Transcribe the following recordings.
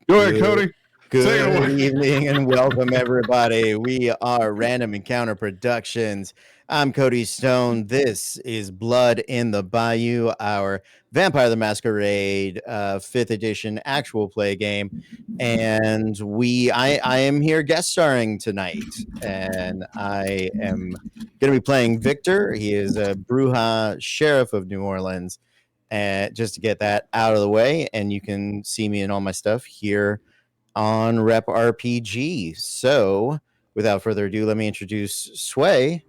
Go ahead, Cody. Good evening and welcome, everybody. We are Random Encounter Productions. I'm Cody Stone. This is Blood in the Bayou, our Vampire the Masquerade 5th edition actual play game. And I am here guest starring tonight. And I am going to be playing Victor. He is a Bruja Sheriff of New Orleans. And just to get that out of the way, and you can see me and all my stuff here on Rep RPG. So, without further ado, let me introduce Sway,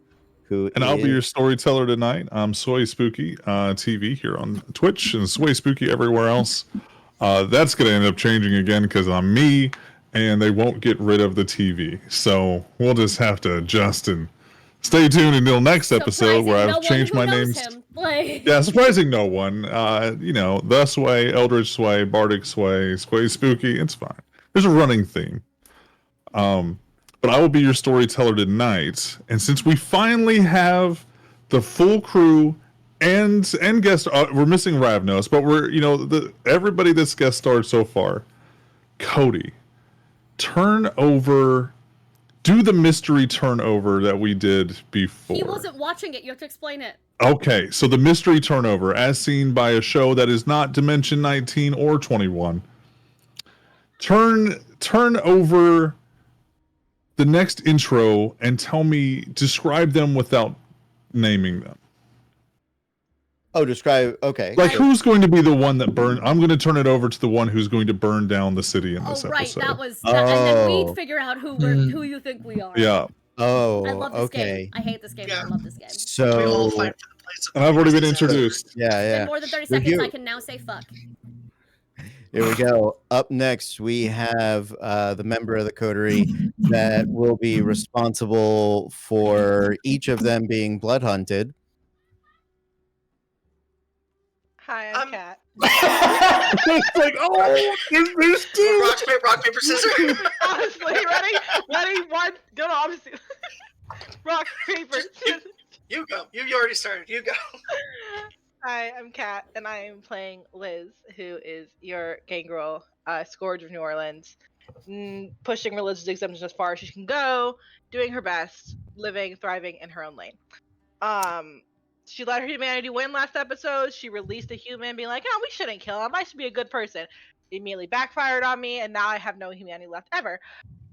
I'll be your storyteller tonight. I'm Sway Spooky TV here on Twitch and Sway Spooky everywhere else. That's going to end up changing again because I'm me, and they won't get rid of the TV. So we'll just have to adjust and stay tuned until next episode where I've changed my name. Yeah, surprising no one. The Sway, Eldritch Sway, Bardic Sway, Sway Spooky. It's fine. There's a running theme. But I will be your storyteller tonight. And since we finally have the full crew and guest, we're missing Ravnos, but we're everybody that's guest starred so far. Cody, do the mystery turnover that we did before. He wasn't watching it. You have to explain it. Okay, so the mystery turnover, as seen by a show that is not Dimension 19 or 21. Turn over the next intro and describe them without naming them. Oh, describe. Okay. Like, who's going to be the one that burned? I'm going to turn it over to the one who's going to burn down the city in this episode. That was. And then we'd figure out who you think we are. Yeah. Oh, I love this game. I hate this game. Yeah. I love this game. So, we all fight for the place. And I've already been introduced. Yeah. In more than 30 seconds, I can now say fuck. Here we go. Up next, we have the member of the coterie that will be responsible for each of them being blood hunted. Hi, I'm Kat. It's like, there's two. Rock, paper, scissors. Honestly, ready, one, go on. Rock, paper, scissors. You go. You already started. You go. Hi, I'm Kat, and I am playing Liz, who is your gangrel, Scourge of New Orleans, pushing religious exemptions as far as she can go, doing her best, living, thriving in her own lane. She let her humanity win last episode. She released a human being like, oh, we shouldn't kill him. I should be a good person. It immediately backfired on me, and now I have no humanity left ever.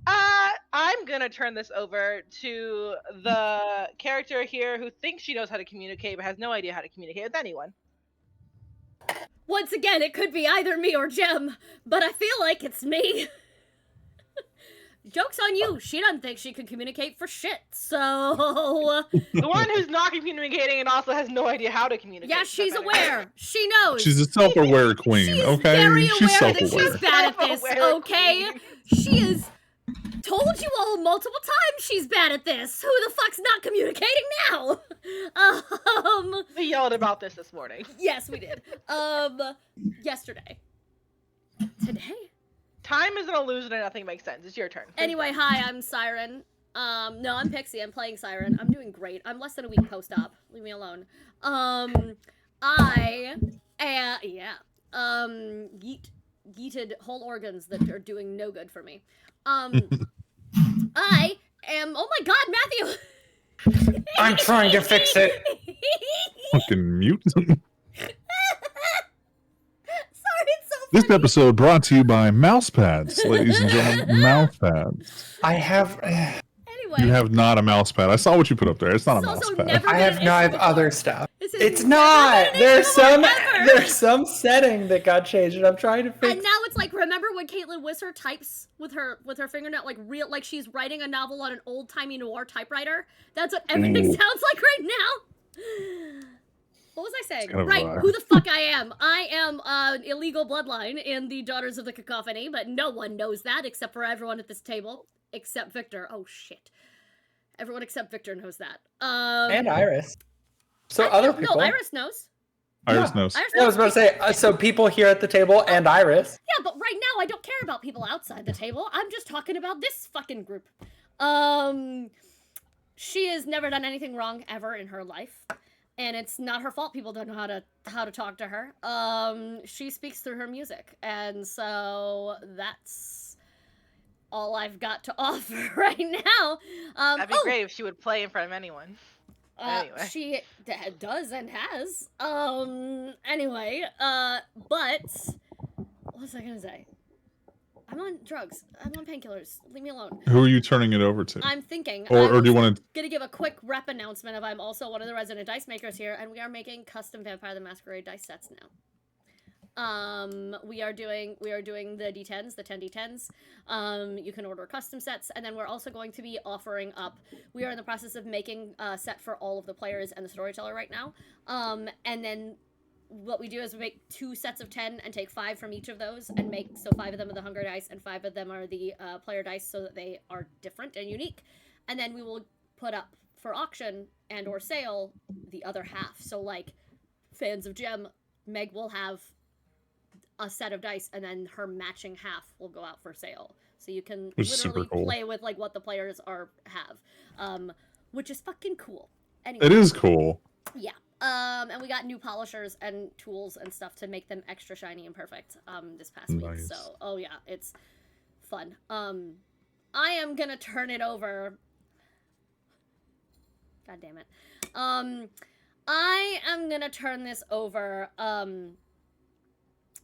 I'm gonna turn this over to the character here who thinks she knows how to communicate but has no idea how to communicate with anyone. Once again, it could be either me or Jem, but I feel like it's me. Joke's on you. She doesn't think she can communicate for shit, so... The one who's not communicating and also has no idea how to communicate. Yeah, she's aware. She knows. She's a self-aware queen, she's okay? Very aware she's that she's bad at this, okay? Queen. She is... Told you all multiple times she's bad at this. Who the fuck's not communicating now? We yelled about this morning. Yes, we did. Yesterday. Today? Time is an illusion and nothing makes sense. It's your turn. Anyway, hi, I'm Siren. No, I'm Pixie. I'm playing Siren. I'm doing great. I'm less than a week post-op. Leave me alone. Yeeted whole organs that are doing no good for me. I am, oh my god, Matthew! I'm trying to fix it. Fucking mute. Sorry, it's so funny. This episode brought to you by mouse pads, ladies and gentlemen. Mouse pads. I have... Anyway. You have not a mouse pad. I saw what you put up there. It's not a mouse pad. I have other stuff. It's not. There's some setting that got changed, and I'm trying to fix. And now it's like, remember when Caitlin Wisser types with her fingernail, like she's writing a novel on an old timey noir typewriter? That's what everything sounds like right now. What was I saying? Right, who the fuck I am. I am an illegal bloodline in the Daughters of the Cacophony, but no one knows that except for everyone at this table. Except Victor. Oh, shit. Everyone except Victor knows that. And Iris. So other people. No, Iris knows. Iris knows. Yeah, I was about to say, so people here at the table and Iris. Yeah, but right now I don't care about people outside the table. I'm just talking about this fucking group. She has never done anything wrong ever in her life. and it's not her fault people don't know how to talk to her. She speaks through her music, and so that's all I've got to offer right now. That'd be great if she would play in front of anyone. Anyway. She does and has. Anyway, but what was I gonna say? I'm on drugs. I'm on painkillers. Leave me alone. Who are you turning it over to? I'm thinking. Or do you want to? Gonna give a quick rep announcement of I'm also one of the resident dice makers here, and we are making custom Vampire the Masquerade dice sets now. We are doing the D10s, the 10 D10s. You can order custom sets, and then we're also going to be offering up. We are in the process of making a set for all of the players and the storyteller right now. And then what we do is we make 2 sets of 10 and take 5 from each of those and make 5 of them are the hunger dice and 5 of them are the player dice, so that they are different and unique. And then we will put up for auction and or sale the other half. So like fans of Gem, Meg will have a set of dice, and then her matching half will go out for sale. So you can literally play with like what the players have, which is fucking cool. Anyway, it is cool. Yeah. And we got new polishers and tools and stuff to make them extra shiny and perfect this past week. So, oh yeah, it's fun. I am gonna turn it over. God damn it. I am gonna turn this over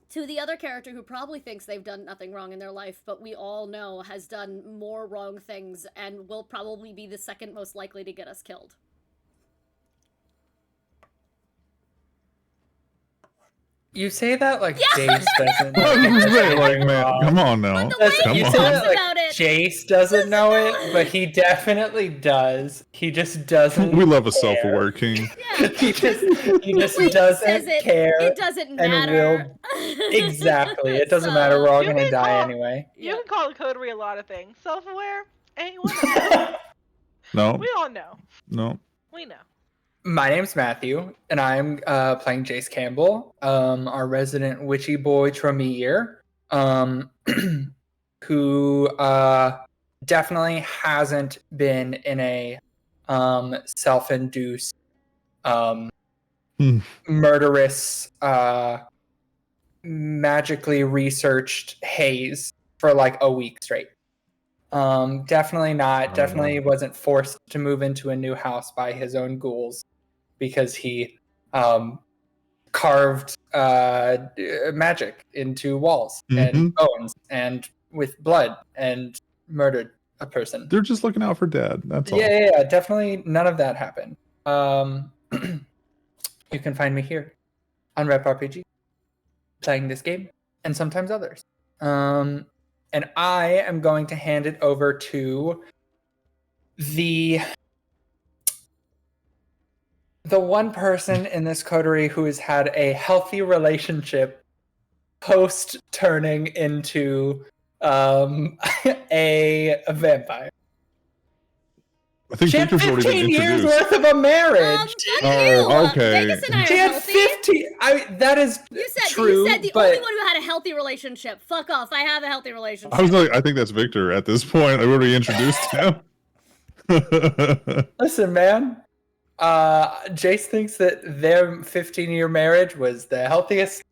to the other character who probably thinks they've done nothing wrong in their life, but we all know has done more wrong things and will probably be the second most likely to get us killed. You say that like Jace doesn't I was gonna say, like, man, come on now. But the way he you talks say that, like, about it, Jace doesn't know it, but he definitely does. He just doesn't. We love a self-aware king. yeah, he just Wait, doesn't says it, care. It doesn't and matter. Exactly. It doesn't matter. We're all gonna die anyway. You can call the coterie a lot of things. Self-aware? Anyone? No. We all know. No. We know. My name's Matthew, and I'm playing Jace Campbell, our resident witchy boy Tremere, who definitely hasn't been in a self-induced, murderous, magically researched haze for like a week straight. Definitely not. Definitely wasn't forced to move into a new house by his own ghouls because he carved magic into walls and bones and with blood and murdered a person. They're just looking out for dad. That's all. Yeah. Definitely none of that happened. You can find me here on Rep RPG playing this game and sometimes others. And I am going to hand it over to the one person in this coterie who has had a healthy relationship post turning into a vampire. I think She had Victor's already 15 been years introduced. worth of a marriage. Okay. Vegas and I She are had healthy. 50. That is true. You said the only one who had a healthy relationship. Fuck off. I have a healthy relationship. I was like, I think that's Victor at this point. I already introduced him. Listen, man. Jace thinks that their 15-year marriage was the healthiest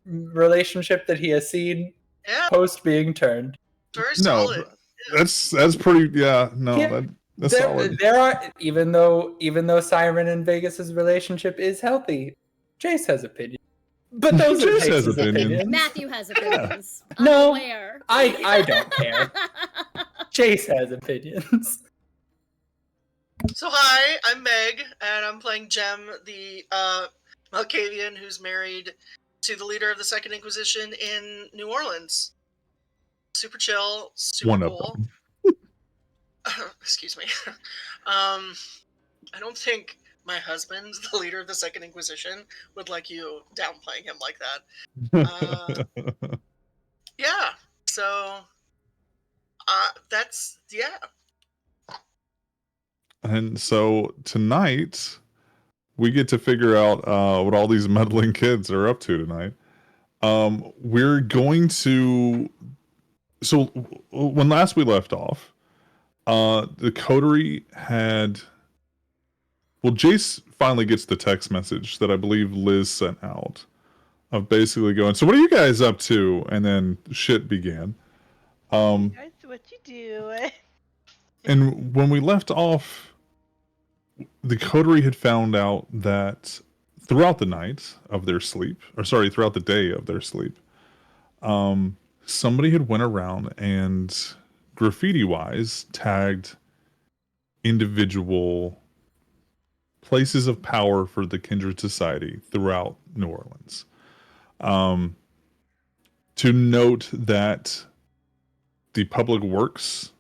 relationship that he has seen post being turned. Very solid. That's pretty. Yeah, no, that's solid. There are even though Siren and Vegas's relationship is healthy, Jace has opinions. But those are Jace has Jace's opinions. Matthew has opinions. No, I'm aware. I don't care. Jace has opinions. So hi, I'm Meg, and I'm playing Jem, the Malkavian who's married to the leader of the Second Inquisition in New Orleans. Super chill, super cool. Excuse me. I don't think my husband, the leader of the Second Inquisition, would like you downplaying him like that. Yeah. So that's And so tonight, we get to figure out what all these meddling kids are up to tonight. We're going to... So when last we left off, the coterie had well, Jace finally gets the text message that I believe Liz sent out of basically going, so what are you guys up to? And then shit began. That's what you do. And when we left off, the coterie had found out that throughout the night of their sleep, or sorry, throughout the day of their sleep, somebody had went around and graffiti-wise tagged individual places of power for the Kindred Society throughout New Orleans. To note that the public works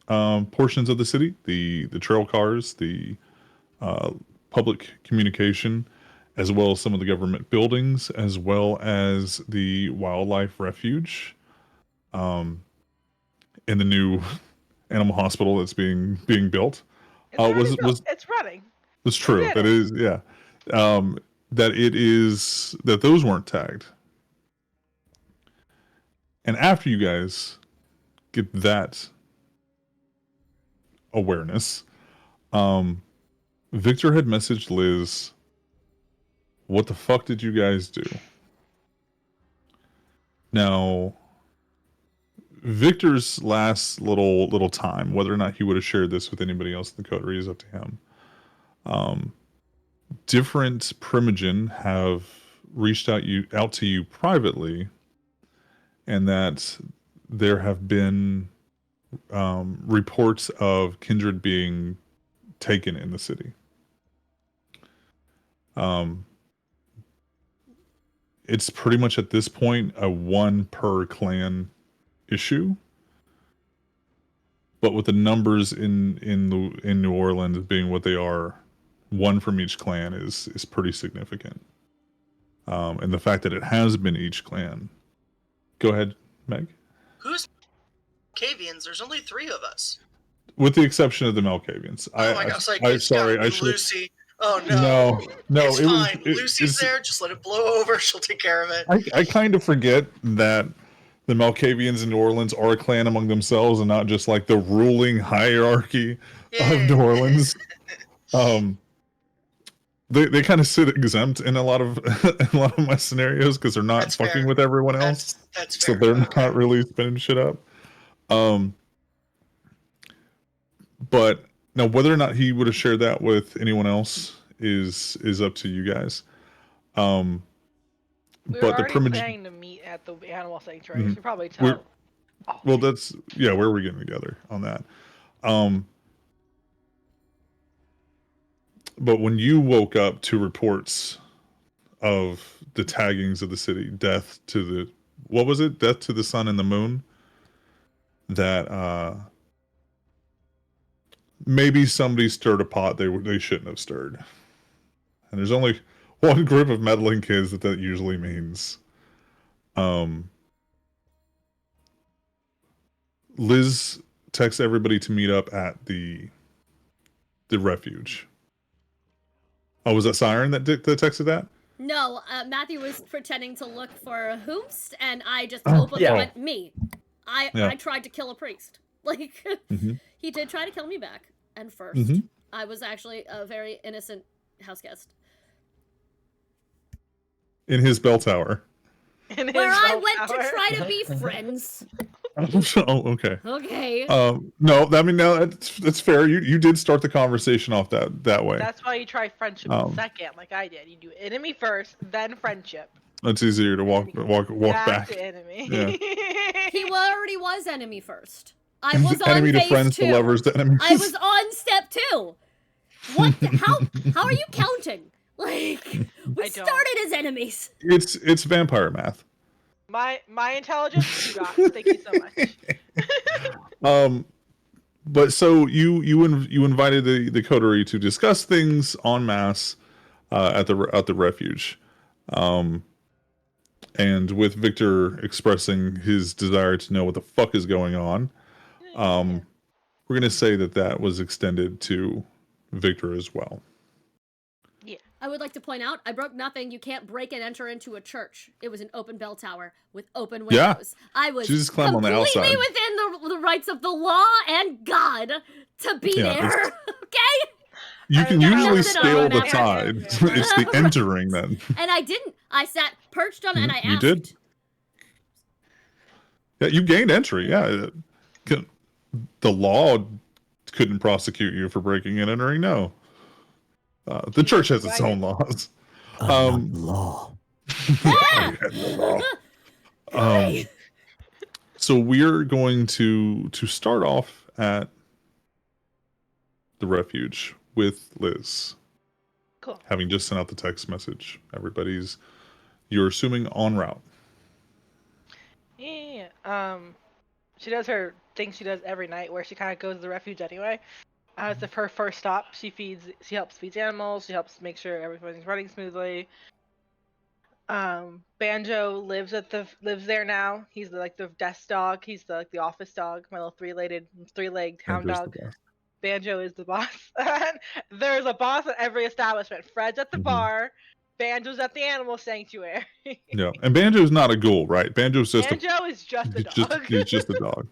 portions of the city, the trail cars, the public communication, as well as some of the government buildings, as well as the wildlife refuge, in the new animal hospital that's being built. It's running. It's true. did That it. is, yeah. That those weren't tagged. And after you guys get that awareness, Victor had messaged Liz, what the fuck did you guys do? Now, Victor's last little time, whether or not he would have shared this with anybody else in the coterie is up to him. Different Primogen have reached out to you privately, and that there have been reports of Kindred being taken in the city. It's pretty much at this point a one per clan issue, but with the numbers in New Orleans being what they are, one from each clan is pretty significant. And the fact that it has been each clan. Go ahead, Meg. Who's Cavians? There's only 3 of us. With the exception of the Melcavians. Oh my gosh, like, I'm sorry, I should. Lucy. Oh no. No, it's fine. Lucy's there. Just let it blow over. She'll take care of it. I kind of forget that the Melcavians in New Orleans are a clan among themselves and not just like the ruling hierarchy of New Orleans. They kind of sit exempt in a lot of my scenarios because they're not That's fucking fair. with everyone else. That's So fair. they're Okay. not really spinning shit up. But now whether or not he would have shared that with anyone else is up to you guys. We were But the already planning to meet at the animal sanctuary. Mhm. You should probably tell. Well, that's where we're getting together on that. But when you woke up to reports of the taggings of the city, death to the sun and the moon, that maybe somebody stirred a pot they shouldn't have stirred. And there's only one group of meddling kids that usually means. Liz texts everybody to meet up at the refuge. Oh, was that Siren that texted that? No, Matthew was pretending to look for Hoomst, and I just Oh, openly yeah. went, me. I tried to kill a priest. Like, Mhm. he did try to kill me back. And first, Mhm. I was actually a very innocent house guest. In his bell tower. In his Where I bell went tower. to try to be friends. Oh, okay. Okay. No, I mean, no, that's fair. You did start the conversation off that way. That's why you try friendship second, like I did. You do enemy first, then friendship. That's easier to walk back. To enemy. Yeah. He already was enemy first. I was on Enemy to phase friends 2. to lovers to enemies. I was on step 2. What? How are you counting? Like, we I don't. started as enemies. It's vampire math. My intelligence, you got. Thank you so much. But so you invited the coterie to discuss things en masse at the refuge, and with Victor expressing his desire to know what the fuck is going on, we're gonna say that was extended to Victor as well. I would like to point out, I broke nothing. You can't break and enter into a church. It was an open bell tower with open Yeah. windows. I was She just climbed on the completely outside. within the rights of the law and God to be Yeah, there. Okay? You can usually Tilted scale on the it. tide. It's the entering then. And I didn't. I sat perched on it and I asked. You did. Yeah, you gained entry. Yeah, the law couldn't prosecute you for breaking and entering. No, the church has its own laws. Law. So we're going to start off at the refuge with Liz. Cool. Having just sent out the text message, you're assuming en route. Yeah. She does her thing she does every night, where she kind of goes to the refuge anyway. As if her first stop, she helps feed animals. She helps make sure everything's running smoothly. Banjo lives there now. He's like the desk dog. He's the office dog. My little three-legged hound dog. Banjo is the boss. There's a boss at every establishment. Fred's at the bar. Banjo's at the animal sanctuary. Yeah, and Banjo's not a ghoul, right? Banjo is just a dog. He's just a dog.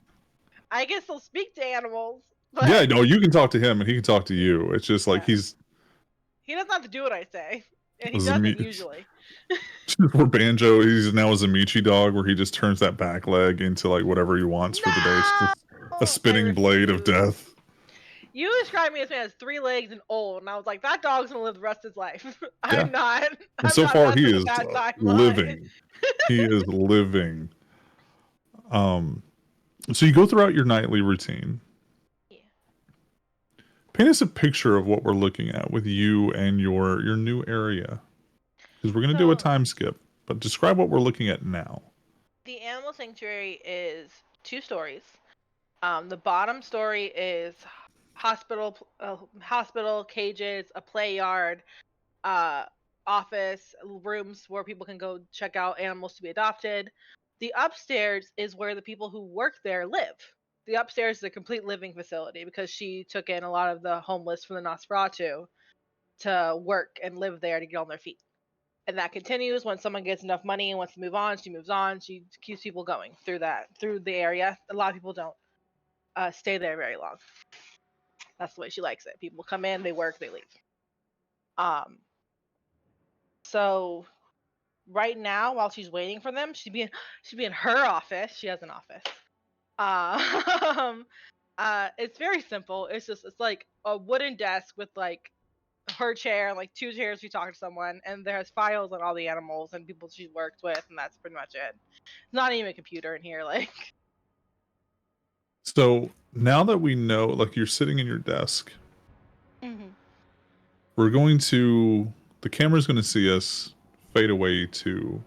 I guess he'll speak to animals. But... Yeah, no, you can talk to him and he can talk to you. It's just like he doesn't have to do what I say, and he doesn't usually. For Banjo, he's now a Zamichi dog, where he just turns that back leg into like whatever he wants for the day. It's just a spinning blade of death. You described me as man has 3 legs and old, and I was like, that dog's gonna live the rest of his life. I'm not. And so far, he is living. He is living. So you go throughout your nightly routine. Yeah. Paint us a picture of what we're looking at with you and your new area, because we're going to do a time skip. But describe what we're looking at now. The animal sanctuary is 2 stories. The bottom story is hospital, cages, a play yard, office, rooms where people can go check out animals to be adopted. The upstairs is where the people who work there live. The upstairs is a complete living facility, because she took in a lot of the homeless from the Nosferatu to work and live there to get on their feet. And that continues. When someone gets enough money and wants to move on, she moves on. She keeps people going through the area. A lot of people don't stay there very long. That's the way she likes it. People come in, they work, they leave. So right now, while she's waiting for them, she'd be in her office. She has an office. It's very simple. It's like a wooden desk with like her chair and like 2 chairs. We talk to someone, and there's files on all the animals and people she works with, and that's pretty much it. Not even a computer in here, like. So now that we know, like, you're sitting in your desk, we're going to, the camera's going to see us fade away to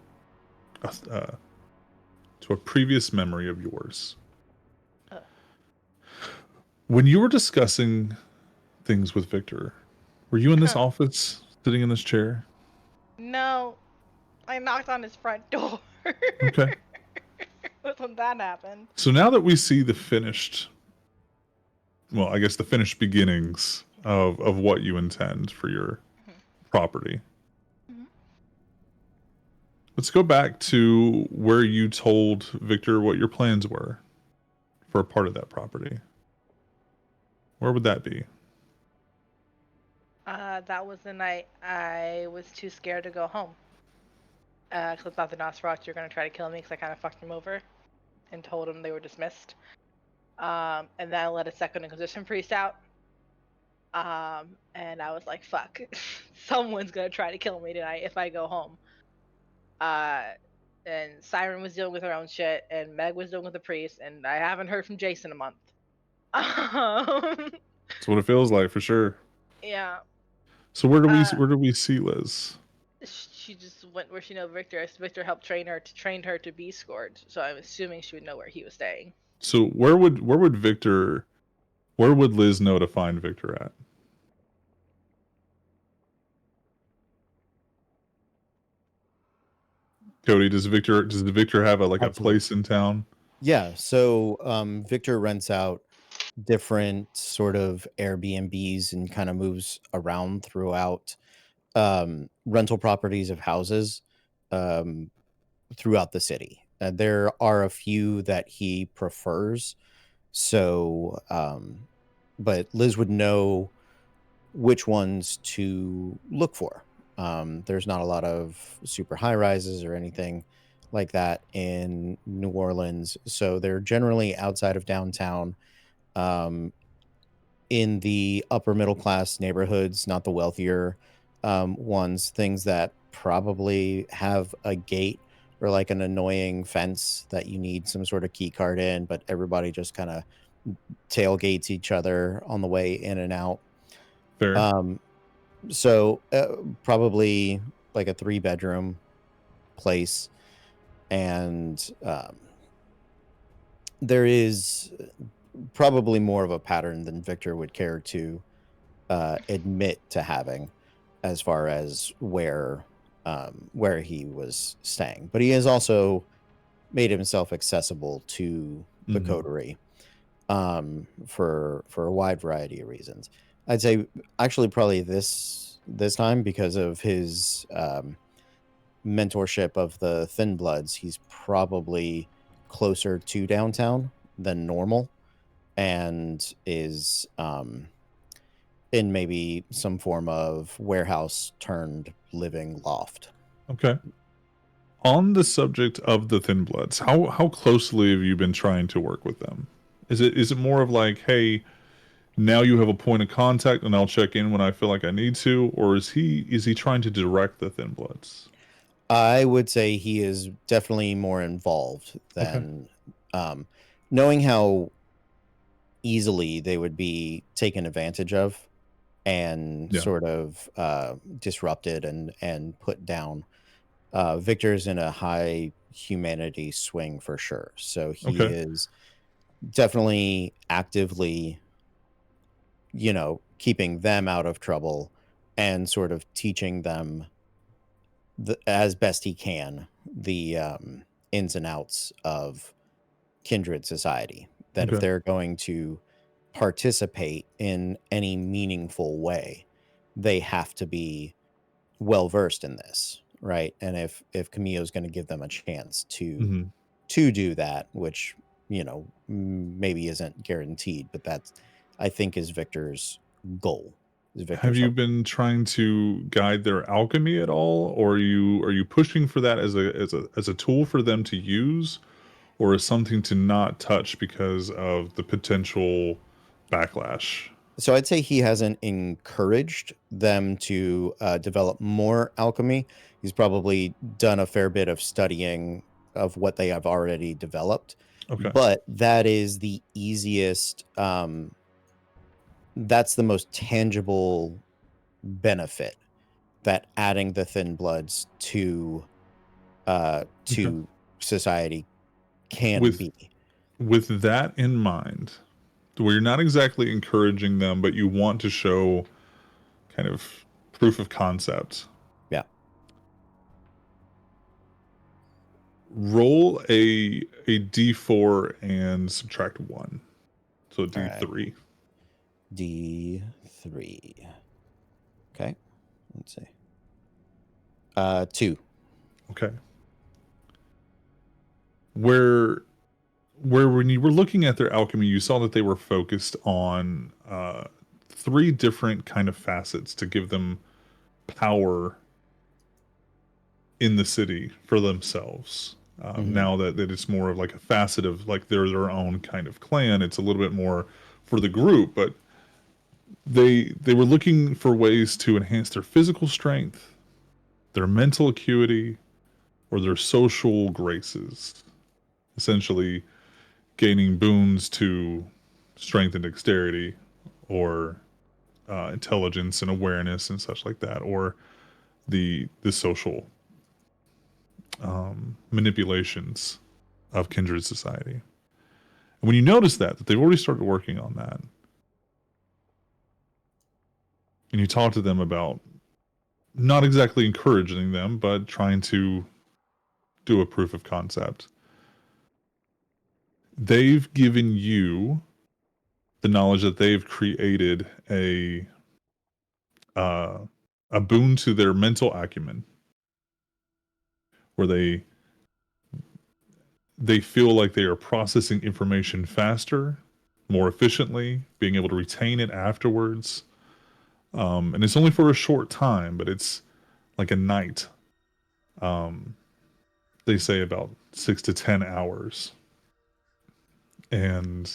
a previous memory of yours. When you were discussing things with Victor, were you in this office, sitting in this chair? No, I knocked on his front door. Okay. That's when that happened. So now that we see the finished beginnings of what you intend for your property. Let's go back to where you told Victor what your plans were for a part of that property. Where would that be? That was the night I was too scared to go home. Because I thought the Nosferatu were going to try to kill me, because I kind of fucked them over and told them they were dismissed. And then I let a second Inquisition priest out. And I was like, fuck. Someone's going to try to kill me tonight if I go home. And Siren was dealing with her own shit, and Meg was dealing with the priest, and I haven't heard from Jason in a month. That's what it feels like, for sure. Yeah. So where do we see Liz? She just went where she knows Victor. Victor helped train her to be Scourge, so I'm assuming she would know where he was staying. So where would Liz know to find Victor at? Cody, does Victor have a place in town? Yeah, so Victor rents out different sort of Airbnbs and kind of moves around throughout rental properties of houses throughout the city. There are a few that he prefers, so but Liz would know which ones to look for. There's not a lot of super high rises or anything like that in New Orleans, so they're generally outside of downtown, in the upper middle class neighborhoods, not the wealthier ones. Things that probably have a gate or like an annoying fence that you need some sort of key card in, but everybody just kind of tailgates each other on the way in and out. Fair. So probably like a 3-bedroom place, and there is probably more of a pattern than Victor would care to admit to having, as far as where he was staying. But he has also made himself accessible to the coterie for a wide variety of reasons. I'd say actually probably this time, because of his mentorship of the Thin Bloods, he's probably closer to downtown than normal, and is in maybe some form of warehouse turned living loft. Okay. On the subject of the Thin Bloods, how closely have you been trying to work with them? Is it more of like, hey, now you have a point of contact and I'll check in when I feel like I need to, or is he trying to direct the Thin Bloods? I would say he is definitely more involved than knowing how easily they would be taken advantage of and sort of disrupted and put down. Victor's in a high humanity swing for sure. So he is definitely actively, keeping them out of trouble and sort of teaching them as best he can the ins and outs of kindred society. That if they're going to participate in any meaningful way, they have to be well versed in this, right? And if Camille's going to give them a chance to do that, which maybe isn't guaranteed, but that's, I think, is Victor's goal. Have you been trying to guide their alchemy at all, or are you pushing for that as a tool for them to use, or as something to not touch because of the potential backlash? So I'd say he hasn't encouraged them to develop more alchemy. He's probably done a fair bit of studying of what they have already developed. Okay. But that is the easiest. That's the most tangible benefit that adding the Thin Bloods to society can be. With that in mind, where you're not exactly encouraging them, but you want to show kind of proof of concept. Yeah. Roll a D4 and subtract 1. So a D3. Right. D3. Okay. Let's see. 2. Okay. Where when you were looking at their alchemy, you saw that they were focused on 3 different kind of facets to give them power in the city for themselves. Now that it's more of like a facet of like they're their own kind of clan, it's a little bit more for the group, but they were looking for ways to enhance their physical strength, their mental acuity, or their social graces. Essentially gaining boons to strength and dexterity, or intelligence and awareness and such like that, or the social manipulations of kindred society. And when you notice that they've already started working on that, and you talk to them about not exactly encouraging them, but trying to do a proof of concept, they've given you the knowledge that they've created a boon to their mental acumen, where they feel like they are processing information faster, more efficiently, being able to retain it afterwards, And it's only for a short time, but it's like a night. They say about 6 to 10 hours. And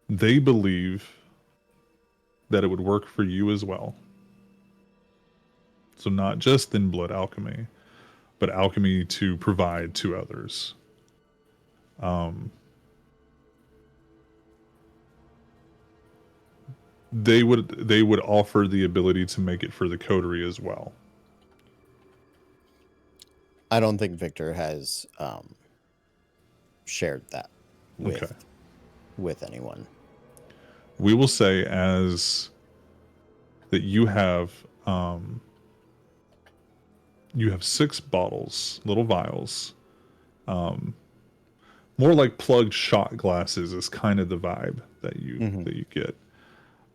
they believe that it would work for you as well. So not just in blood alchemy, but alchemy to provide to others. They would offer the ability to make it for the coterie as well. I don't think Victor has shared that with anyone. We will say as that you have 6 bottles, little vials. More like plugged shot glasses is kind of the vibe that you get.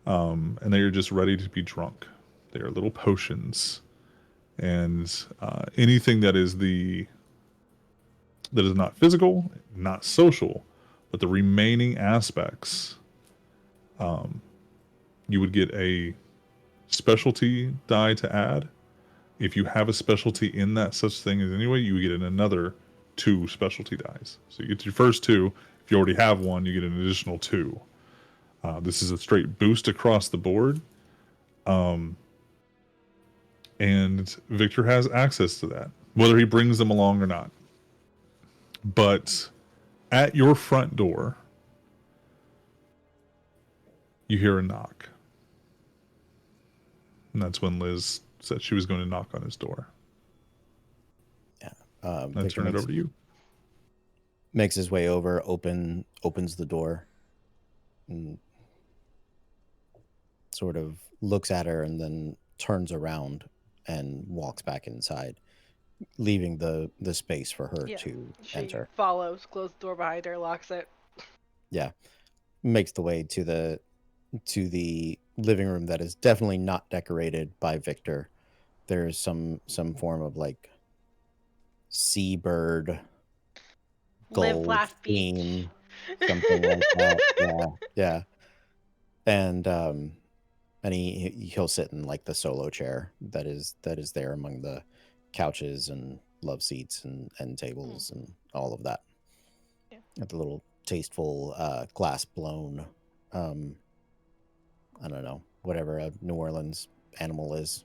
And they are just ready to be drunk. They are little potions, and anything that is not physical, not social, but the remaining aspects, you would get a specialty die to add. If you have a specialty in that such thing as anyway, you get another 2 specialty dies. So you get your first 2. If you already have one, you get an additional 2. This is a straight boost across the board. And Victor has access to that, whether he brings them along or not. But at your front door, you hear a knock. And that's when Liz said she was going to knock on his door. Yeah. I turn it over to you. Makes his way over, opens the door, and sort of looks at her and then turns around and walks back inside, leaving the space for her to enter. Follows, closes the door behind her, locks it. Yeah. Makes the way to the living room that is definitely not decorated by Victor. There's some form of like seabird Live, gold laugh, theme, beach. something like that. Yeah. And he'll sit in like the solo chair that is there among the couches and love seats and tables and all of that. Yeah. At the little tasteful glass blown I don't know, whatever a New Orleans animal is.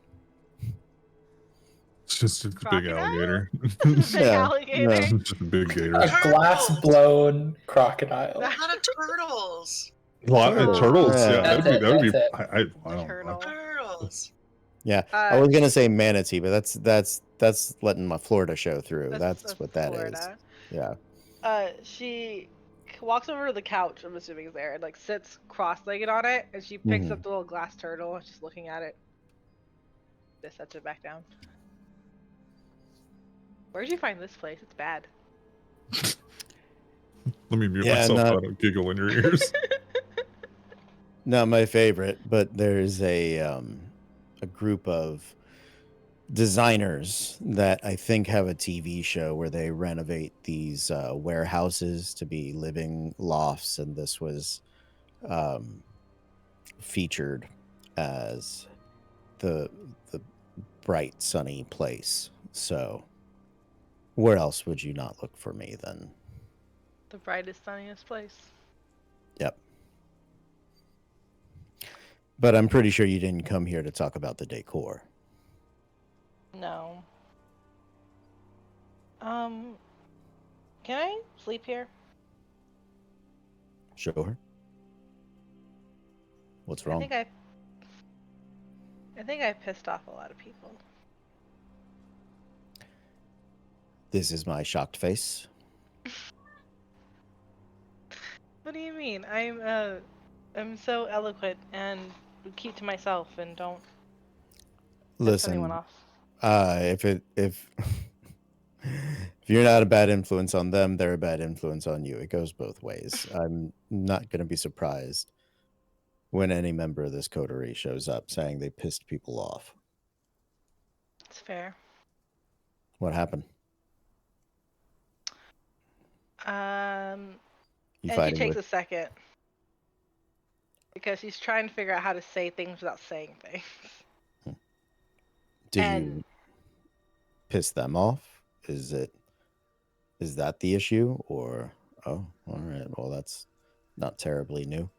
It's just a big alligator. Big alligator. No. Just a big gator. A glass blown crocodile. The How to Turtles. A lot of turtles. Yeah. Yeah, That's that would be. it. I don't know. Turtle. Turtles. Yeah, I was gonna say manatee, but that's letting my Florida show through. That's what that is. Florida. Yeah. She walks over to the couch, I'm assuming is there, and like sits cross-legged on it, and she picks up the little glass turtle and she's looking at it. Just sets it back down. Where'd you find this place? It's bad. Let me mute myself so I don't giggle in your ears. Not my favorite, but there's a group of designers that I think have a TV show where they renovate these warehouses to be living lofts, and this was featured as the bright sunny place. So where else would you not look for me then? The brightest, sunniest place. Yep. But I'm pretty sure you didn't come here to talk about the decor. No. Can I sleep here? Sure. What's wrong? I think I pissed off a lot of people. This is my shocked face. What do you mean? I'm so eloquent and keep to myself and don't piss anyone Listen, off. if you're not a bad influence on them, they're a bad influence on you. It goes both ways. I'm not going to be surprised when any member of this coterie shows up saying they pissed people off. It's fair. What happened? You And he fighting takes with? a second. because she's trying to figure out how to say things without saying things. Did And you piss them off? Is that the issue? Or oh, all right. Well, that's not terribly new.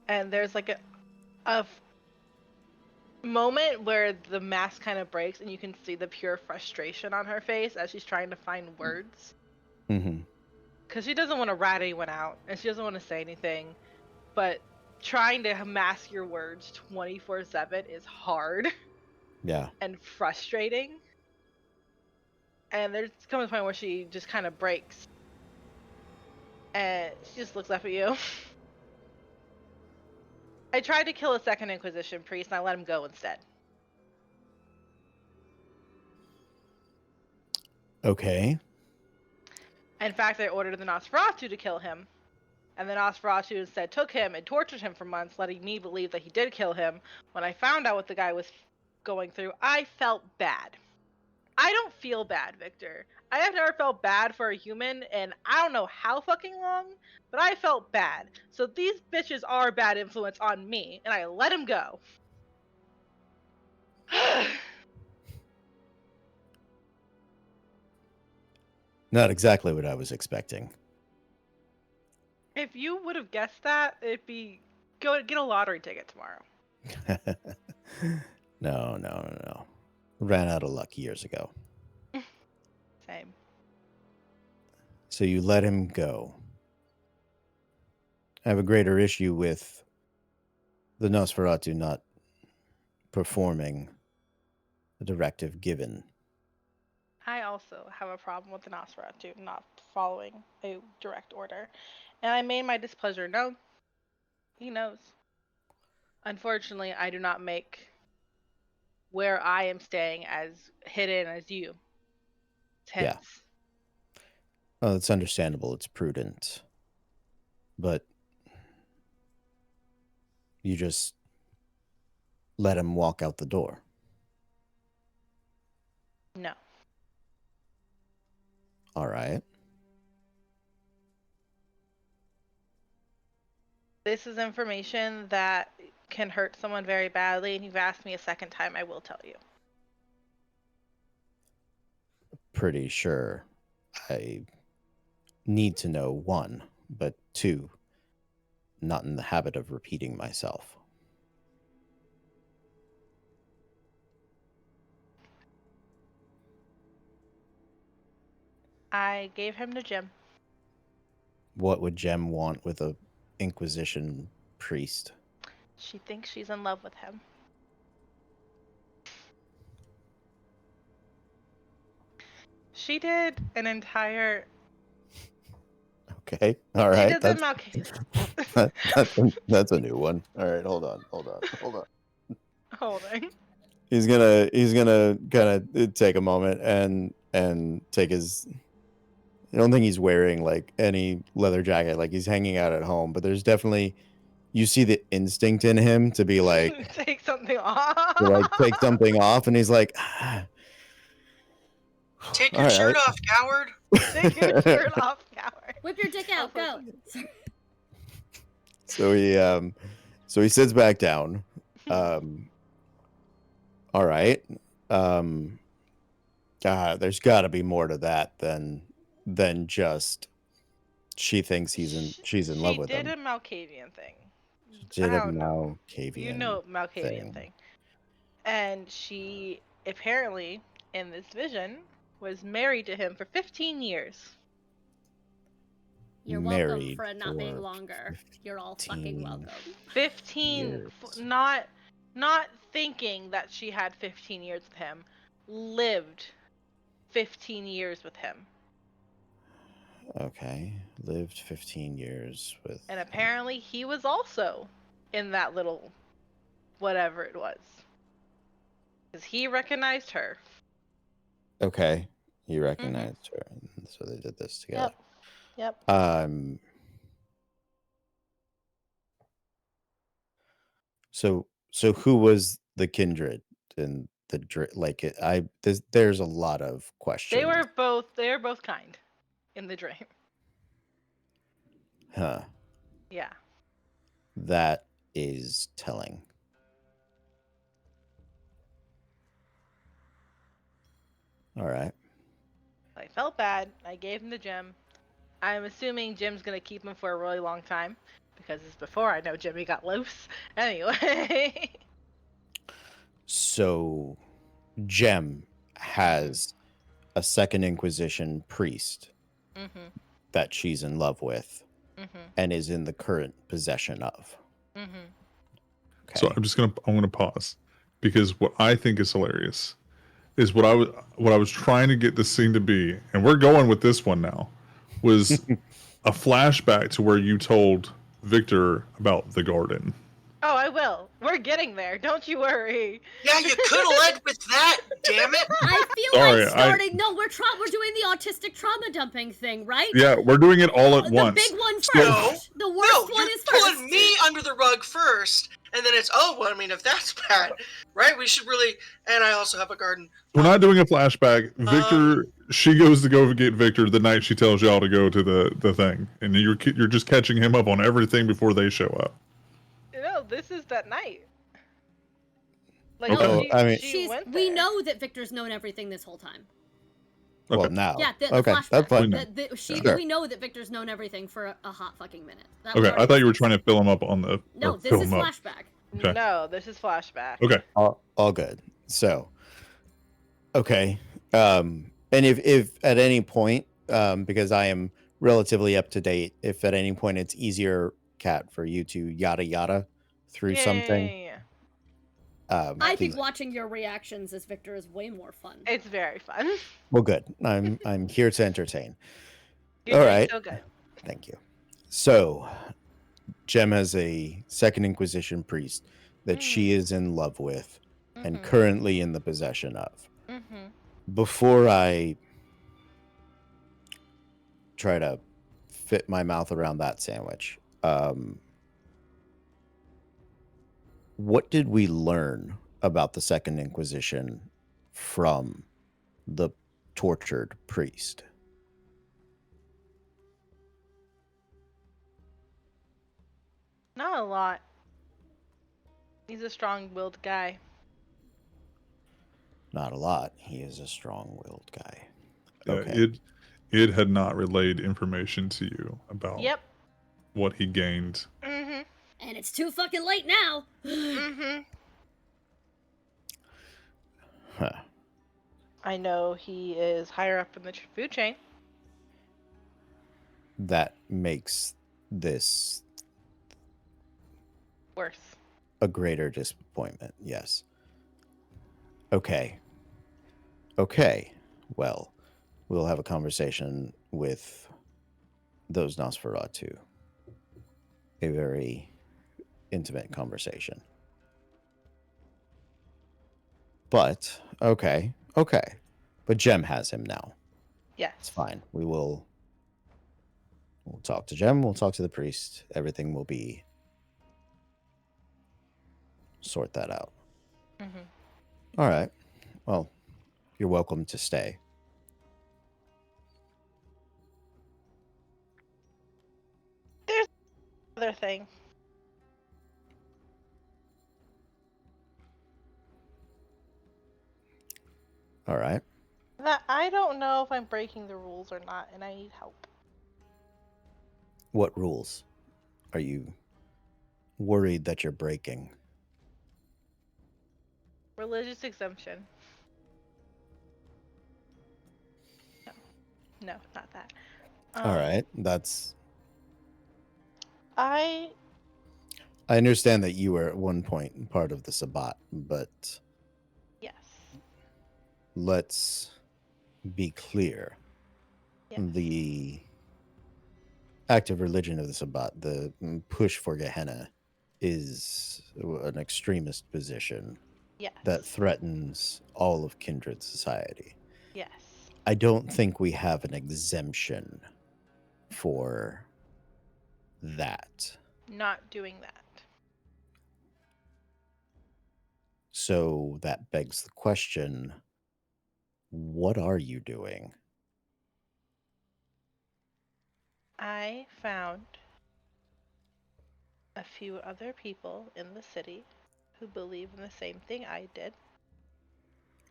and there's like a moment where the mask kind of breaks and you can see the pure frustration on her face as she's trying to find words. Mm-hmm. Because she doesn't want to rat anyone out and she doesn't want to say anything, but trying to mask your words 24/7 is hard Yeah. and frustrating. And there's comes a point where she just kind of breaks and she just looks up at you. I tried to kill a second Inquisition priest and I let him go instead. Okay. In fact, I ordered the Nosferatu to kill him. And the Nosferatu instead took him and tortured him for months, letting me believe that he did kill him. When I found out what the guy was going through, I felt bad. I don't feel bad, Victor. I have never felt bad for a human in I don't know how fucking long, but I felt bad. So these bitches are a bad influence on me, and I let him go. Not exactly what I was expecting. If you would have guessed that, it'd be go get a lottery ticket tomorrow. No. Ran out of luck years ago. Same. So you let him go. I have a greater issue with the Nosferatu not performing the directive given. I also have a problem with the Nosferatu not following a direct order. And I made my displeasure known. He knows. Unfortunately, I do not make where I am staying as hidden as you. Yeah. Hence. Well, it's understandable. It's prudent. But you just let him walk out the door. No. All right. This is information that can hurt someone very badly, and you've asked me a second time, I will tell you. Pretty sure I need to know, one, but two, not in the habit of repeating myself. I gave him to Jim. What would Jem want with a Inquisition priest? She thinks she's in love with him. She did an entire. Okay. All She right. did the That's a new one. All right. Hold on. Holding. He's gonna kind of take a moment and take his. I don't think he's wearing like any leather jacket. Like he's hanging out at home, but there's definitely you see the instinct in him to be like Take something off. to like take something off, and he's like, Take all your shirt right. off, coward. Take your shirt off, coward. Whip your dick out, go. So he sits back down. All right. There's got to be more to that than just she thinks she's in love with him. She did a Malkavian thing. She did I a don't know. Malkavian. You know Malkavian thing. And she apparently, in this vision, was married to him for 15 years. You're welcome for it not being longer. You're all fucking welcome. 15 not thinking that she had 15 years with him, lived 15 years with him. Okay. Lived 15 years with. And apparently he was also in that little whatever it was. Because he recognized her. Okay. He recognized her. So they did this together. Yep. So who was the kindred in the there's a lot of questions. They were both kind in the dream. Huh. Yeah. That is telling. All right. I felt bad. I gave him the gem. I'm assuming Jim's gonna keep him for a really long time because it's before I know Jimmy got loose. Anyway. So, Gem has a Second Inquisition priest Mm-hmm. that she's in love with Mm-hmm. and is in the current possession of. Mm-hmm. Okay. So I'm gonna pause because what I think is hilarious is what I was trying to get this scene to be, and we're going with this one now, was a flashback to where you told Victor about the garden. Oh, I will. We're getting there. Don't you worry. Yeah, you could have led with that, damn it. I feel Sorry, like starting. No, we're doing the autistic trauma dumping thing, right? Yeah, we're doing it all at The once. big one first. No, The worst No, one you're is first. pulling me under the rug first, and then it's, oh, well, I mean, if that's bad, right? We should really, and I also have a garden. We're not doing a flashback. Victor, she goes to go get Victor the night she tells y'all to go to the thing, and you're just catching him up on everything before they show up. No, this is that night. Like, Okay. Oh, she, I mean- she went We there. know that Victor's known everything this whole time. Well, Okay. now. Yeah, the Okay, flashback. that's fine. Sure. We know that Victor's known everything for a hot fucking minute. That Okay, was I already thought you were discussed. trying to fill him up on the. No, or this fill is him up. flashback. Okay. No, this is flashback. Okay. All good. So, okay. And if at any point, because I am relatively up to date, if at any point it's easier, Kat, for you to yada yada through something, Yeah. I please. think watching your reactions as Victor is way more fun. It's very fun. Well, good. I'm here to entertain. You're All doing right. so good. Thank you. So, Jem has a Second Inquisition priest that she is in love with and currently in the possession of. Mm-hmm. Before I try to fit my mouth around that sandwich, what did we learn about the Second Inquisition from the tortured priest? Not a lot. He's a strong-willed guy. Not a lot. He is a strong-willed guy. Yeah, Okay. it had not relayed information to you about Yep. what he gained. Mm-hmm. And it's too fucking late now. Mm-hmm. Huh. I know he is higher up in the food chain. That makes this Worse. a greater disappointment. Yes. Okay. Okay. Well, we'll have a conversation with those Nosferatu. A very intimate conversation. But, okay. But Jem has him now. Yes. It's fine. We'll talk to Jem. We'll talk to the priest. Everything will be... Sort that out. Mm-hmm. All right. Well, you're welcome to stay. There's another thing. All right. That I don't know if I'm breaking the rules or not, and I need help. What rules are you worried that you're breaking? Religious exemption. No, not that. All right. That's... I understand that you were at one point part of the Sabbat, but yes. let's be clear. Yes. The active religion of the Sabbat, the push for Gehenna, is an extremist position Yes. that threatens all of kindred society. Yes. I don't think we have an exemption for that. Not doing that. So that begs the question, what are you doing? I found a few other people in the city who believe in the same thing I did.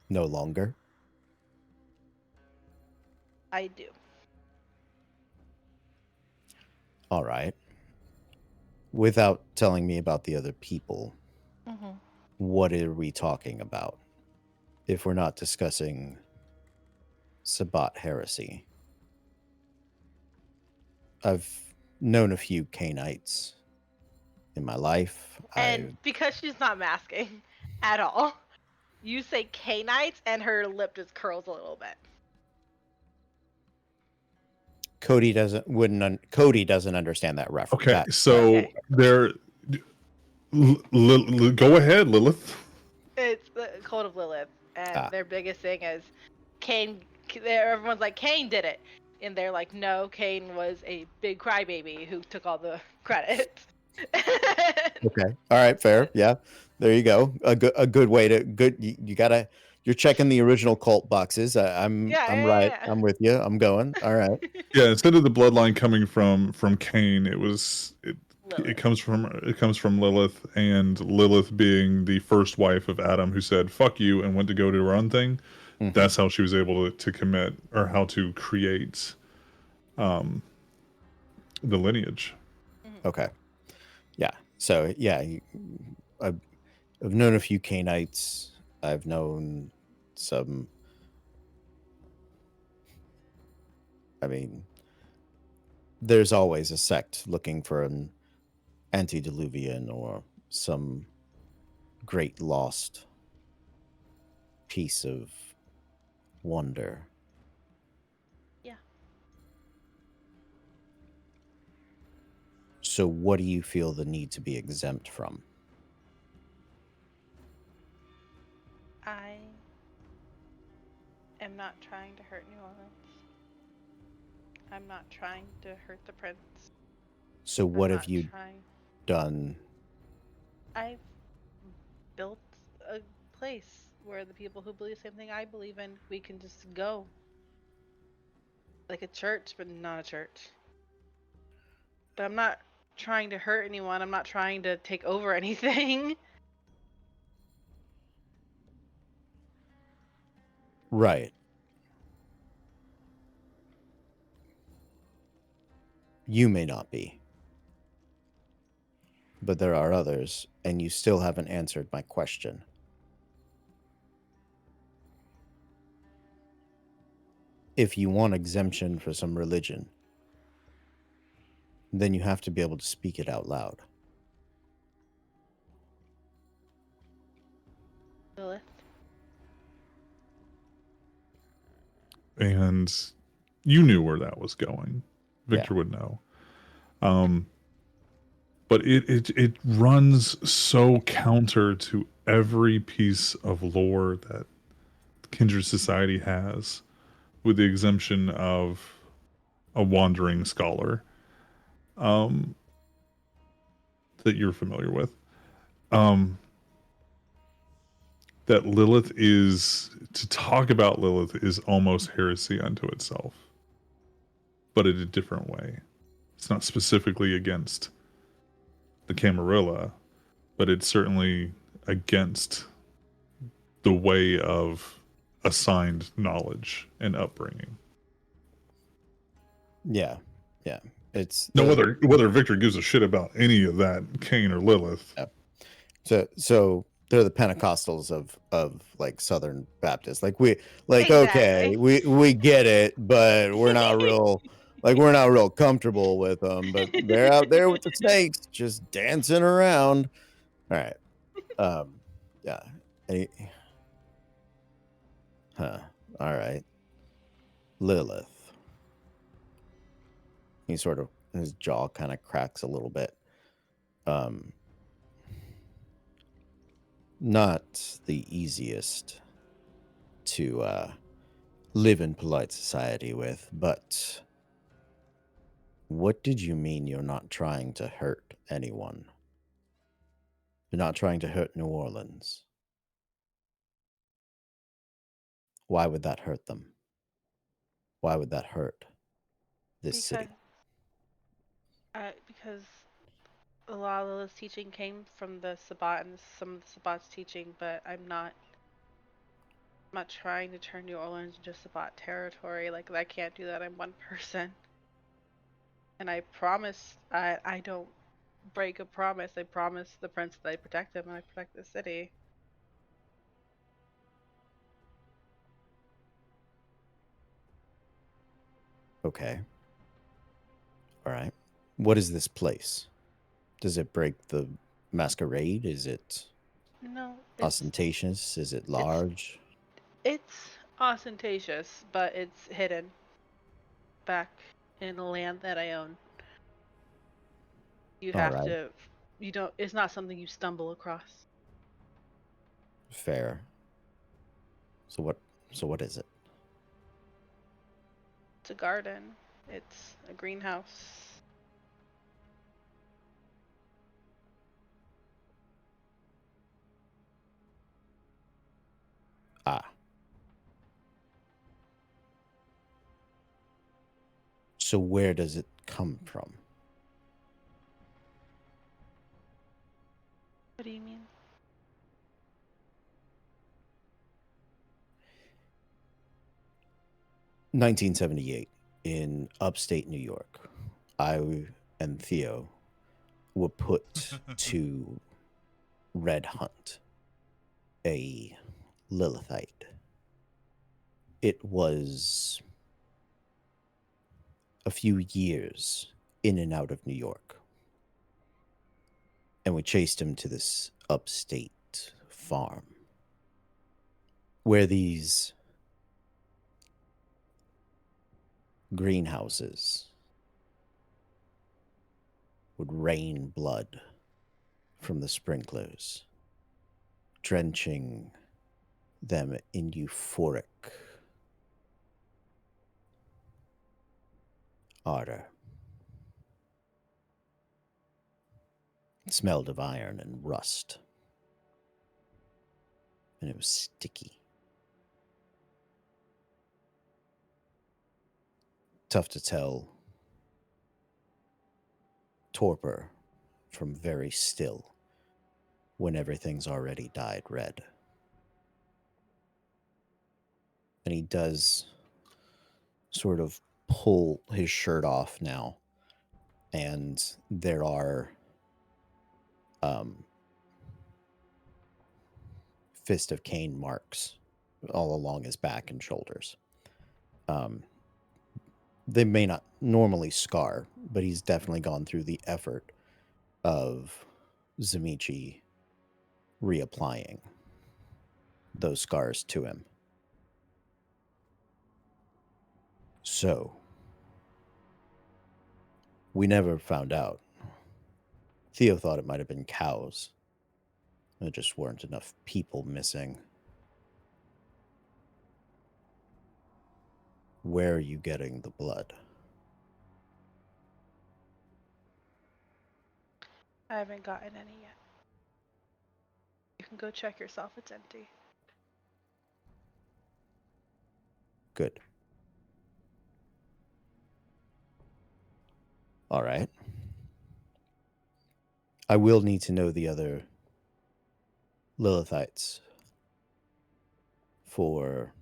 No longer. I do. All right. Without telling me about the other people, Mm-hmm. what are we talking about? If we're not discussing Sabbat heresy. I've known a few Cainites in my life. And because she's not masking at all, you say Cainites and her lip just curls a little bit. Cody doesn't understand that reference. Okay, so there. Go ahead, Lilith. It's the Code of Lilith, and their biggest thing is Cain. Everyone's like, Cain did it, and they're like, no, Cain was a big crybaby who took all the credit. Okay. All right. Fair. Yeah. There you go. A good way to You gotta. You're checking the original cult boxes. I'm right. Yeah. I'm with you. I'm going. All right. Yeah. Instead of the bloodline coming from Cain, it comes from Lilith, and Lilith being the first wife of Adam, who said "fuck you" and went to go do her own thing. Mhm. That's how she was able to commit, or how to create, the lineage. Okay. Yeah. So yeah, I've known a few Cainites. I've known some. I mean, there's always a sect looking for an antediluvian or some great lost piece of wonder. Yeah. So what do you feel the need to be exempt from? I am not trying to hurt New Orleans. I'm not trying to hurt the prince. So what have you done? I've built a place where the people who believe the same thing I believe in, we can just go. Like a church, but not a church. But I'm not trying to hurt anyone. I'm not trying to take over anything. Right. You may not be. But there are others, and you still haven't answered my question. If you want exemption for some religion, then you have to be able to speak it out loud. Lilith. And you knew where that was going. Victor Yeah. would know. But it runs so counter to every piece of lore that Kindred Society has, with the exemption of a wandering scholar, that you're familiar with. That Lilith is, to talk about Lilith is almost heresy unto itself, but in a different way. It's not specifically against the Camarilla, but it's certainly against the way of assigned knowledge and upbringing. Yeah. Yeah. It's no, whether Victor gives a shit about any of that, Cain or Lilith. Yeah. So they're the Pentecostals of like Southern Baptists. Like we like Exactly. okay, we get it, but we're not real comfortable with them. But they're out there with the snakes, just dancing around. All right. Yeah. All right. Lilith. He sort of, his jaw kind of cracks a little bit. Not the easiest to live in polite society with, but what did you mean you're not trying to hurt anyone? You're not trying to hurt New Orleans. Why would that hurt them? Why would that hurt this city? Because A lot of this teaching came from the Sabbat and some of the Sabbat's teaching, but I'm not trying to turn New Orleans into Sabbat territory. Like, I can't do that. I'm one person. And I promise I don't break a promise. I promise the prince that I protect him and I protect the city. Okay. All right. What is this place? Does it break the masquerade? Is it No, ostentatious? Is it large? it's ostentatious, but it's hidden back in the land that I own. You All have right. to, you don't, it's not something you stumble across. Fair. So what is it? It's a garden. It's a greenhouse. Ah. So where does it come from? What do you mean? In 1978, in upstate New York, I and Theo were put to red hunt a Lilithite. It was a few years in and out of New York. And we chased him to this upstate farm where these greenhouses would rain blood from the sprinklers, drenching them in euphoric ardor. It smelled of iron and rust, and it was sticky. Tough to tell torpor from very still when everything's already dyed red. And he does sort of pull his shirt off now, and there are fist of cane marks all along his back and shoulders. They may not normally scar, but he's definitely gone through the effort of Zamichi reapplying those scars to him. So, we never found out. Theo thought it might have been cows. There just weren't enough people missing. Where are you getting the blood? I haven't gotten any yet. You can go check yourself. It's empty. Good. All right. I will need to know the other Lilithites for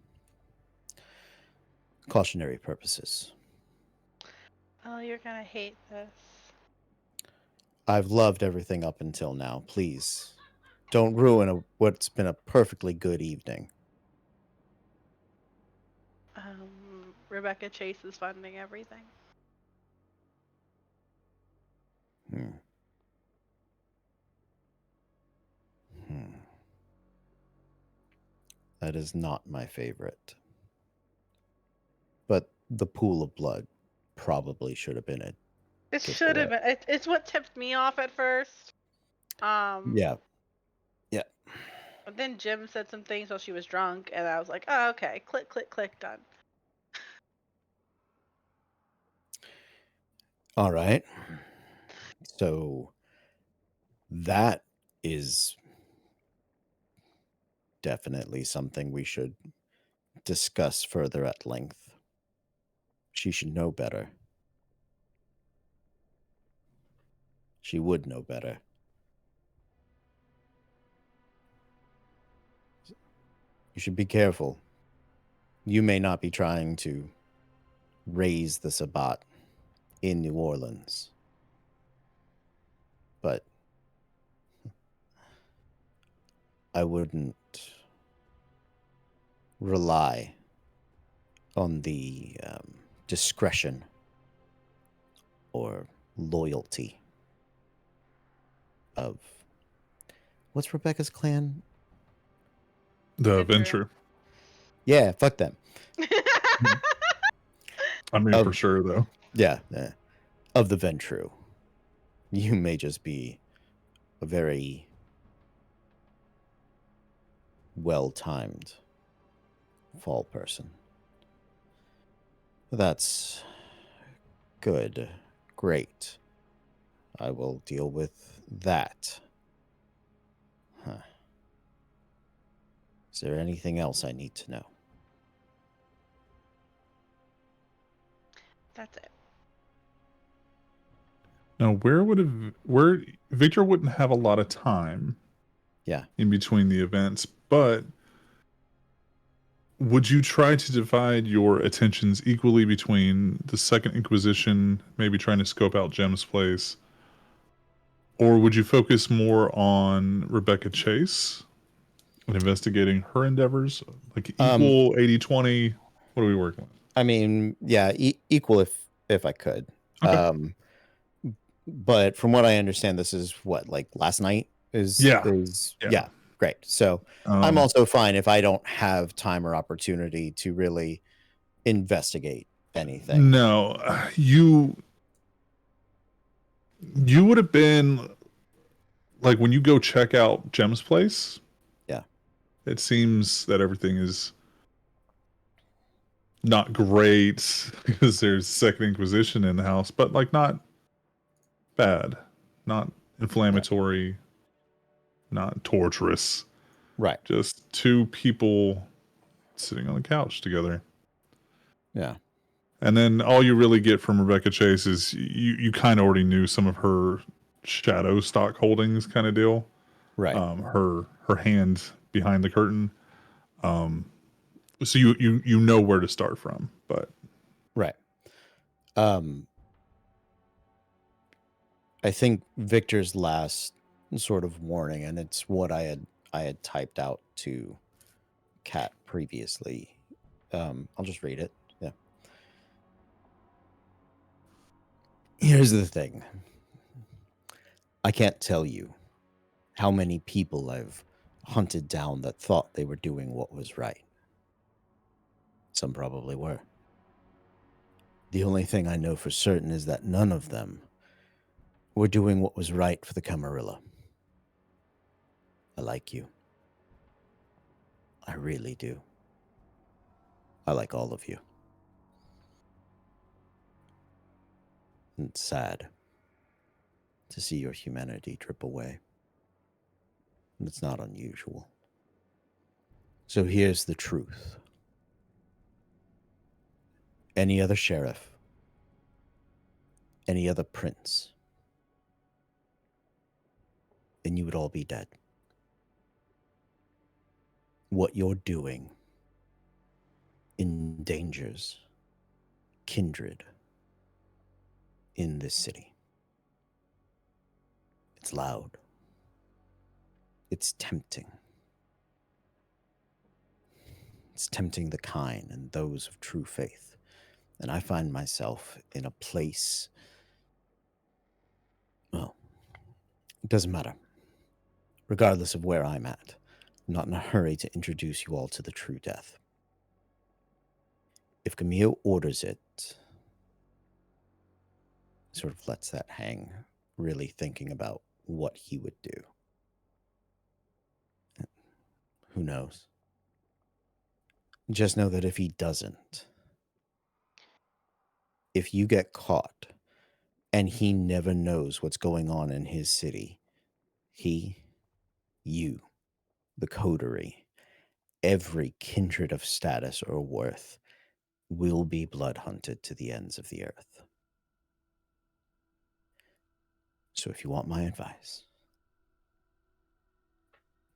cautionary purposes. Oh, you're gonna hate this. I've loved everything up until now. Please, don't ruin what's been a perfectly good evening. Rebecca Chase is funding everything. That is not my favorite. But the pool of blood probably should have been it. It should have been. It's what tipped me off at first. Yeah. But then Jim said some things while she was drunk, and I was like, oh, okay. Click, click, click, done. All right. So that is definitely something we should discuss further at length. She should know better. She would know better. You should be careful. You may not be trying to raise the Sabbat in New Orleans, but I wouldn't rely on the discretion or loyalty of what's Rebecca's clan? The Venture. venture. Yeah, fuck them. I mean, for sure, though. Yeah, of the Ventru. You may just be a very well-timed fall person. That's good. Great. I will deal with that. Huh. Is there anything else I need to know? That's it. Now, where Victor wouldn't have a lot of time Yeah. in between the events, but would you try to divide your attentions equally between the Second Inquisition, maybe trying to scope out Jem's place, or would you focus more on Rebecca Chase and investigating her endeavors? Like equal 80-20? What are we working with? I mean, yeah, equal if I could. Okay. But from what I understand, this is what, like last night is Yeah. yeah, great. So I'm also fine if I don't have time or opportunity to really investigate anything. No, you would have been like when you go check out Jem's place. Yeah. It seems that everything is not great because there's Second Inquisition in the house, but like not bad, not inflammatory, not torturous. Right. Just two people sitting on the couch together. Yeah. And then all you really get from Rebecca Chase is you kind of already knew some of her shadow stock holdings kind of deal. Right. Her hand behind the curtain. So you know where to start from, but right. I think Victor's last sort of warning, and it's what I had typed out to Kat previously. I'll just read it. Yeah. Here's the thing. I can't tell you how many people I've hunted down that thought they were doing what was right. Some probably were. The only thing I know for certain is that none of them were doing what was right for the Camarilla. I like you. I really do. I like all of you. And it's sad to see your humanity drip away. And it's not unusual. So here's the truth. Any other sheriff, any other prince, then you would all be dead. What you're doing endangers kindred in this city. It's loud. It's tempting. It's tempting the kind and those of true faith. And I find myself in a place, well, it doesn't matter. Regardless of where I'm at, I'm not in a hurry to introduce you all to the true death. If Camille orders it, sort of lets that hang, really thinking about what he would do. Who knows? Just know that if he doesn't, if you get caught and he never knows what's going on in his city, you, the coterie, every kindred of status or worth will be blood hunted to the ends of the earth. So if you want my advice,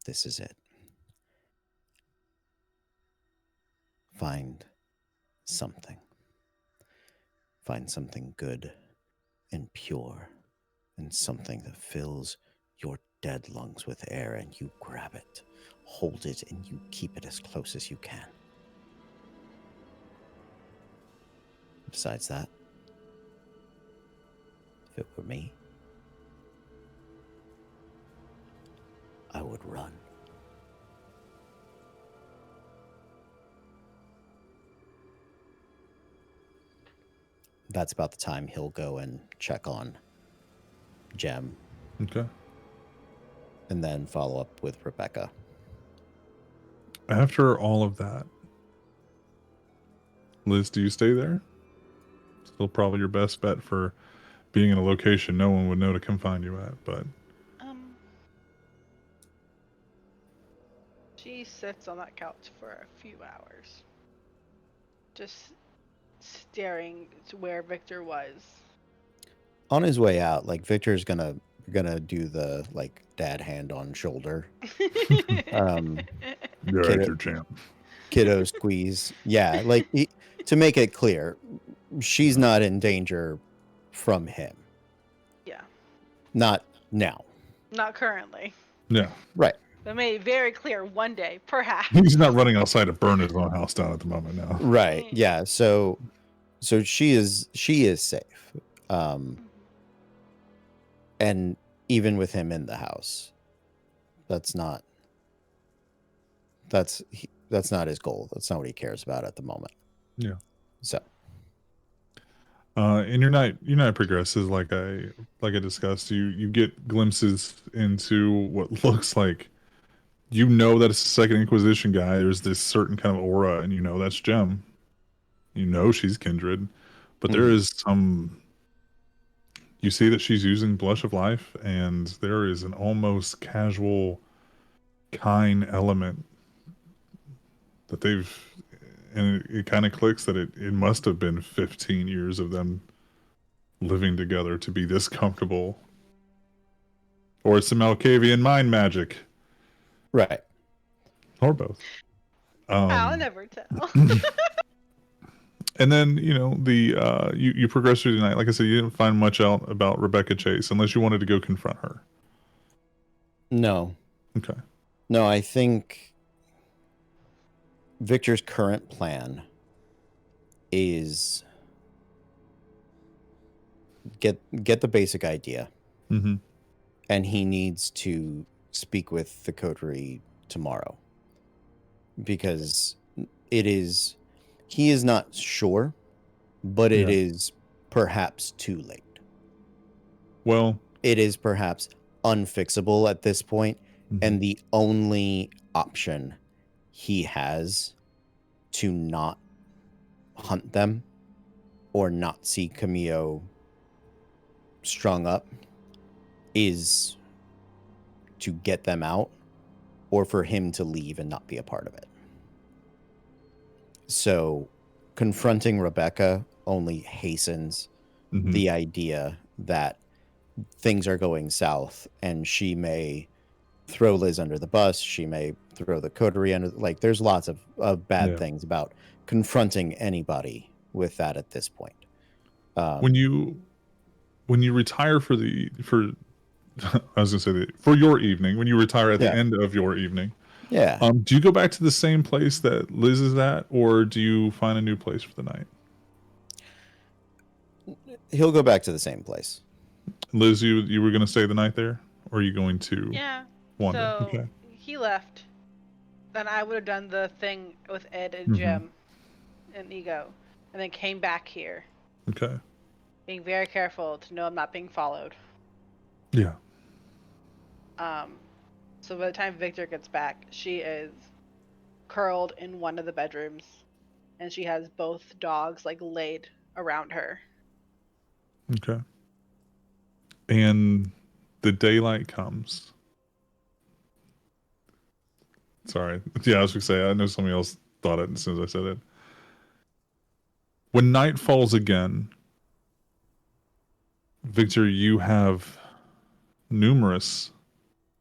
this is it. Find something. Find something good and pure, and something that fills your dead lungs with air, and you grab it, hold it, and you keep it as close as you can. Besides that, if it were me, I would run. That's about the time he'll go and check on Jem. Okay. And then follow up with Rebecca. After all of that, Liz, do you stay there? Still probably your best bet for being in a location no one would know to come find you at, but She sits on that couch for a few hours, just staring to where Victor was. On his way out, like Victor's gonna do the like dad hand on shoulder. you're Kiddo, your champ. kiddo squeeze. Yeah, like to make it clear, she's not in danger from him. Yeah. Not now. Not currently. Yeah. Right. But made it very clear one day, perhaps. He's not running outside to burn his own house down at the moment now. Right. Yeah. So she is safe. And even with him in the house, that's not his goal. That's not what he cares about at the moment. Yeah. So and your night progresses like I discussed. You get glimpses into what looks like, you know, that it's a Second Inquisition guy. There's this certain kind of aura, and you know that's Jem. You know she's kindred, but there is some. You see that she's using Blush of Life, and there is an almost casual, kind element that they've, and it kind of clicks that it must have been 15 years of them living together to be this comfortable. Or it's some Malkavian mind magic. right. Or both. I'll never tell. And then, you know, you progress through the night. Like I said, you didn't find much out about Rebecca Chase unless you wanted to go confront her. No. Okay. No, I think Victor's current plan is get the basic idea. Mm-hmm. And he needs to speak with the coterie tomorrow. Because he is not sure, but it is perhaps too late. Well, it is perhaps unfixable at this point, and the only option he has to not hunt them or not see Camille strung up is to get them out, or for him to leave and not be a part of it. So confronting Rebecca only hastens the idea that things are going south, and she may throw Liz under the bus. She may throw the coterie under. Like, there's lots of bad things about confronting anybody with that at this point. When you retire for I was gonna say for your evening, when you retire at the end of your evening, do you go back to the same place that Liz is at, or do you find a new place for the night? He'll go back to the same place. Liz, you were going to stay the night there, or are you going to wander? So he left. Then I would have done the thing with Ed and Jem and Ego, and then came back here. Okay. Being very careful to know I'm not being followed. Yeah. So by the time Victor gets back, she is curled in one of the bedrooms, and she has both dogs like laid around her. Okay. And the daylight comes. Sorry. Yeah, I was going to say, I know somebody else thought it as soon as I said it. When night falls again, Victor, you have numerous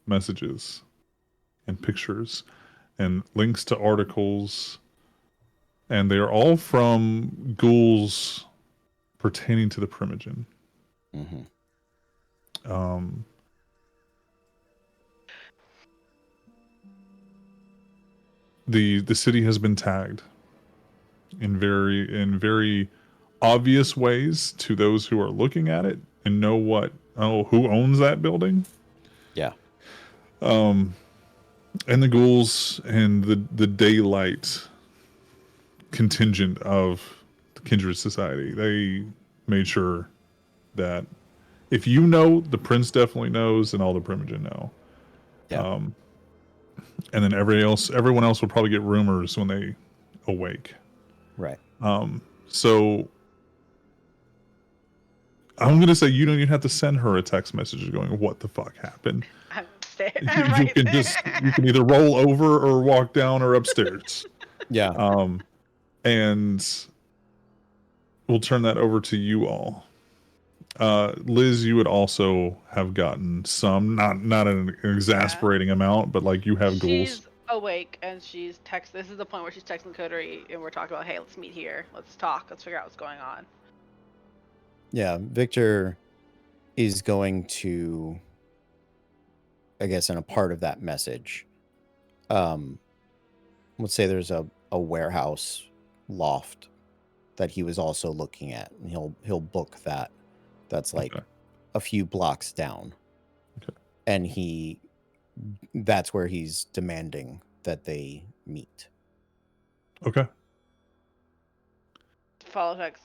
messages and pictures and links to articles, and they are all from ghouls pertaining to the Primogen. The city has been tagged in very obvious ways to those who are looking at it and know who owns that building. Yeah. And the ghouls and the daylight contingent of the Kindred Society, they made sure that if you know, the prince definitely knows, and all the Primogen know. Yeah. And then everyone else will probably get rumors when they awake. Right. So I'm going to say you don't even have to send her a text message going, what the fuck happened? I'm there. You can either roll over or walk down or upstairs. Yeah. And we'll turn that over to you all. Liz, you would also have gotten some, not an exasperating amount, but like you have ghouls. She's awake and she's text. This is the point where she's texting Coterie and we're talking about, hey, let's meet here. Let's talk. Let's figure out what's going on. Yeah. Victor is going to, I guess, in a part of that message, let's say there's a warehouse loft that he was also looking at, and he'll book that. That's like a few blocks down. Okay. And that's where he's demanding that they meet. Okay. Follow text.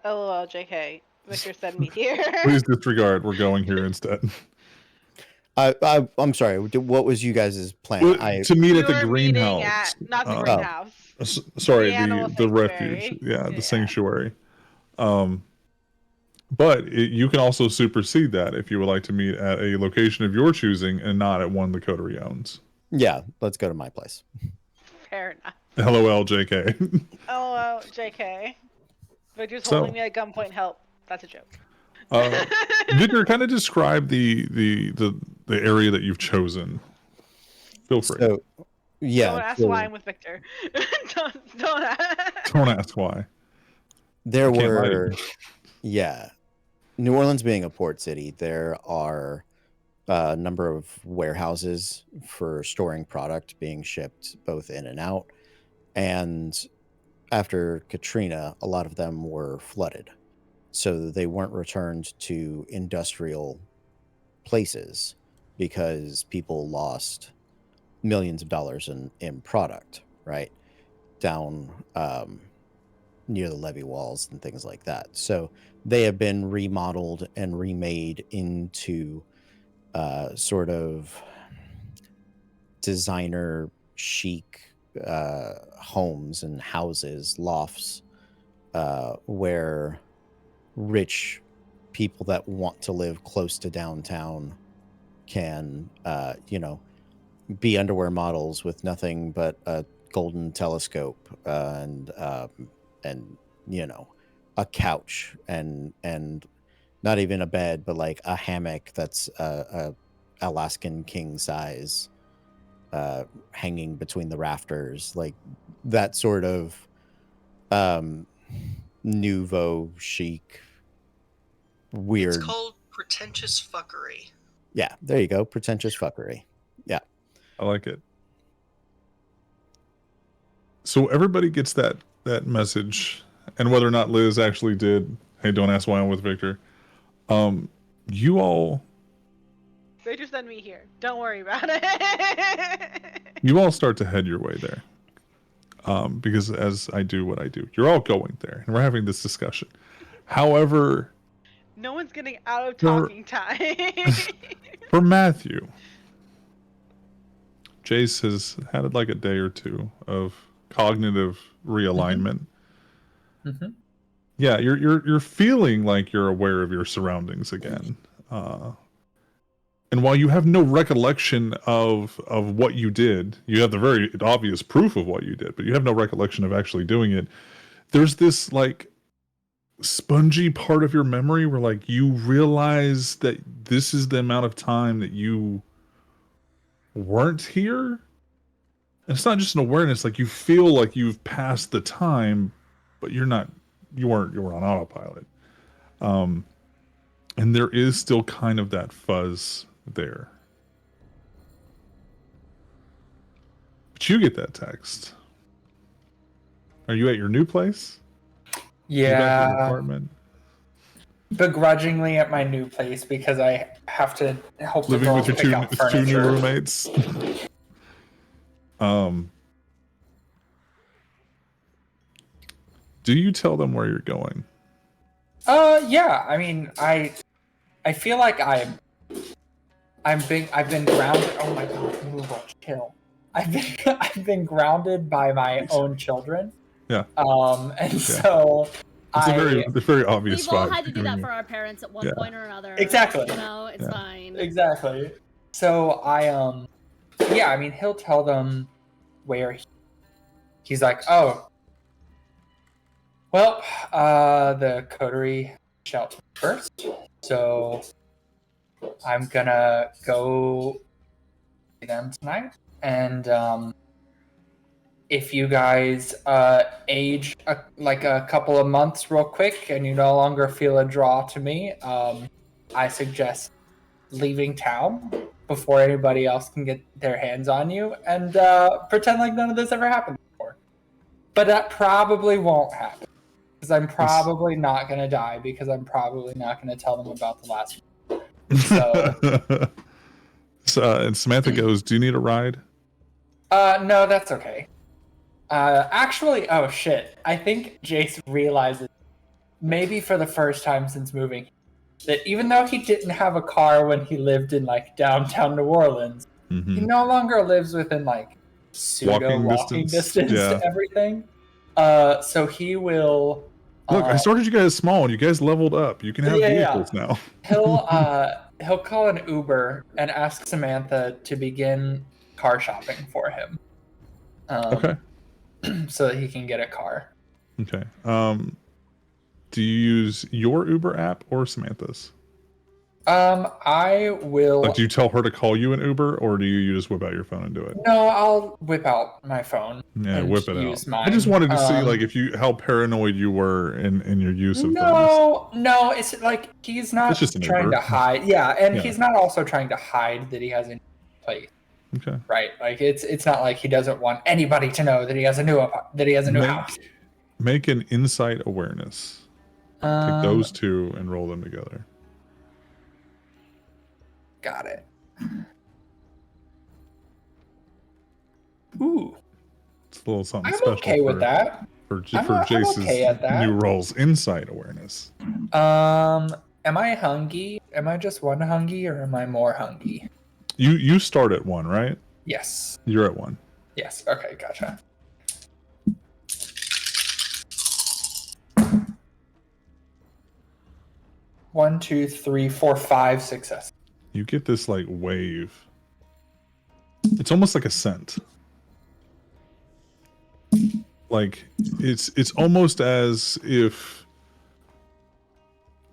LOL, JK. Victor said meet here. Please disregard. We're going here instead. I'm sorry. What was you guys' plan? To meet at the were greenhouse. not the greenhouse. Sorry, The the refuge. Yeah, the sanctuary. But you can also supersede that if you would like to meet at a location of your choosing and not at one the Coterie owns. Yeah, let's go to my place. Fair enough. LOL, JK. LOL, JK. Victor's holding me at gunpoint. Help. That's a joke. Victor, kind of describe the area that you've chosen. Feel free. So, yeah. Don't ask why I'm with Victor. don't ask. Don't ask why. There were, New Orleans being a port city, there are a number of warehouses for storing product being shipped both in and out. And after Katrina, a lot of them were flooded. So they weren't returned to industrial places because people lost millions of dollars in product, right? Down near the levee walls and things like that. So they have been remodeled and remade into sort of designer chic homes and houses, lofts, where rich people that want to live close to downtown can, be underwear models with nothing but a golden telescope and a couch and not even a bed, but like a hammock that's a Alaskan king size hanging between the rafters, like that sort of nouveau chic weird. It's called pretentious fuckery. Yeah, there you go. Pretentious fuckery. Yeah. I like it. So everybody gets that message, and whether or not Liz actually did, hey, don't ask why I'm with Victor. You all. Victor sent me here. Don't worry about it. You all start to head your way there. Because as I do what I do, you're all going there, and we're having this discussion. However, no one's getting out of talking time. For Matthew, Jace has had like a day or two of cognitive realignment. Mm-hmm. Yeah, you're feeling like you're aware of your surroundings again. And while you have no recollection of what you did, you have the very obvious proof of what you did, but you have no recollection of actually doing it. There's this like spongy part of your memory where like you realize that this is the amount of time that you weren't here. And it's not just an awareness, like you feel like you've passed the time, but you were on autopilot. And there is still kind of that fuzz there. But you get that text. Are you at your new place? You back at your Yeah, apartment? begrudgingly at my new place because I have to help the Living with girls your pick up two new furniture. roommates? Do you tell them where you're going? Yeah. I mean, I feel like I've been grounded. Oh my god, Google, chill. I've been grounded by my own children. Yeah. And so It's a very obvious We've all spot had to you're do that doing for our parents at one point or another. Exactly. You know, it's fine. Exactly. So yeah, I mean, he'll tell them where he's like, oh, well, the coterie shouted first, so I'm gonna go see them tonight, and if you guys age like a couple of months real quick and you no longer feel a draw to me, I suggest leaving town before anybody else can get their hands on you and pretend like none of this ever happened before. But that probably won't happen because I'm probably not going to die because I'm probably not going to tell them about the last one. And Samantha goes, do you need a ride? No, that's okay. Actually, oh shit. I think Jace realizes, maybe for the first time since moving, that even though he didn't have a car when he lived in like downtown New Orleans, he no longer lives within like pseudo walking distance to everything. So he will. Look, I started you guys small and you guys leveled up. You can have vehicles now. He'll call an Uber and ask Samantha to begin car shopping for him. Okay. So that he can get a car. Okay. Do you use your Uber app or Samantha's? I will. Like, do you tell her to call you an Uber, or do you just whip out your phone and do it? No, I'll whip out my phone. Yeah, and whip it use out. Mine. I just wanted to see, like, how paranoid you were in your use of things. No, it's like he's not just trying to hide. Yeah, and he's not also trying to hide that he has a place. Okay. Right, like it's not like he doesn't want anybody to know that he has a new house. Make an insight awareness. Take those two and roll them together. Got it. Ooh. It's a little something I'm special. Okay with that. For Jace's new roles, insight awareness. Am I hungry? Am I just one hungry, or am I more hungry? You start at 1, right? Yes. You're at 1. Yes. Okay. Gotcha. One, 2, 3, 4, 5 success. You get this like wave. It's almost like a scent. Like it's almost as if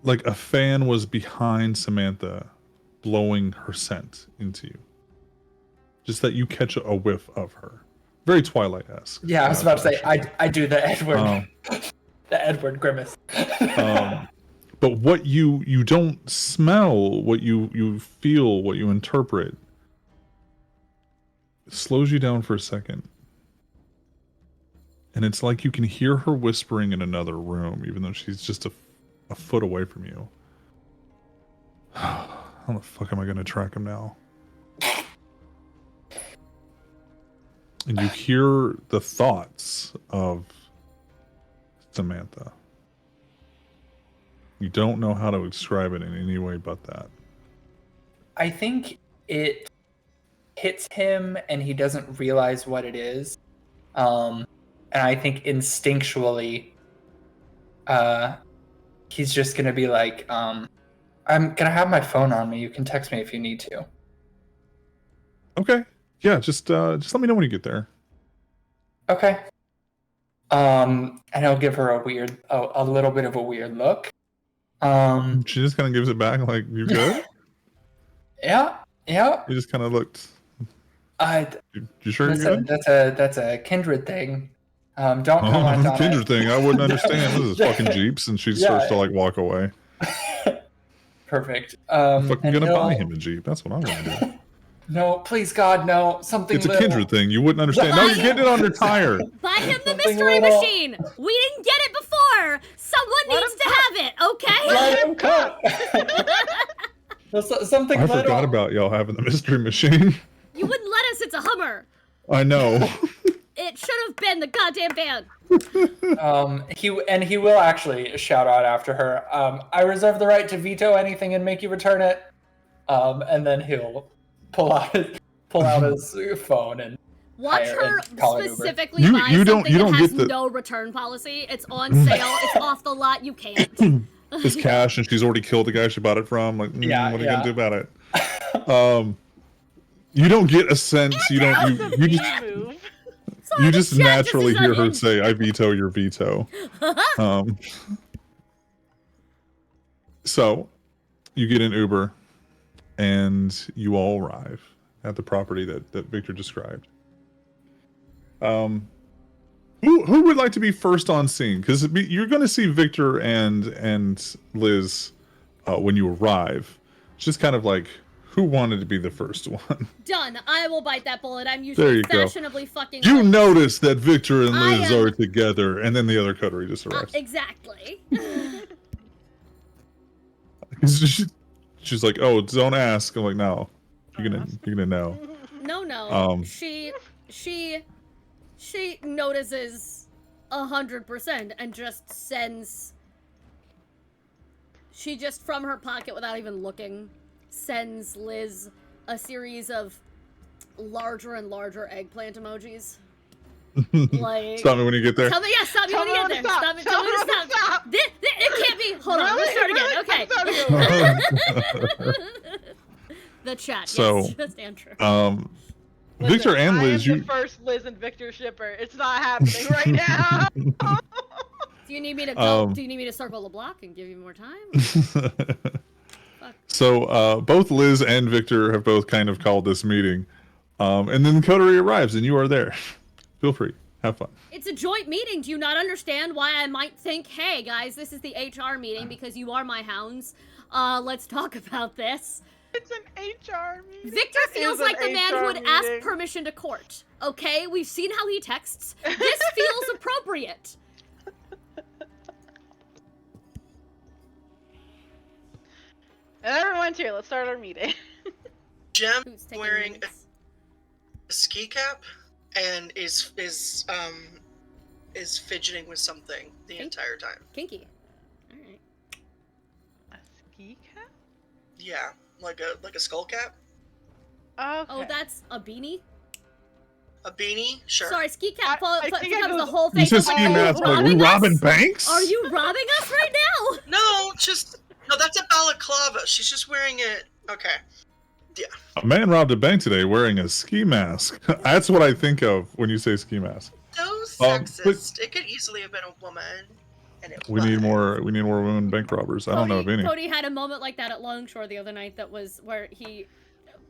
like a fan was behind Samantha blowing her scent into you. Just that you catch a whiff of her. Very Twilight-esque. Yeah, I was about to say I do the Edward the Edward grimace. But what you don't smell, what you feel, what you interpret, slows you down for a second. And it's like you can hear her whispering in another room, even though she's just a foot away from you. How the fuck am I going to track him now? And you hear the thoughts of Samantha. You don't know how to describe it in any way but that. I think it hits him and he doesn't realize what it is. And I think instinctually, he's just going to be like, I'm going to have my phone on me. You can text me if you need to. Okay. Yeah, just let me know when you get there. Okay. And I'll give her a little bit of a weird look. She just kind of gives it back like, you good? Yeah. You just kind of looked. You sure you're good? That's a kindred thing. Don't comment on kindred it. thing. I wouldn't understand. This is fucking Jeeps, and she starts to like walk away. Perfect. I'm fucking gonna buy him a Jeep. That's what I'm gonna do. No, please God, no. Something. It's a kindred thing. You wouldn't understand. No, you're getting it on your tire. Buy him the Something mystery little. machine. We didn't get it before. Someone needs to have it, okay? Let him cook. Something I little. forgot about y'all having the mystery machine. You wouldn't let us. It's a Hummer. I know. It should have been the goddamn van. He will actually shout out after her. I reserve the right to veto anything and make you return it. And then he'll pull out his phone and watch her call it Uber. specifically buy you don't something that has get the- no return policy. It's on sale. It's off the lot. You can't. It's cash, and she's already killed the guy she bought it from. Like, what are you gonna do about it? You don't get a sense. You don't. You just. Move. You just naturally just hear is her not say, "I veto your veto." So, you get an Uber, and you all arrive at the property that Victor described. Who would like to be first on scene? Because you're going to see Victor and Liz when you arrive. It's just kind of like, who wanted to be the first one? Done. I will bite that bullet. I'm There usually you go. fashionably fucking. You late. notice that Victor and Liz am- are together, and then the other coterie just arrives. Exactly. She's like, "Oh, don't ask." I'm like, "No, you're gonna know." No. She notices 100% and just sends. She just from her pocket without even looking sends Liz a series of larger and larger eggplant emojis. Like, Stop me when you get there. stop me when you get there. Stop me when to stop. It can't be. Hold on, let's start again. Okay. The chat. So, yes, just Andrew. Victor and Liz, I am the first Liz and Victor shipper. It's not happening right now. Do you need me to go? Do you need me to circle the block and give you more time? So both Liz and Victor have both kind of called this meeting, and then Coterie arrives, and you are there. Feel free, have fun. It's a joint meeting. Do you not understand why I might think, hey guys, this is the HR meeting because you are my hounds. Let's talk about this. It's an HR meeting. Victor feels like the man who would ask permission to court. Okay, we've seen how he texts. This feels appropriate. Everyone's here. Let's start our meeting. Jem Who's taking wearing minutes? a ski cap and is fidgeting with something the entire time. Kinky. All right. A ski cap? Yeah, like a skull cap, Okay. Oh, that's a beanie? a beanie. Sure. Sorry, ski cap I think I becomes know the whole thing. You said Are ski you mask, like we robbing robbing us? banks? Are you robbing us right now? No, that's a balaclava. She's just wearing it. Okay. A man robbed a bank today wearing a ski mask. That's what I think of when you say ski mask. So but- sexist. It could easily have been a woman. And it We need was. more women bank robbers. I don't know of any. Cody had a moment like that at Longshore the other night that was where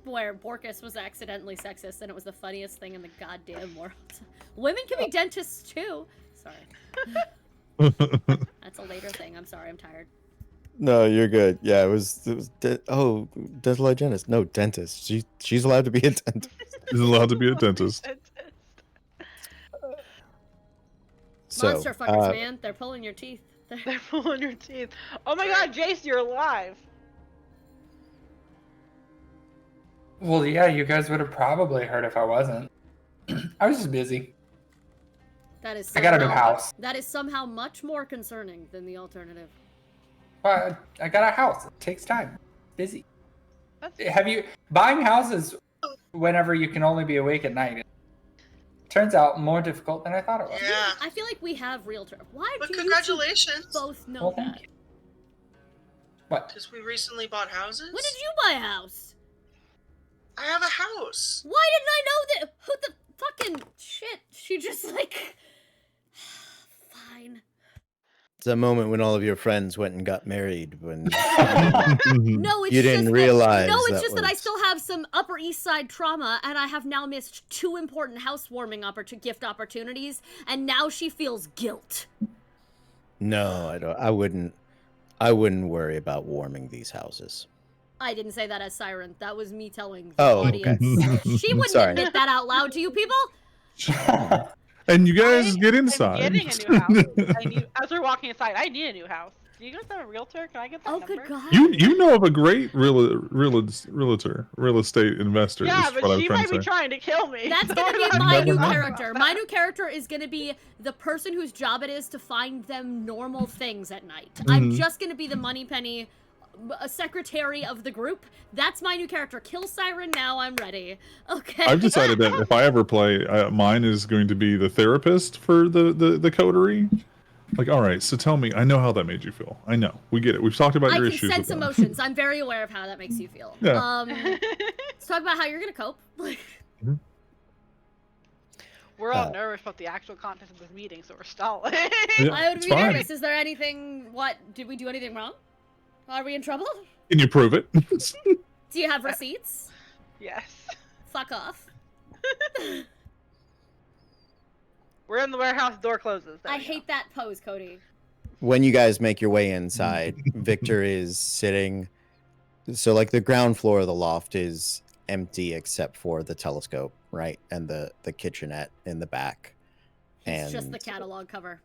Borkus was accidentally sexist, and it was the funniest thing in the goddamn world. Women can be dentists too. Sorry. That's a later thing. I'm sorry. I'm tired. No, you're good. Yeah, it was dental hygienist. No, dentist. She's allowed to be a dentist. He's allowed to be a dentist. So, Monster fuckers, man. They're pulling your teeth. They're pulling your teeth. Oh my god, Jace, you're alive. Well, yeah, you guys would have probably heard if I wasn't. I was just busy. That is. I got a new somehow- house. That is somehow much more concerning than the alternative. Well, I got a house. It takes time. Busy. That's Buying houses whenever you can only be awake at night? Turns out more difficult than I thought it was. Yeah. I feel like we have realtor. Why But do congratulations. you two both know Well, thank that? you. What? Because we recently bought houses. When did you buy a house? I have a house. Why didn't I know that? Who the fucking shit? She just like. fine. It's a moment when all of your friends went and got married. When No, it's you just didn't that, realize. No, it's that just that I was- still have some Upper East Side trauma, and I have now missed 2 important housewarming gift opportunities, and now she feels guilt. No, I don't. I wouldn't worry about warming these houses. I didn't say that as Siren. That was me telling the Oh, audience. okay. She wouldn't Sorry. admit that out loud to you people. And you guys get I'm inside. getting a new house. As we're walking inside, I need a new house. Do you guys have a realtor? Can I get that Oh, number? good God. You know of a great realtor, real estate investor. Yeah, is but what I was she trying might to be say. trying to kill me. That's so gonna be we're not my never new know. character. My new character is gonna be the person whose job it is to find them normal things at night. I'm just gonna be the money penny, a secretary of the group. That's my new character. Kill Siren now. I'm ready. Okay. I've decided that if I ever play, mine is going to be the therapist for the coterie. Like, all right, so tell me, I know how that made you feel. I know, we get it. We've talked about I your can issues. sense with them. emotions. I'm very aware of how that makes you feel. Yeah. Let's talk about how you're gonna cope. We're all nervous about the actual content of this meeting, so we're stalling. Yeah, I would it's be fine. nervous. Is there anything? Did we do anything wrong? Are we in trouble? Can you prove it? Do you have receipts? Yes. Fuck off. We're in the warehouse, door closes. There I we go. hate that pose, Cody. When you guys make your way inside, Victor is sitting. So, like, the ground floor of the loft is empty except for the telescope, right, and the kitchenette in the back. It's just And- the catalog cover.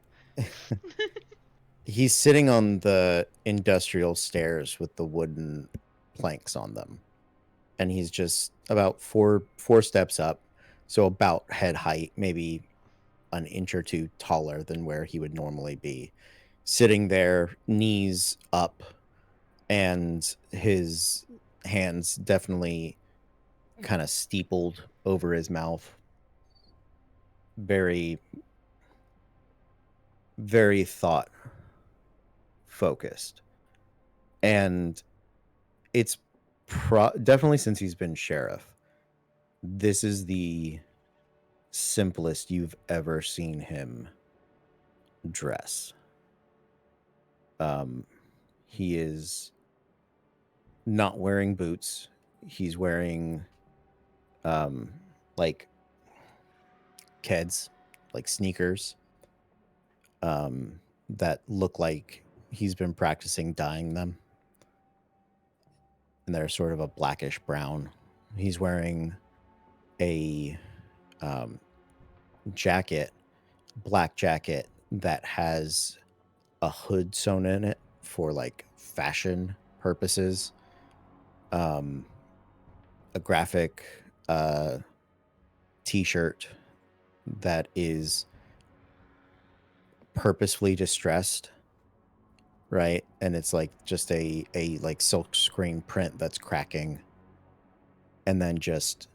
He's sitting on the industrial stairs with the wooden planks on them, and he's just about four steps up, so about head height, maybe an inch or two taller than where he would normally be, sitting there, knees up, and his hands definitely kind of steepled over his mouth. Very, very thought focused. And it's definitely, since he's been sheriff, this is the simplest you've ever seen him dress. He is not wearing boots. He's wearing like Keds, like sneakers, that look like he's been practicing dyeing them, and they're sort of a blackish brown. He's wearing a jacket, black jacket that has a hood sewn in it for like fashion purposes. A graphic t-shirt that is purposefully distressed, right? And it's like just a like silk screen print that's cracking, and then just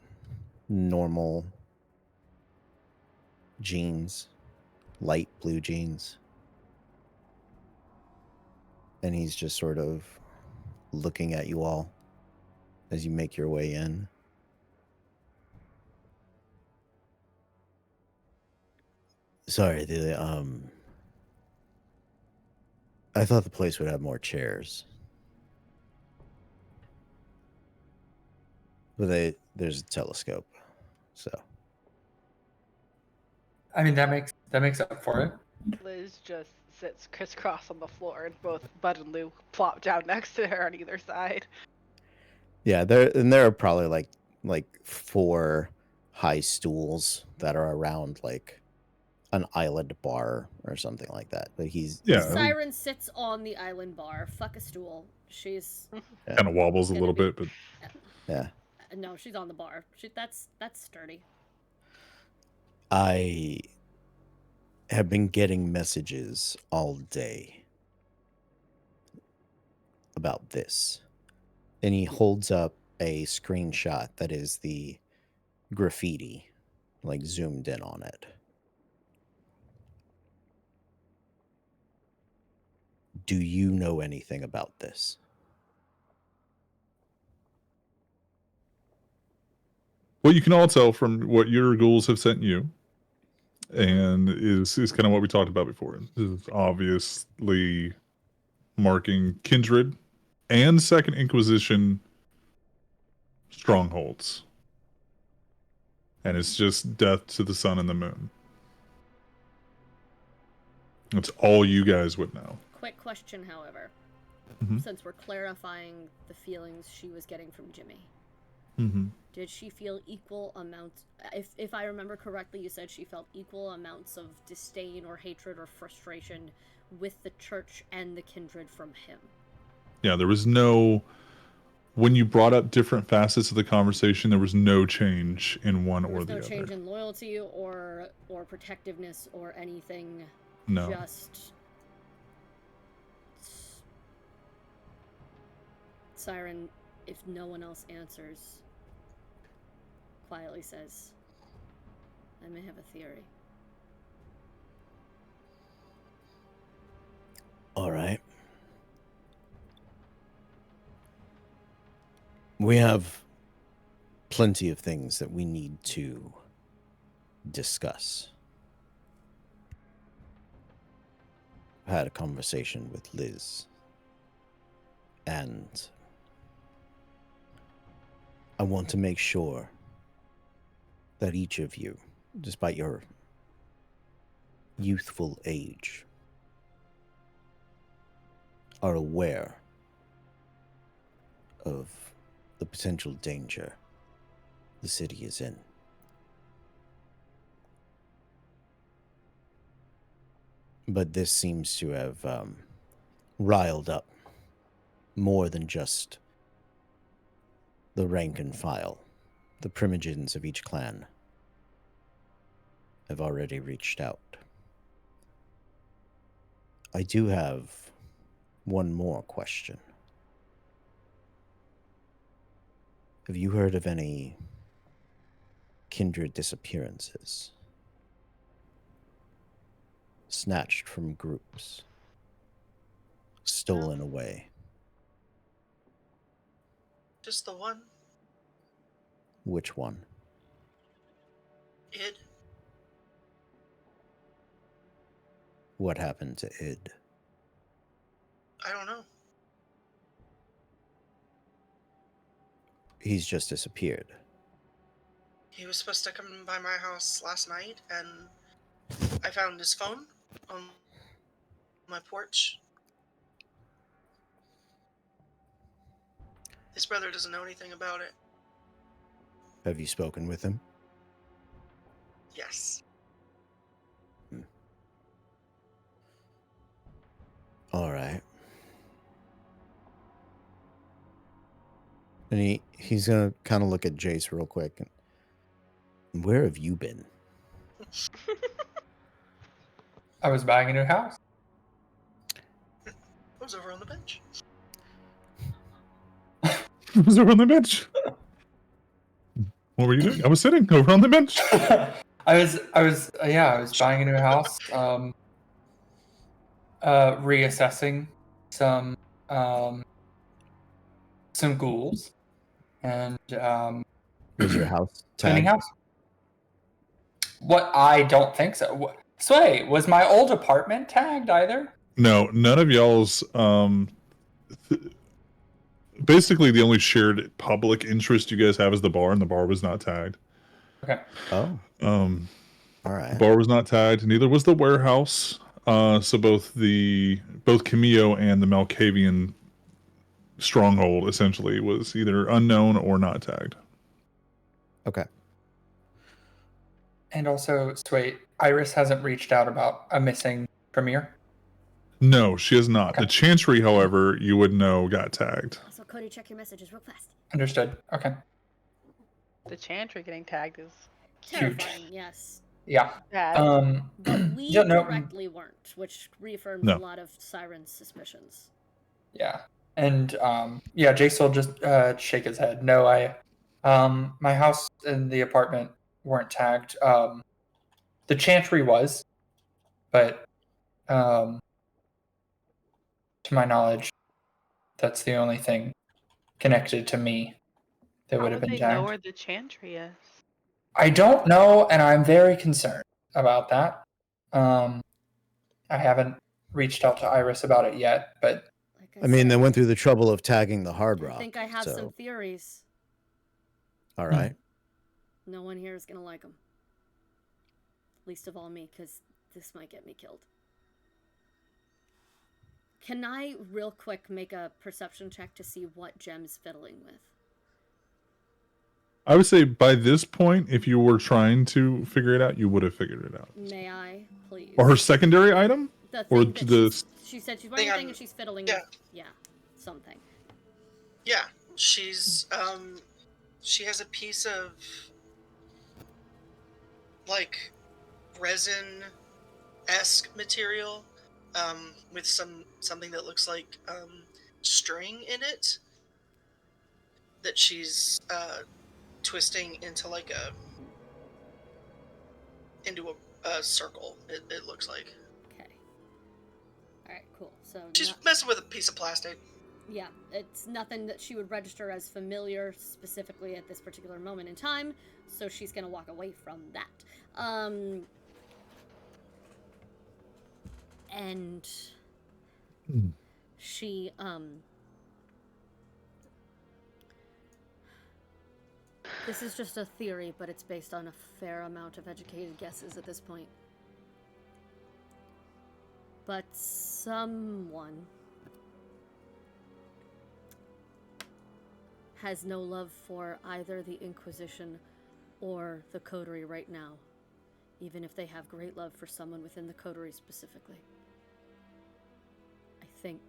normal jeans, light blue jeans. And he's just sort of looking at you all as you make your way in. Sorry, I thought the place would have more chairs. But there's a telescope, so. I mean, that makes up for it. Liz just sits crisscross on the floor, and both Bud and Lou plop down next to her on either side. Yeah, there are probably like 4 high stools that are around like an island bar or something like that. But he's Siren sits on the island bar. Fuck a stool. She's Kind of wobbles a gonna little be- bit, but yeah. No, she's on the bar. That's sturdy. I have been getting messages all day about this. And he holds up a screenshot that is the graffiti, like zoomed in on it. Do you know anything about this? what you can all tell from what your ghouls have sent you and is kind of what we talked about before. This is obviously marking kindred and Second Inquisition strongholds. And it's just death to the sun and the moon. That's all you guys would know. Quick question, however. Mhm. Since we're clarifying the feelings she was getting from Jimmy. Mm-hmm. Did she feel equal amounts? If I remember correctly, you said she felt equal amounts of disdain or hatred or frustration with the church and the kindred from him. Yeah, there was no... When you brought up different facets of the conversation, there was no change in one or the other. There was no change in loyalty or protectiveness or anything. No. Just... Siren, if no one else answers, quietly says, I may have a theory. All right. We have plenty of things that we need to discuss. I had a conversation with Liz, and I want to make sure that each of you, despite your youthful age, are aware of the potential danger the city is in. But this seems to have riled up more than just the rank and file. The primogens of each clan have already reached out. I do have one more question. Have you heard of any kindred disappearances? Snatched from groups, stolen away. Just the one. Which one? Id. What happened to Id? I don't know. He's just disappeared. He was supposed to come by my house last night, and I found his phone on my porch. His brother doesn't know anything about it. Have you spoken with him? Yes. All right. And he's gonna kind of look at Jace real quick. Where have you been? I was buying a new house. I was over on the bench. Was over on the bench. What were you doing? I was sitting over on the bench. I was buying a new house. Reassessing some ghouls, and Was your house cleaning tagged? house. What? I don't think so. Sway, was my old apartment tagged either? No, none of y'all's. Basically, the only shared public interest you guys have is the bar, and the bar was not tagged. Okay. Oh, all The right. bar was not tagged. Neither was the warehouse. So both Camillo and the Malkavian stronghold essentially was either unknown or not tagged. Okay. And also, Sway, Iris hasn't reached out about a missing Premier. No, she has not. Okay. The Chantry, however, you would know got tagged. Also, Cody, check your messages real fast. Understood. Okay. The Chantry getting tagged is Huge. Terrifying, yes. Yeah. bad. But we yeah, no, directly weren't, which reaffirms No. a lot of Siren's suspicions. Yeah. And Jace will just shake his head. No, my house and the apartment weren't tagged. The Chantry was, but to my knowledge, that's the only thing connected to me that How would have would been they know tagged. where the Chantry is? I don't know, and I'm very concerned. about that. I haven't reached out to Iris about it yet, but Like I mean, said, they went through the trouble of tagging the hard rock. I think I have so. some theories. All right. No one here is gonna like them. Least of all me, because this might get me killed. Can I real quick make a perception check to see what Jem's fiddling with? I would say by this point, if you were trying to figure it out, you would have figured it out. May I, please? Or her secondary item? The Or thing that the... she said she's wearing a thing and she's fiddling with, something. Yeah, she's, she has a piece of, like, resin-esque material, with something that looks like, string in it, that she's, twisting into, like, a circle, it looks like. Okay. Alright, cool. So She's messing with a piece of plastic. Yeah, it's nothing that she would register as familiar specifically at this particular moment in time, so she's gonna walk away from that. And she, this is just a theory, but it's based on a fair amount of educated guesses at this point. But someone has no love for either the Inquisition or the Coterie right now, even if they have great love for someone within the Coterie specifically. I think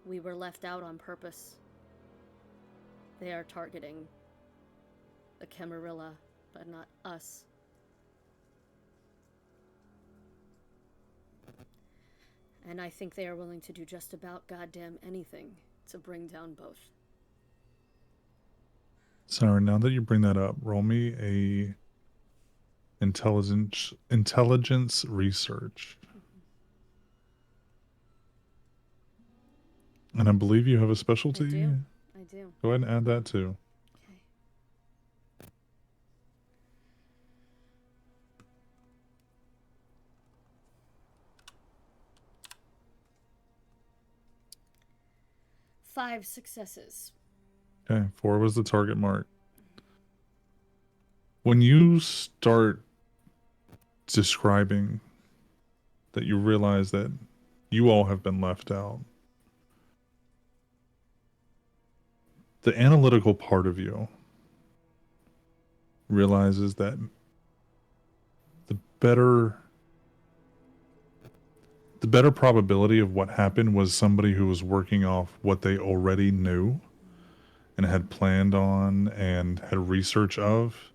we were left out on purpose. They are targeting the Camarilla, but not us. And I think they are willing to do just about goddamn anything to bring down both. Sorry, now that you bring that up, roll me a intelligence research. And I believe you have a specialty. I do. Go ahead and add that too. Okay. Five successes. Okay, 4 was the target mark. When you start describing that you realize that you all have been left out, the analytical part of you realizes that the better probability of what happened was somebody who was working off what they already knew and had planned on and had research of,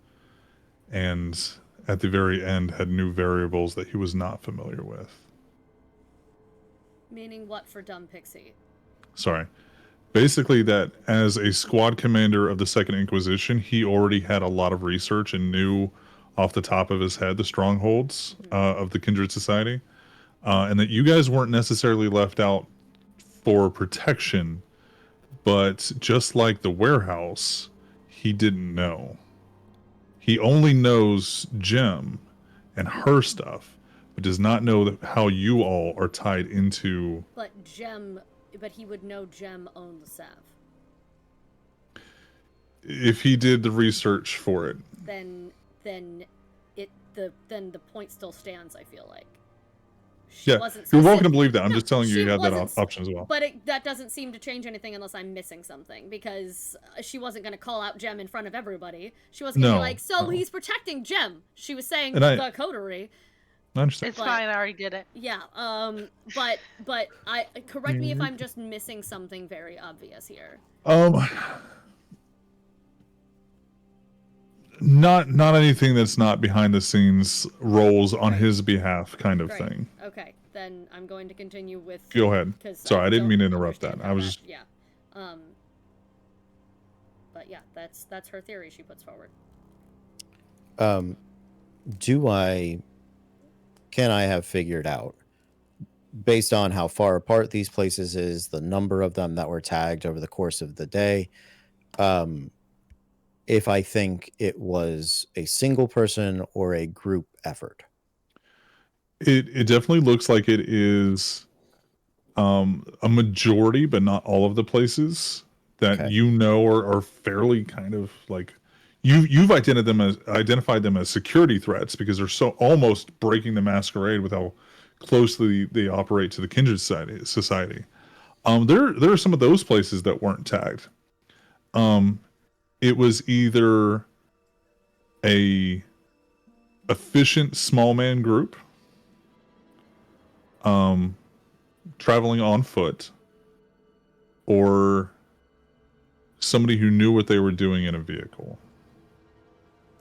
and at the very end had new variables that he was not familiar with. Meaning what for Dumb Pixie? Sorry. Basically that as a squad commander of the Second Inquisition, he already had a lot of research and knew off the top of his head the strongholds of the Kindred Society, and that you guys weren't necessarily left out for protection, but just like the warehouse, he didn't know. He only knows Jem and her stuff, but does not know how you all are tied into... But he would know Jem owned the salve. If he did the research for it. Then the point still stands, I feel like. You're welcome to believe that. I'm just telling you you have that option as well. But that doesn't seem to change anything unless I'm missing something, because she wasn't going to call out Jem in front of everybody. She wasn't going to be like, he's protecting Jem. She was saying the coterie. I understand. It's fine, I already did it. Yeah, but I correct me if I'm just missing something very obvious here. Not anything that's not behind the scenes rolls on his behalf kind of thing. Okay, then I'm going to continue with... Go ahead. Sorry, I didn't mean to interrupt that. I was just... Yeah. But yeah, that's her theory she puts forward. Can I have figured out, based on how far apart these places is, the number of them that were tagged over the course of the day, if I think it was a single person or a group effort. It definitely looks like it is a majority, but not all of the places that Okay. are fairly kind of like you've identified them as security threats because they're so almost breaking the masquerade with how closely they operate to the kindred society. There are some of those places that weren't tagged. It was either a efficient small man group traveling on foot, or somebody who knew what they were doing in a vehicle.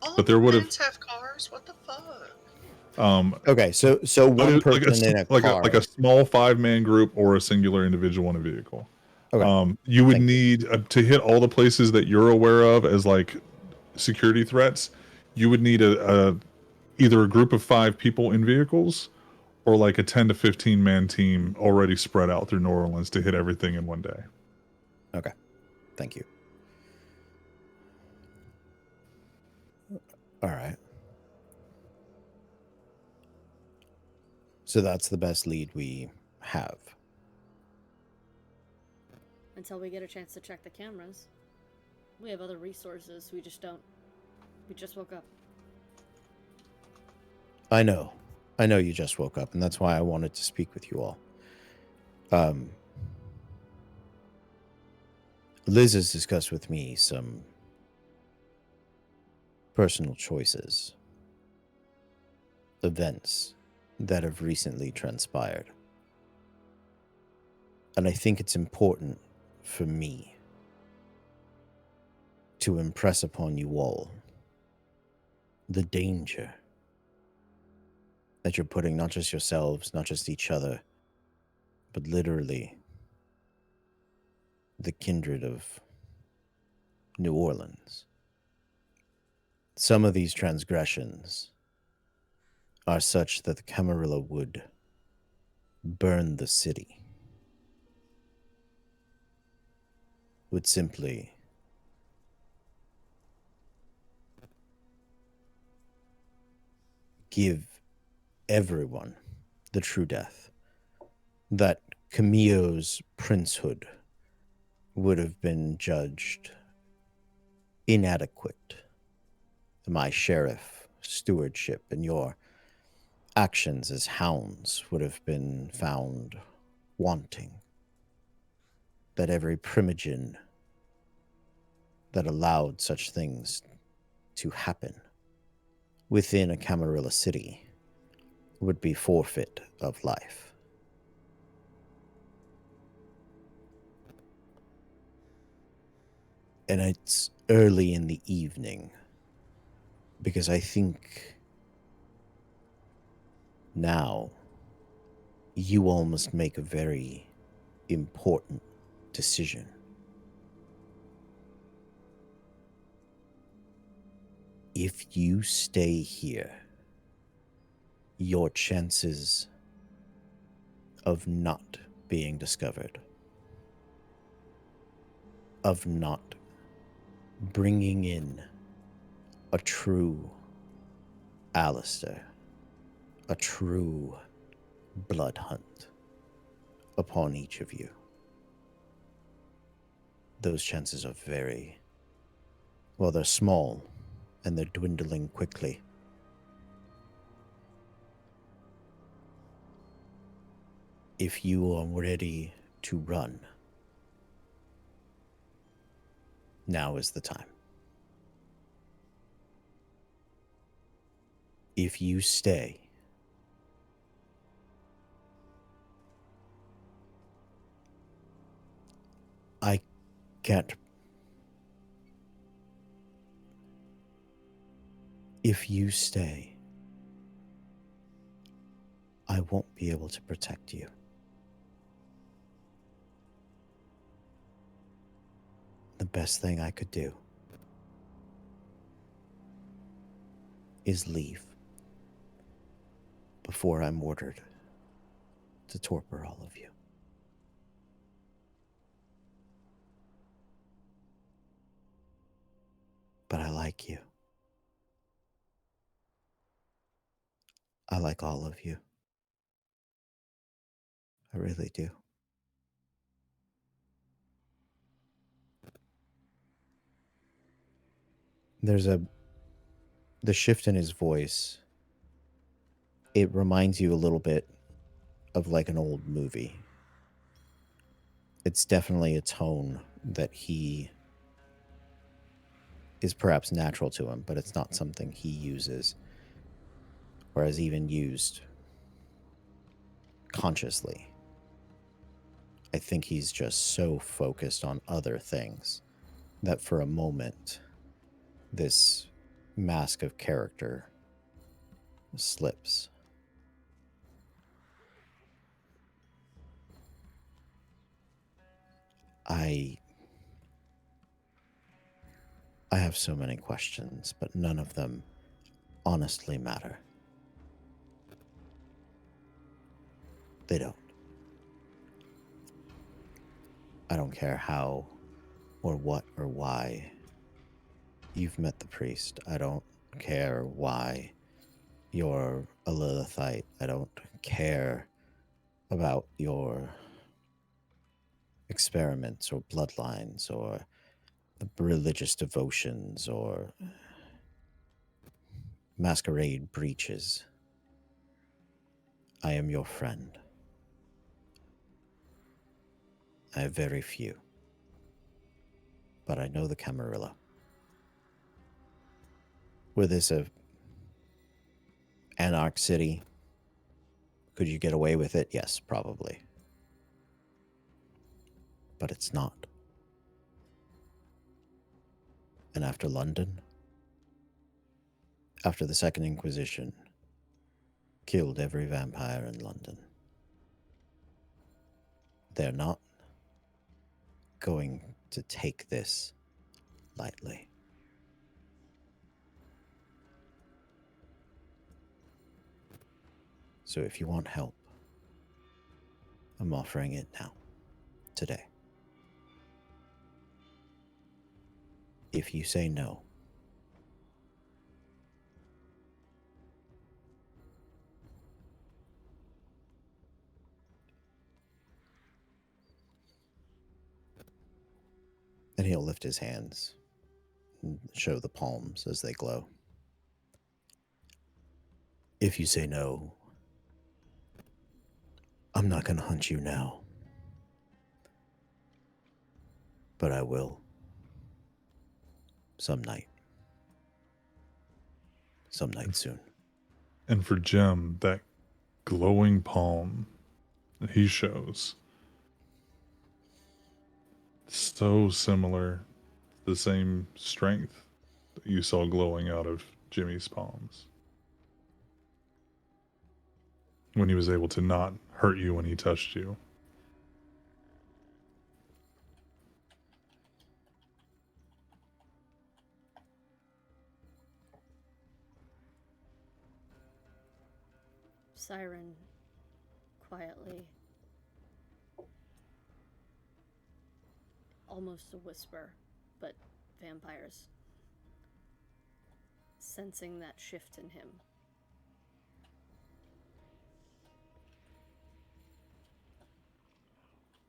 All But there would have bands have cars. What the fuck? Okay, so one person in a car. like a small 5-man group or a singular individual in a vehicle. Okay. You would Thank need to hit all the places that you're aware of as like security threats. You would need a either a group of 5 people in vehicles or like a 10 to 15 man team already spread out through New Orleans to hit everything in one day. Okay. Thank you. All right. So that's the best lead we have. Until we get a chance to check the cameras. We have other resources, we just don't. We just woke up. I know you just woke up, and that's why I wanted to speak with you all. Liz has discussed with me some personal choices, events that have recently transpired. And I think it's important for me to impress upon you all the danger that you're putting not just yourselves, not just each other, but literally the kindred of New Orleans. Some of these transgressions are such that the Camarilla would burn the city, would simply give everyone the true death, that Camille's princehood would have been judged inadequate, my sheriff stewardship and your actions as hounds would have been found wanting, that every primogen that allowed such things to happen within a Camarilla city would be forfeit of life. And it's early in the evening, because I think now you all must make a very important decision. If you stay here, your chances of not being discovered, of not bringing in a true Alistair, a true blood hunt upon each of you, those chances are very, well, they're small and they're dwindling quickly. If you are ready to run, now is the time. If you stay, I can't. If you stay, I won't be able to protect you. The best thing I could do is leave before I'm ordered to torpor all of you. But like you. I like all of you. I really do. There's the shift in his voice. It reminds you a little bit of like an old movie. It's definitely a tone that he is perhaps natural to him, but it's not something he uses or has even used consciously. I think he's just so focused on other things that for a moment, this mask of character slips. I have so many questions, but none of them honestly matter. They don't. I don't care how or what or why you've met the priest. I don't care why you're a Lilithite. I don't care about your experiments or bloodlines or the religious devotions or masquerade breaches. I am your friend. I have very few, but I know the Camarilla. Were this a anarch city, could you get away with it? Yes, probably. But it's not. And after London, after the Second Inquisition killed every vampire in London, they're not going to take this lightly. So if you want help, I'm offering it now, today. If you say no, then he'll lift his hands and show the palms as they glow. If you say no, I'm not going to hunt you now. But I will. Some night. Some night soon. And for Jem, that glowing palm that he shows, so similar, the same strength that you saw glowing out of Jimmy's palms. When he was able to not hurt you when he touched you. Siren quietly, almost a whisper, but vampires, sensing that shift in him.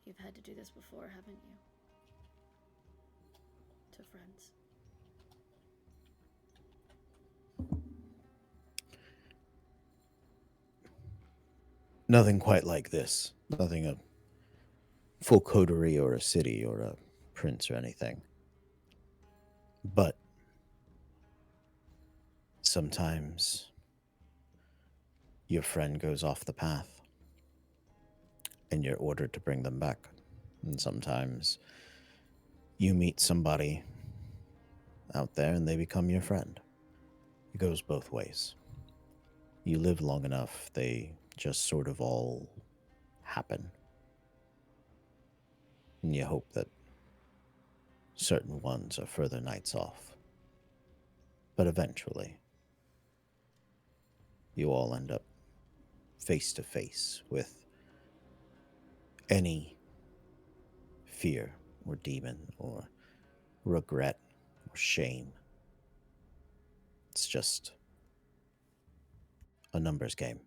You've had to do this before, haven't you? To friends. Nothing quite like this. Nothing a full coterie or a city or a prince or anything. But sometimes your friend goes off the path and you're ordered to bring them back. And sometimes you meet somebody out there and they become your friend. It goes both ways. You live long enough, they just sort of all happen. And you hope that certain ones are further nights off. But eventually, you all end up face to face with any fear or demon or regret or shame It's just a numbers game.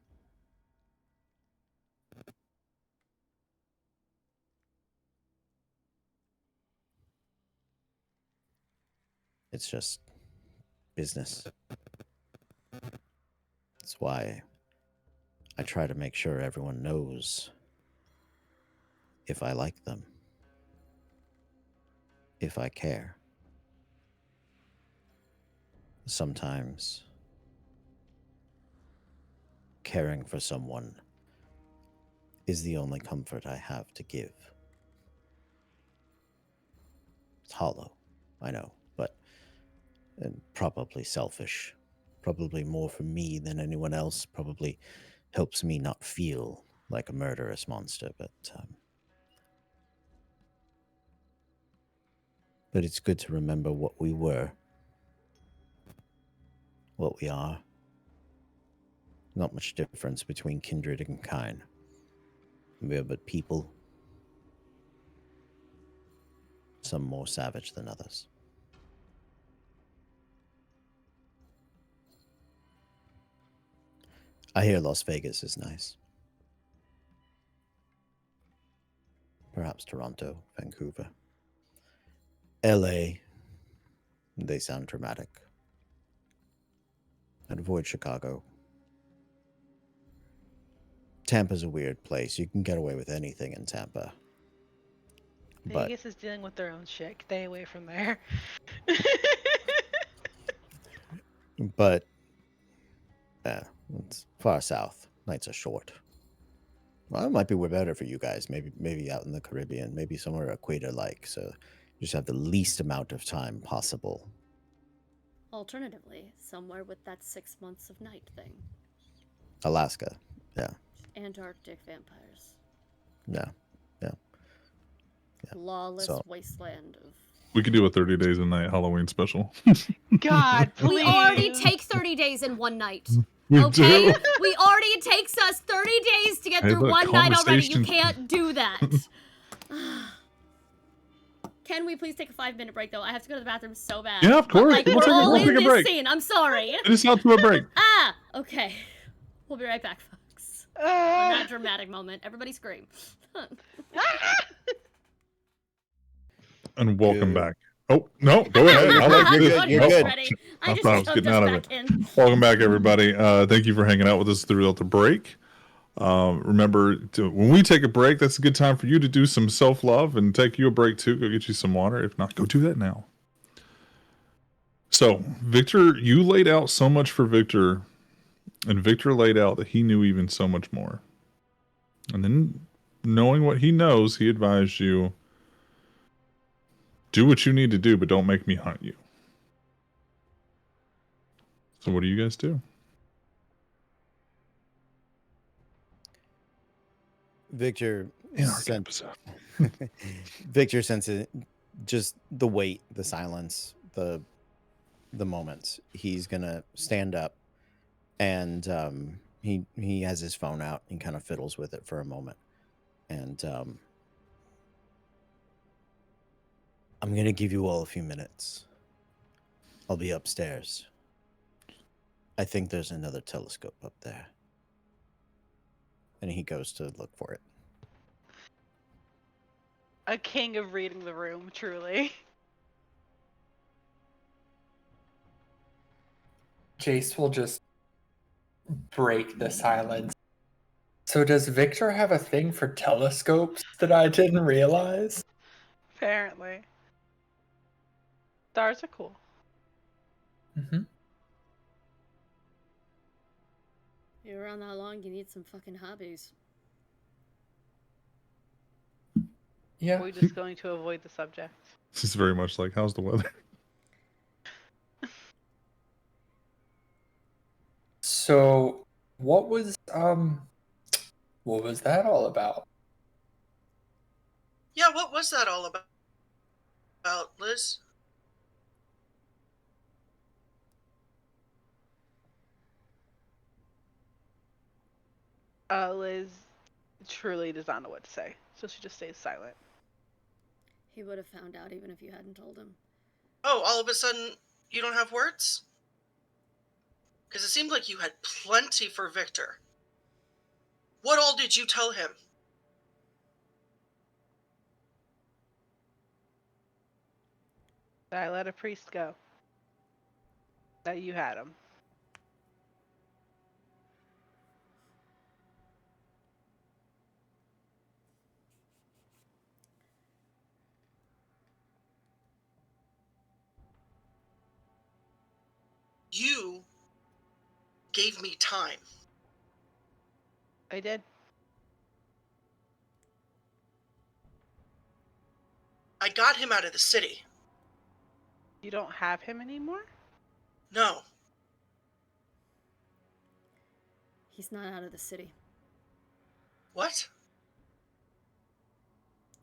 It's just business. That's why I try to make sure everyone knows if I like them, if I care. Sometimes caring for someone is the only comfort I have to give. It's hollow, I know, but probably selfish. Probably more for me than anyone else. Probably helps me not feel like a murderous monster, but it's good to remember what we were, what we are. Not much difference between kindred and kind. We are but people, some more savage than others. I hear Las Vegas is nice. Perhaps Toronto, Vancouver. LA, they sound dramatic. I'd avoid Chicago. Tampa's a weird place. You can get away with anything in Tampa. But Vegas is dealing with their own shit. Stay away from there. But it's far south. Nights are short. Well, it might be way better for you guys. Maybe out in the Caribbean. Maybe somewhere equator-like. So you just have the least amount of time possible. Alternatively, somewhere with that 6 months of night thing. Alaska. Yeah. Antarctic vampires. Yeah. Lawless So- wasteland of... We could do a 30 days a night Halloween special. God, please. We already take 30 days in one night. We Okay? do. It takes us 30 days to get Hey, through look, one night already. You conversation- can't do that. Can we please take a 5-minute break, though? I have to go to the bathroom so bad. Yeah, of course. Like, We'll we're all take in a this break. scene. I'm sorry. It is out to a break. Okay. We'll be right back, folks. On that dramatic moment. Everybody scream. And welcome Good. back. Oh, no, go ahead. I like You're this. good, you're Nope. good. Ready. I just thought I was jumped getting us out of back it. in. Welcome back, everybody. Thank you for hanging out with us throughout the break. Remember, when we take a break, that's a good time for you to do some self-love and take you a break too. Go get you some water. If not, go do that now. So, Victor, you laid out so much for Victor, and Victor laid out that he knew even so much more. And then, knowing what he knows, he advised you, do what you need to do, but don't make me hunt you. So what do you guys do? Victor Anarchy sent episode. Victor senses just the weight, the silence, the moments. He's gonna stand up, and he has his phone out and kind of fiddles with it for a moment, and I'm gonna give you all a few minutes. I'll be upstairs. I think there's another telescope up there. And he goes to look for it. A king of reading the room, truly. Jace will just break the silence. So does Victor have a thing for telescopes that I didn't realize? Apparently. Stars are cool. Mm-hmm. You're around that long, you need some fucking hobbies. Yeah. We're just going to avoid the subject. This is very much like, how's the weather? So what was that all about? Yeah, what was that all about, Liz? Liz truly does not know what to say, so she just stays silent. He would have found out even if you hadn't told him. Oh, all of a sudden, you don't have words? Because it seemed like you had plenty for Victor. What all did you tell him? That I let a priest go. That you had him. You gave me time. I did. I got him out of the city. You don't have him anymore? No. He's not out of the city. What?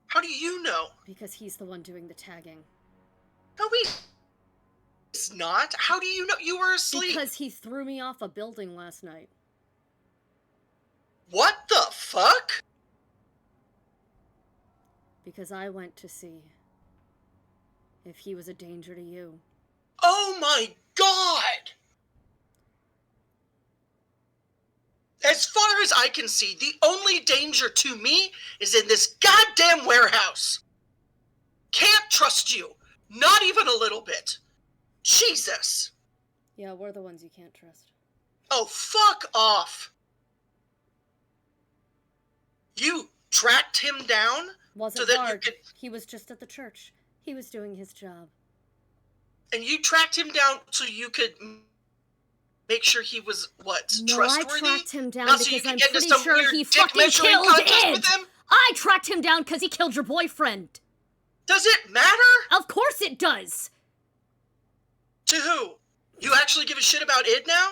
How do you know? Because he's the one doing the tagging. No, he's not. How do you know? You were asleep. Because he threw me off a building last night. What the fuck? Because I went to see if he was a danger to you. Oh my god! As far as I can see, the only danger to me is in this goddamn warehouse. Can't trust you. Not even a little bit. Jesus. Yeah, we're the ones you can't trust. Oh, fuck off. You tracked him down? Wasn't so that hard. You could... He was just at the church. He was doing his job. And you tracked him down so you could make sure he was, what, no, trustworthy? I tracked him down Not so because you I'm could get pretty into some sure weird he dick fucking measuring killed contest Id! with him? I tracked him down because he killed your boyfriend! Does it matter? Of course it does! To who? You actually give a shit about Id now?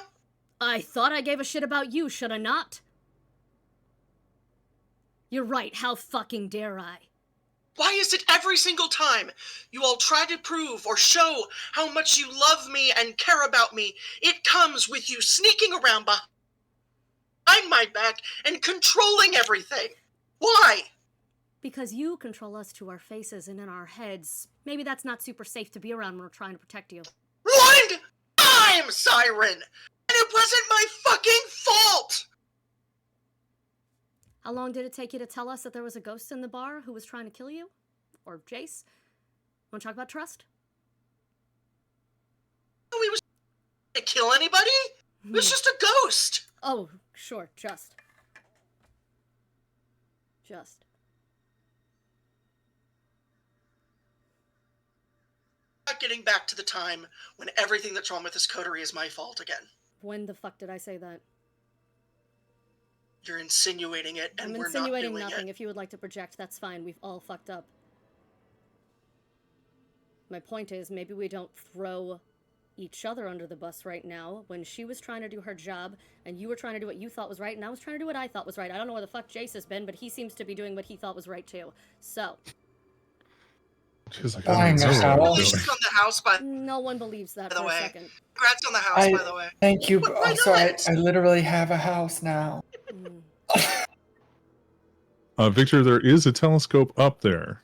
I thought I gave a shit about you, should I not? You're right, how fucking dare I? Why is it every single time you all try to prove or show how much you love me and care about me, it comes with you sneaking around behind my back and controlling everything? Why? Because you control us to our faces and in our heads. Maybe that's not super safe to be around when we're trying to protect you. One time, Siren! And it wasn't my fucking fault! How long did it take you to tell us that there was a ghost in the bar who was trying to kill you? Or Jace? Want to talk about trust? He was trying to kill anybody? It was just a ghost! Oh, sure, just. Not getting back to the time when everything that's wrong with this coterie is my fault again. When the fuck did I say that? You're insinuating it, and I'm we're insinuating not doing nothing. it. If you would like to project, that's fine. We've all fucked up. My point is, maybe we don't throw each other under the bus right now when she was trying to do her job and you were trying to do what you thought was right and I was trying to do what I thought was right. I don't know where the fuck Jace has been, but he seems to be doing what he thought was right too. So. She's like, Buying a house. Congratulations on the house, by No one believes that the for a way. second. Congrats on the house, by the way. Thank you. Why Oh, so not? I literally have a house now. Victor, there is a telescope up there.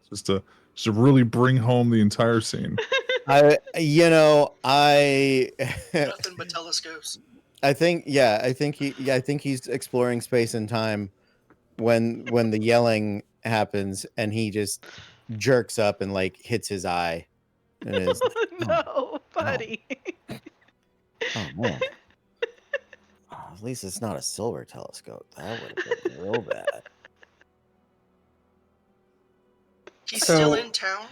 Just to really bring home the entire scene. I Nothing but telescopes. I think he's exploring space and time when the yelling happens and he just jerks up and like hits his eye. And is No, buddy. oh man. Oh, at least it's not a silver telescope. That would have been real bad. He's still in town?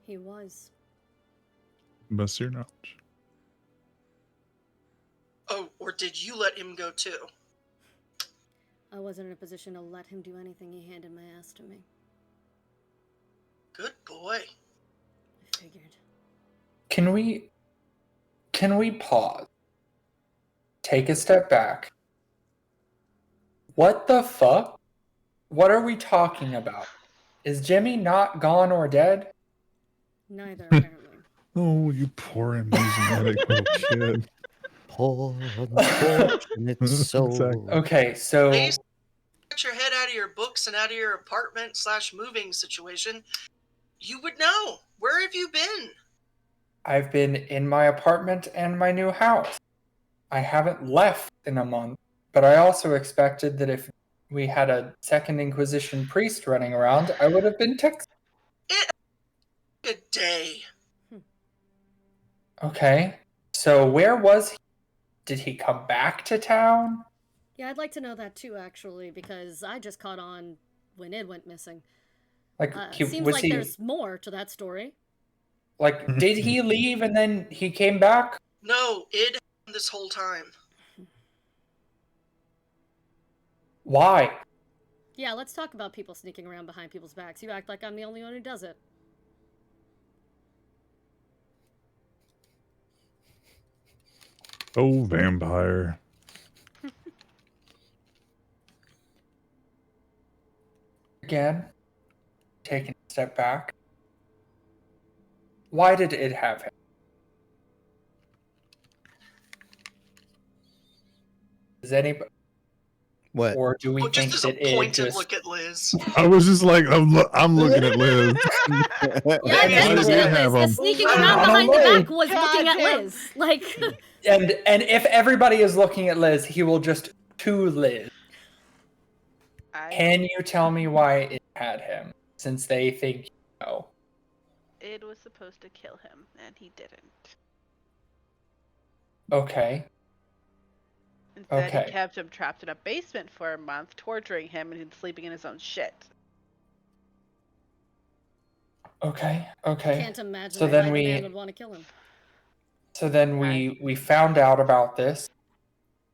He was. Best of your knowledge. Oh, or did you let him go too? I wasn't in a position to let him do anything. He handed my ass to me. Good boy. I figured. Can we pause? Take a step back. What the fuck? What are we talking about? Is Jimmy not gone or dead? Neither, apparently. Oh, you poor amnesiac little kid. Poor unfortunate soul. Exactly. Okay, so Please get your head out of your books and out of your apartment /moving situation. You would know. Where have you been? I've been in my apartment and my new house. I haven't left in a month, but I also expected that if we had a second Inquisition priest running around, I would have been texting. Good day. Okay. So where was he? Did he come back to town? Yeah, I'd like to know that too, actually, because I just caught on when Id went missing. Like Seems was like he there's more to that story. like did he leave and then he came back? No, it happened this whole time. Why? Yeah, let's talk about people sneaking around behind people's backs. You act like I'm the only one who does it. Oh, vampire. Again, taking a step back. Why did it have him? Does anybody? What? Or do we Oh, think just as a that it pointed just? look at Liz. I was just like, I'm looking at Liz. Yeah, Why that's does he legit, have Liz. The 'em? sneaking I around don't behind the know. back was looking at Goddamn. Liz. Like, And if everybody is looking at Liz, he will just to Liz. Can you tell me why it had him? Since they think you know. It was supposed to kill him, and he didn't. Okay. Instead, Okay. he kept him trapped in a basement for a month, torturing him and sleeping in his own shit. Okay. can't imagine So why then the we- man would want to kill him. So then we found out about this.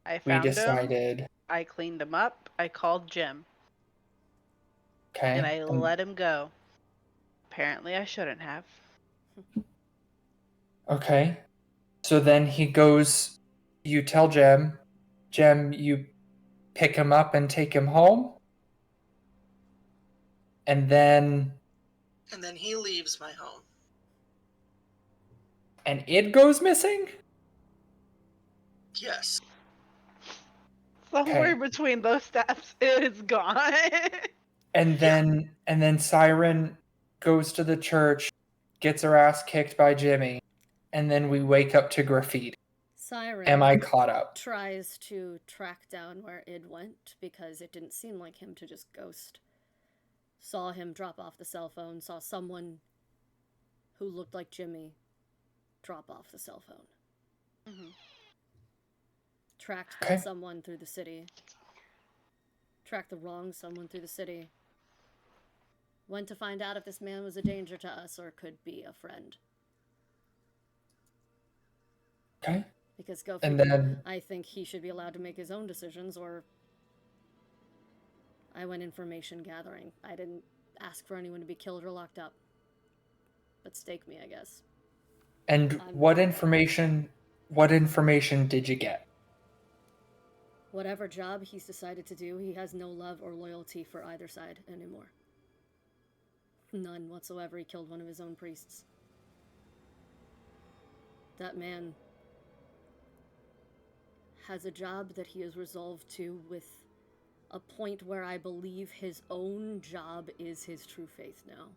I We found him. decided. I cleaned him up. I called Jim, Okay. and I let him go. Apparently, I shouldn't have. Okay. So then he goes. You tell Jem. Jem, you pick him up and take him home. And then he leaves my home. and it goes missing. Yes. Somewhere between those steps, it is gone. And then Siren goes to the church, gets her ass kicked by Jimmy, and then we wake up to graffiti. Siren Am I caught up? tries to track down where Id went because it didn't seem like him to just ghost. Saw him drop off the cell phone, saw someone who looked like Jimmy drop off the cell phone. Mhm. Tracked Okay. someone through the city. Tracked the wrong someone through the city. Went to find out if this man was a danger to us or could be a friend. Okay. Because go And figure, then I think he should be allowed to make his own decisions, or I went information gathering. I didn't ask for anyone to be killed or locked up. But stake me, I guess. and what information did you get? Whatever job he's decided to do, he has no love or loyalty for either side anymore. None whatsoever. He killed one of his own priests. That man has a job that he has resolved to with a point where I believe his own job is his true faith now.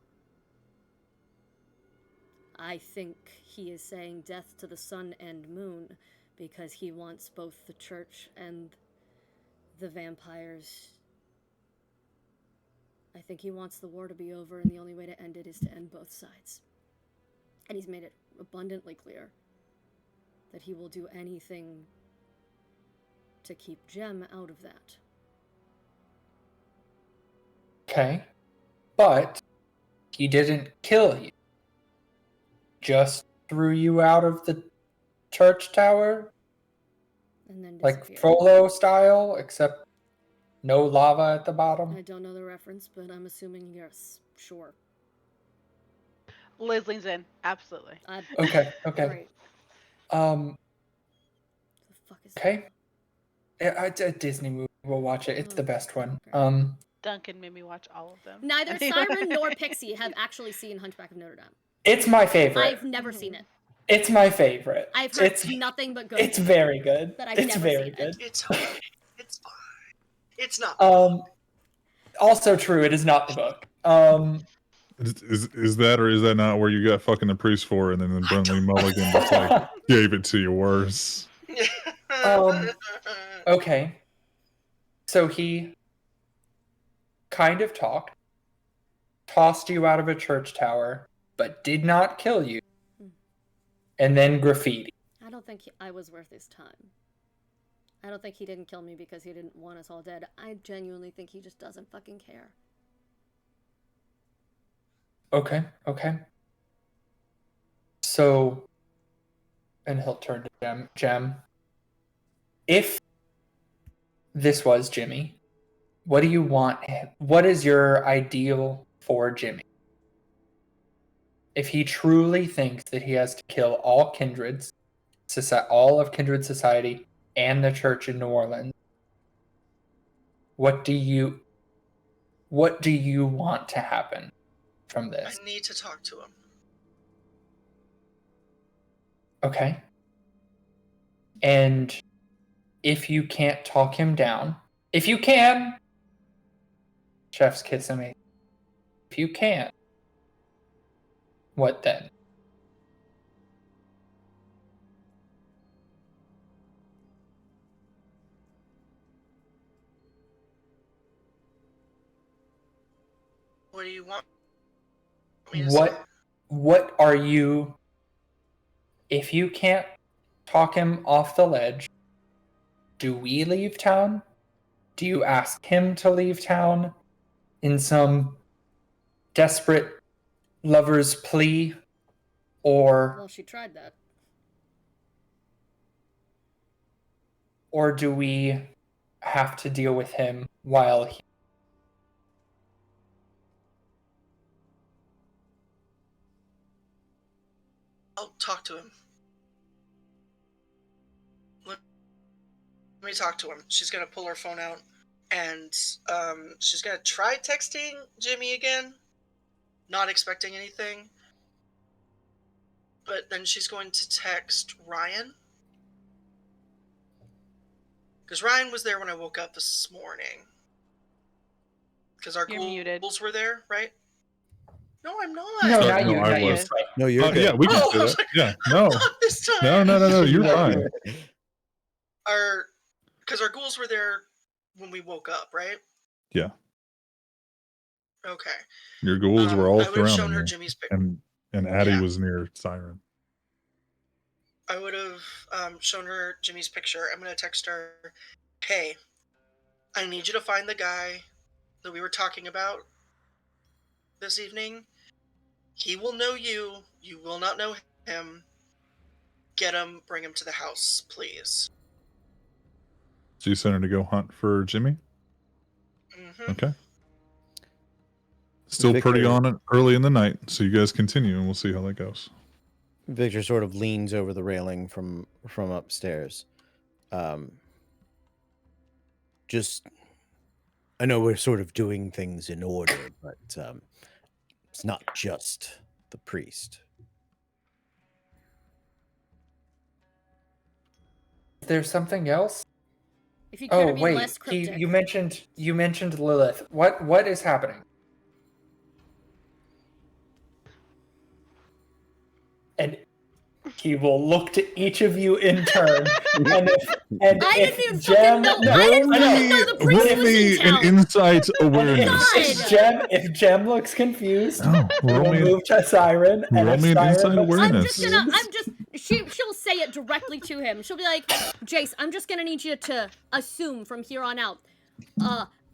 I think he is saying death to the sun and moon because he wants both the church and the vampires. I think he wants the war to be over, and the only way to end it is to end both sides. And he's made it abundantly clear that he will do anything to keep Jem out of that. Okay. But he didn't kill you. Just threw you out of the church tower? And then Like disappeared. Frollo style, except no lava at the I bottom? don't know the reference, but I'm assuming yes, sure. Liz leans in. Absolutely. Okay. Great. Um, The fuck is okay. It's a Disney movie. We'll watch it. It's the best one. Okay. Duncan made me watch all of them. Neither Siren nor Pixie have actually seen Hunchback of Notre Dame. It's my favorite. I've never seen it. It's my favorite. I've heard It's nothing but good. it's very good. But I've It's never very seen good. it. It's okay. It's fine. It's not. Also true. It is not the book. Is that or is that not where you got fucking the priest for, and then the Brentley Mulligan just like gave it to you worse? Okay. So he kind of talked, tossed you out of a church tower, but did not kill you, and then graffiti. I don't think I was worth his time. I don't think he didn't kill me because he didn't want us all dead. I genuinely think he just doesn't fucking care. Okay. So, and he'll turn to Jem. Jem, if this was Jimmy, what do you want? What is your ideal for Jimmy? If he truly thinks that he has to kill all kindreds, all of Kindred Society and the church in New Orleans, what do you want to happen from this? I need to talk to him. Okay. And if you can't talk him down, if you can, chef's kissing me. If you can't, what then? What do you want me to say? What are you, if you can't talk him off the ledge, do we leave town? Do you ask him to leave town in some desperate lover's plea? Well, she tried that. Or do we have to deal with him while he... I'll talk to him. Let me talk to him. She's gonna pull her phone out, and she's gonna try texting Jimmy again, not expecting anything. But then she's going to text Ryan, because Ryan was there when I woke up this morning. Because our ghouls were there, right? No, I'm not. No, not No, you. I Not you. was. No, you're good. Yeah, we can Oh, do I was that. like, Yeah, no, Not this time. no, you're fine. Because our ghouls were there when we woke up, right? Yeah, Okay. your ghouls were all I would have shown surrounding her you, Jimmy's picture. and Addie Yeah. was near Siren. I would have shown her Jimmy's picture. I'm going to text her, hey, I need you to find the guy that we were talking about this evening. He will know you. You will not know him. Get him, bring him to the house, please. So you sent her to go hunt for Jimmy? Mm-hmm. Okay. Still Victor- pretty on it early in the night, so you guys continue and we'll see how that goes. Victor sort of leans over the railing from upstairs. Just, I know we're sort of doing things in order, but it's not just the priest. There's something else? If you care to be wait, less cryptic. you mentioned Lilith. What is happening? And he will look to each of you in turn. I didn't even fucking know. I didn't fucking know the priest Roll was me in town. an insight awareness. If Jem looks confused, Oh, we'll move to Siren. And roll if me an Siren insight looks awareness. She'll say it directly to him. She'll be like, Jace, I'm just gonna need you to assume from here on out.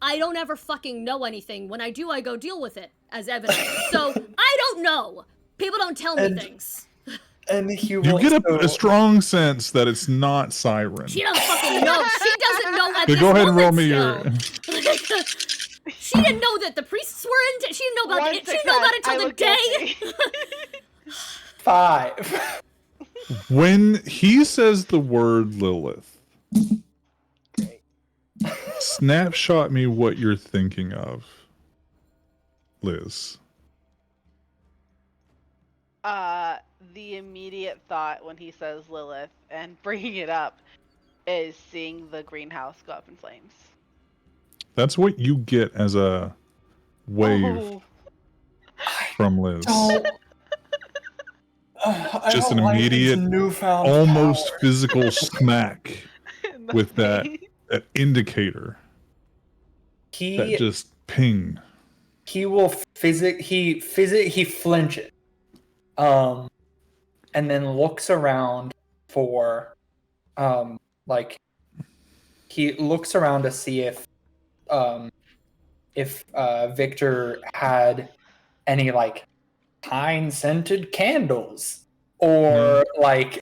I don't ever fucking know anything. When I do, I go deal with it as evidence. So I don't know. People don't tell me things. And he You will get a strong sense that it's not Siren. She doesn't fucking know. She doesn't know at this Go ahead and roll moment me your. still. She didn't know that the priests were in. She didn't know about it. She didn't know about it till the day. 5. When he says the word Lilith, snapshot me what you're thinking of, Liz. The immediate thought when he says Lilith and bringing it up is seeing the greenhouse go up in flames. That's what you get as a wave. Oh. I from Liz. Don't. I Just don't an like these immediate, newfound almost powers. physical smack In the with that face. indicator. That He just ping. will he flinches, and then looks around for, like, he looks around to see if Victor had any like pine scented candles or like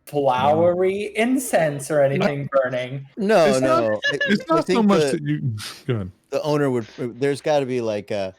flowery incense or anything burning. No, It's not- no. It's I not so think much that you. Go ahead. the owner would. There's got to be like a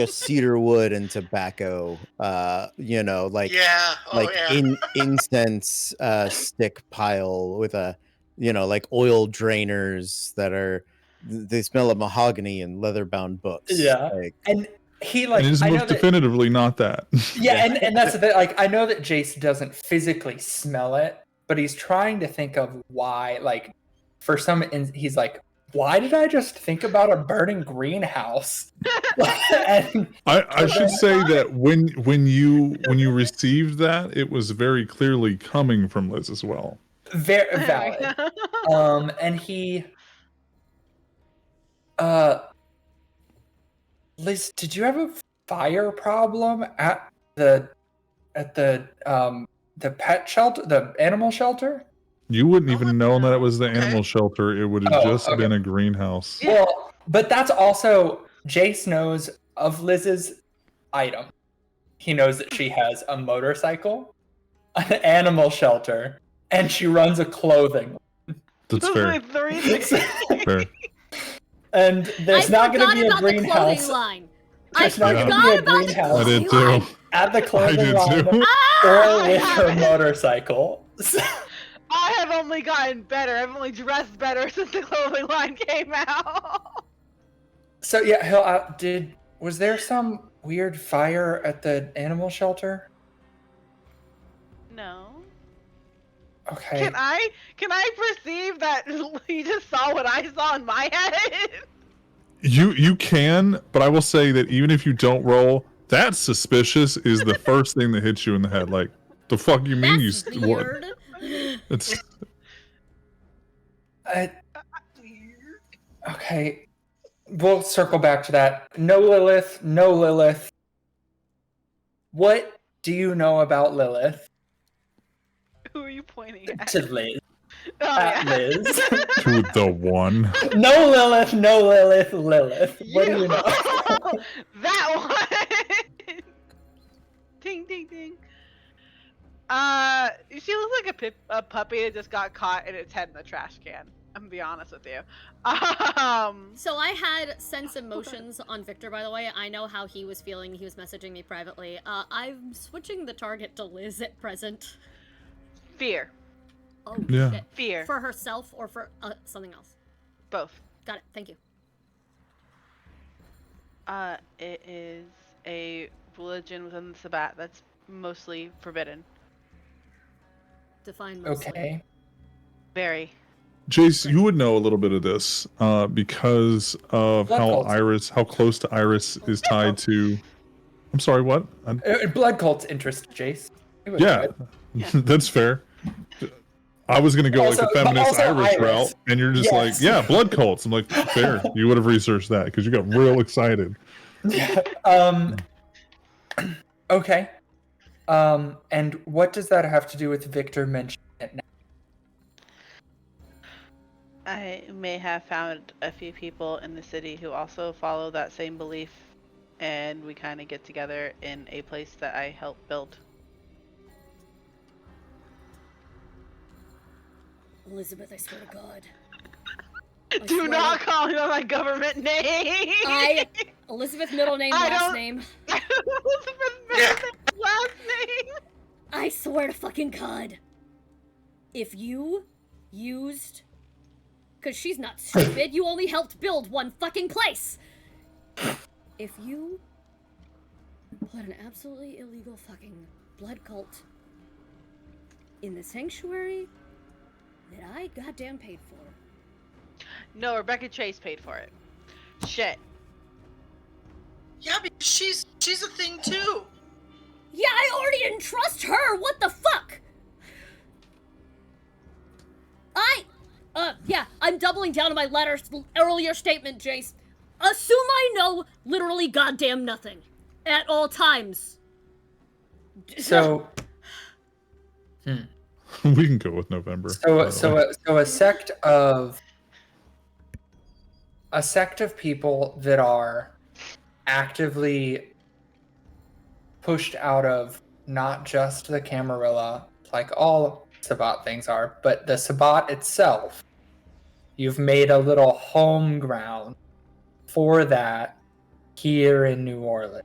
cedar wood and tobacco. Yeah. Oh like yeah. incense stick pile with a like oil drainers that are they smell of mahogany and leather bound books. Yeah. Like, And he And like it's I know most that, definitively not that. yeah, and that's the thing. Like I know that Jace doesn't physically smell it, but he's trying to think of why. Like for some, and he's like, why did I just think about a burning greenhouse? And I should say that when you received that, it was very clearly coming from Liz as well. very valid. And he, Liz, did you have a fire problem at the pet shelter, the animal shelter? You wouldn't Oh, even know that it no. was the Okay. animal shelter. It would have Oh, just okay. been a greenhouse. Well, but that's also Jace knows of Liz's item. He knows that she has a motorcycle, an animal shelter, and she runs a clothing. That's Those fair. are 3 things. Fair. And there's not going to be a about the greenhouse. clothing line. I There's not going to forgot be a about the greenhouse I did clothing line. too. at the I clothing did line too. or with her motorcycle. I have only gotten better. I've only dressed better since the clothing line came out. So yeah, was there some weird fire at the animal shelter? No. Okay. Can I perceive that he just saw what I saw in my head? You can, but I will say that even if you don't roll, that's suspicious is the first thing that hits you in the head. Like, the fuck you mean That's you what? weird. It's Okay. We'll circle back to that. No Lilith. What do you know about Lilith? Who are you pointing at? To Liz. Oh, At yeah. Liz. to the one. No Lilith. Lilith. What do you know? That one. Ding ding ding. She looks like a puppy that just got caught in its head in the trash can. I'm gonna be honest with you. So I had sense emotions on Victor, by the way. I know how he was feeling. He was messaging me privately. I'm switching the target to Liz at present. Fear. Oh, Yeah. shit. Fear. For herself or for something else? Both. Got it. Thank you. It is a religion within the Sabbat that's mostly forbidden. Define mostly. Okay. Very. Jace, you would know a little bit of this because of Blood cults. how close to Iris is tied to. I'm sorry, what? Blood cults interest Jace. He would Yeah, know it. that's fair. I was gonna go like Also- the feminist but also Iris Iris. route, and you're just Yes. like, yeah, blood cults. I'm like, fair. You would have researched that because you got real excited. Okay. And what does that have to do with Victor mentioning it now? I may have found a few people in the city who also follow that same belief, and we kind of get together in a place that I helped build. Elizabeth, I swear to God. Do swear not to- call me by my government name. Elizabeth, middle name, I last don't- name. Elizabeth Yeah. Middleton's last name. I swear to fucking God. If you used... Because she's not stupid, you only helped build one fucking place! If you put an absolutely illegal fucking blood cult in the sanctuary that I goddamn paid for... No, Rebecca Chase paid for it. Shit. Yeah, because she's a thing too. Yeah, I already didn't trust her. What the fuck? Yeah, I'm doubling down on my earlier statement, Jace. Assume I know literally goddamn nothing. At all times. So, We can go with November. So a sect of people that are actively pushed out of not just the Camarilla, like all Sabbat things are, but the Sabbat itself. You've made a little home ground for that here in New Orleans.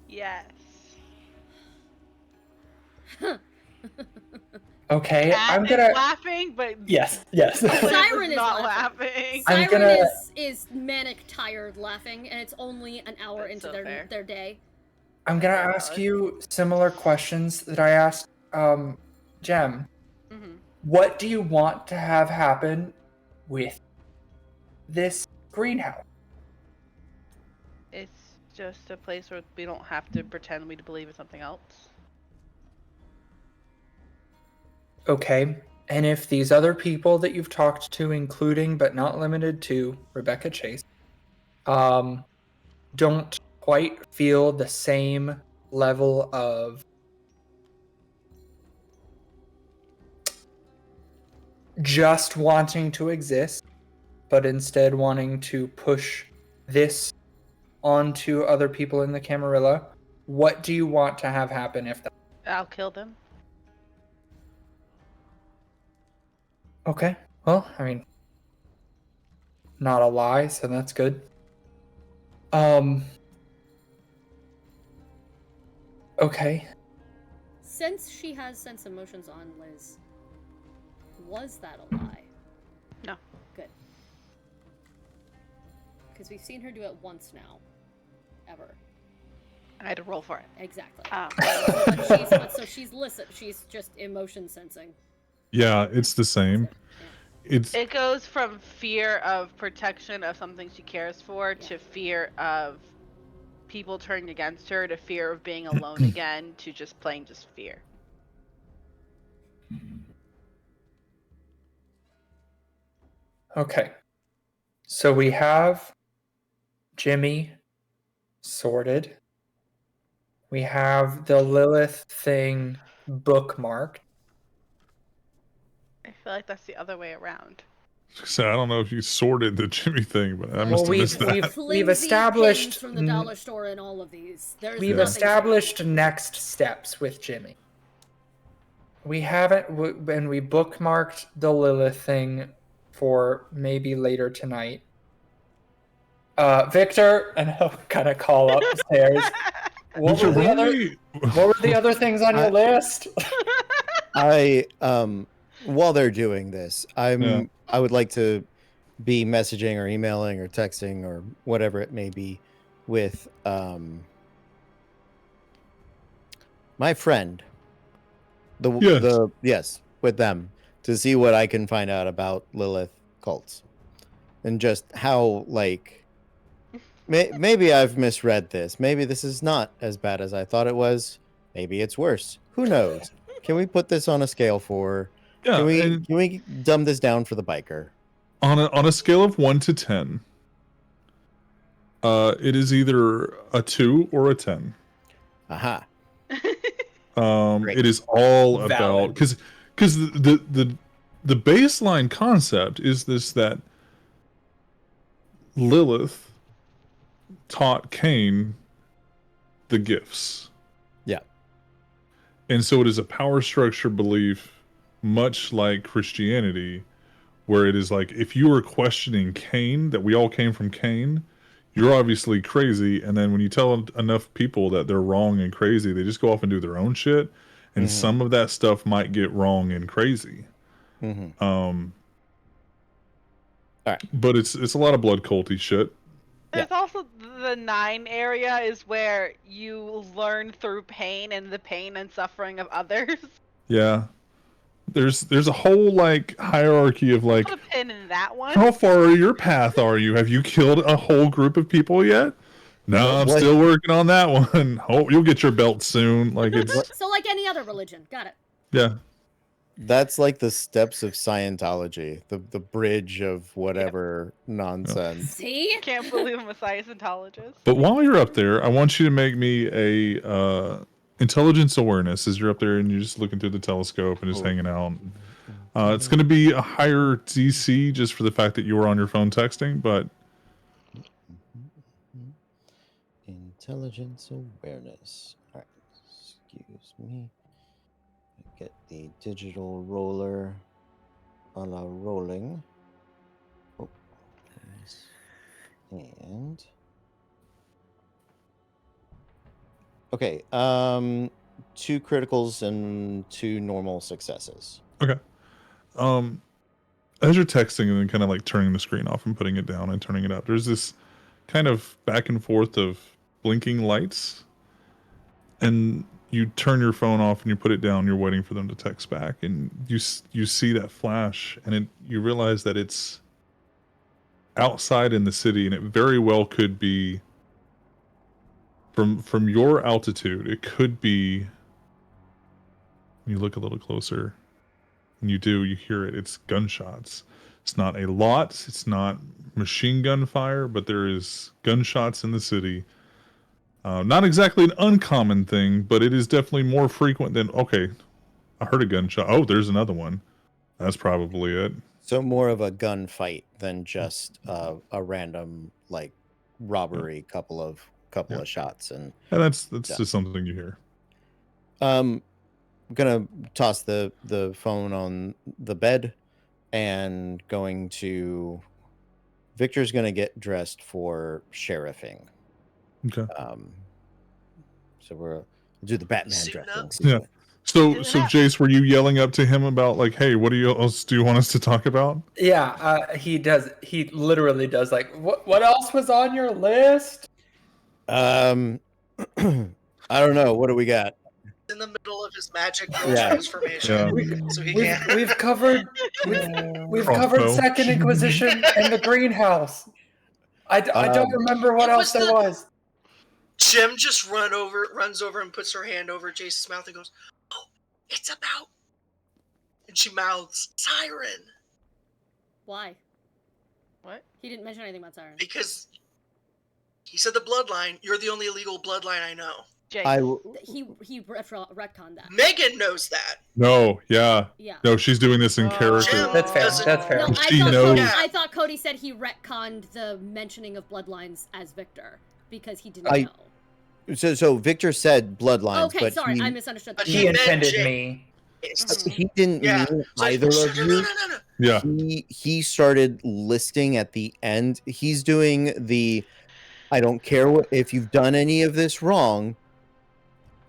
Yes. Okay, Cat I'm is gonna laughing, but yes. Siren is not laughing. laughing. I'm Siren gonna- is manic tired laughing, and it's only an hour That's into so fair. their day. I'm gonna Very ask valid. you similar questions that I asked Jem. Mhm. What do you want to have happen with this greenhouse? It's just a place where we don't have to pretend we believe in something else. Okay, and if these other people that you've talked to, including but not limited to Rebecca Chase, don't quite feel the same level of just wanting to exist, but instead wanting to push this onto other people in the Camarilla, what do you want to have happen if that? I'll kill them. Okay, well, I mean, not a lie, so that's good. Okay. Since she has sense emotions on Liz, was that a lie? No. Good. Because we've seen her do it once now. Ever. I had to roll for it. Exactly. Oh. She's just emotion sensing. Yeah, it's the same. It's It goes from fear of protection of something she cares for to fear of people turning against her to fear of being alone again to just plain just fear. Okay. So we have Jimmy sorted. We have the Lilith thing bookmarked. I feel like that's the other way around. so I don't know if you sorted the Jimmy thing, but I must have missed that. We've Flimsy established pins from the dollar store in all of these. There's we've nothing established next steps with Jimmy. We haven't, and we bookmarked the Lilith thing for maybe later tonight. Victor, and he'll kind of call upstairs. What were the other things on your list? While they're doing this, I would like to be messaging or emailing or texting or whatever it may be with my friend. With them to see what I can find out about Lilith cults and just how maybe I've misread this. Maybe this is not as bad as I thought it was. Maybe it's worse. Who knows? Can we put this on a scale for? Yeah, Can we dumb this down for the biker? On a scale of 1 to 10, it is either a 2 or a 10. Aha. It is all about because the baseline concept is this, that Lilith taught Cain the gifts. Yeah. And so it is a power structure belief, much like Christianity, where it is like, if you are questioning Cain, that we all came from Cain, you're obviously crazy. And then when you tell enough people that they're wrong and crazy, they just go off and do their own shit. And some of that stuff might get wrong and crazy. All right. But it's a lot of blood culty shit. There's also the 9 area is where you learn through pain and the pain and suffering of others. Yeah. There's a whole hierarchy of Put a pin in that one. how far your path are you? Have you killed a whole group of people yet? No, I'm What- still working on that one. Oh, you'll get your belt soon. Like it's So like any other religion. Got it. yeah. That's like the steps of Scientology, the bridge of whatever nonsense. See? Can't believe I'm a Scientologist. But while you're up there, I want you to make me a intelligence awareness as you're up there and you're just looking through the telescope and just hanging out. It's going to be a higher DC just for the fact that you were on your phone texting, but Intelligence awareness. All right, excuse me. Get the digital roller a la rolling. Oh, nice. And okay, 2 criticals and 2 normal successes. okay. As you're texting and then kind of like turning the screen off and putting it down and turning it up, there's this kind of back and forth of blinking lights, and you turn your phone off and you put it down. You're waiting for them to text back, and you see that flash, and you realize that it's outside in the city, and it very well could be from your altitude. It could be. When you look a little closer, and you hear it. It's gunshots. It's not a lot. It's not machine gun fire, but there is gunshots in the city. Not exactly an uncommon thing, but it is definitely more frequent than, okay, I heard a gunshot. Oh, there's another one. That's probably it. So more of a gunfight than just a random like robbery, couple of shots, and that's just something you hear. I'm gonna toss the phone on the bed and Victor's gonna get dressed for sheriffing. Okay. So we'll do the Batman Suiting dressing. up? Yeah. So Yeah. Jace, were you yelling up to him about like, hey, what else do you want us to talk about? Yeah, he does. He literally does. Like, what else was on your list? I don't know. What do we got? In the middle of his magic Yeah. transformation, Yeah. so he We've can't. covered we've covered Crossbow. Second Inquisition and the Greenhouse. I don't remember what It else was there was. Jim just runs over and puts her hand over Jace's mouth and goes, "Oh, it's about." And she mouths siren Why? What? He didn't mention anything about sirens. because he said the bloodline. You're the only illegal bloodline I know. Jake. He retconned that. Megan knows that. No, yeah. Yeah. No, she's doing this in character. Jim That's fair. doesn't- That's fair. No, She knows. Yeah. I thought Cody said he retconned the mentioning of bloodlines as Victor because he didn't I- know. So Victor said bloodlines, Okay, but sorry, he, I misunderstood. But that. He meant intended Jake. me. he didn't Yeah. mean So I- either of no, you. no. Yeah. He started listing at the end. He's doing the I don't care if you've done any of this wrong.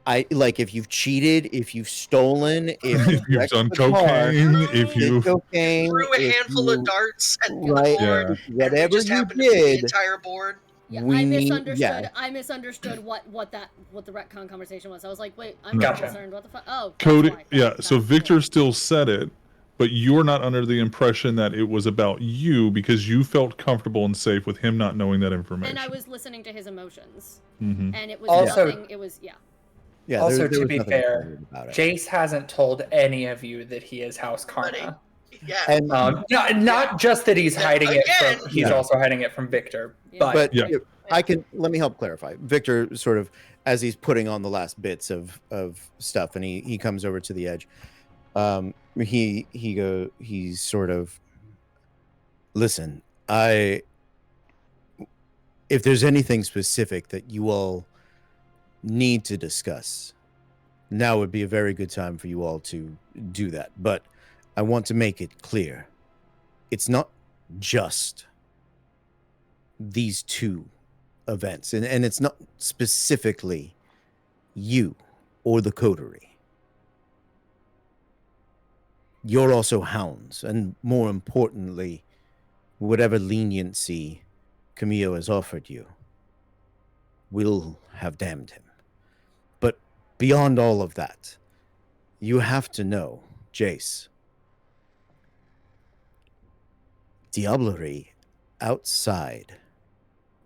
If you've cheated, if you've stolen, If you've wrecked done the car, cocaine, if did you cocaine, Threw a if handful you- of darts at the right, board, Yeah. and we whatever just you happened to beat the did, entire board. Yeah, we I need- misunderstood. yeah. I misunderstood what the retcon conversation was. I was like, wait, I'm Gotcha. not concerned. What the fuck? Oh, that's Cody, why. yeah. That's So cool. Victor still said it, but you're not under the impression that it was about you because you felt comfortable and safe with him not knowing that information. And I was listening to his emotions, Mhm. and it was Also- nothing. It was Yeah, Also, there to was be nothing fair, weird about it. Jace hasn't told any of you that he is House Karma. Yeah. And Not just that he's Then hiding it again- from. He's Yeah. also hiding it from Victor. Yeah. But Yeah. let me help clarify. Victor sort of, as he's putting on the last bits of stuff, and he comes over to the edge. He's sort of, listen, if there's anything specific that you all need to discuss, now would be a very good time for you all to do that. But I want to make it clear, it's not just these 2 events, and it's not specifically you or the coterie. You're also hounds, and more importantly, whatever leniency Camillo has offered you will have damned him. But beyond all of that, you have to know, Jace, diablerie outside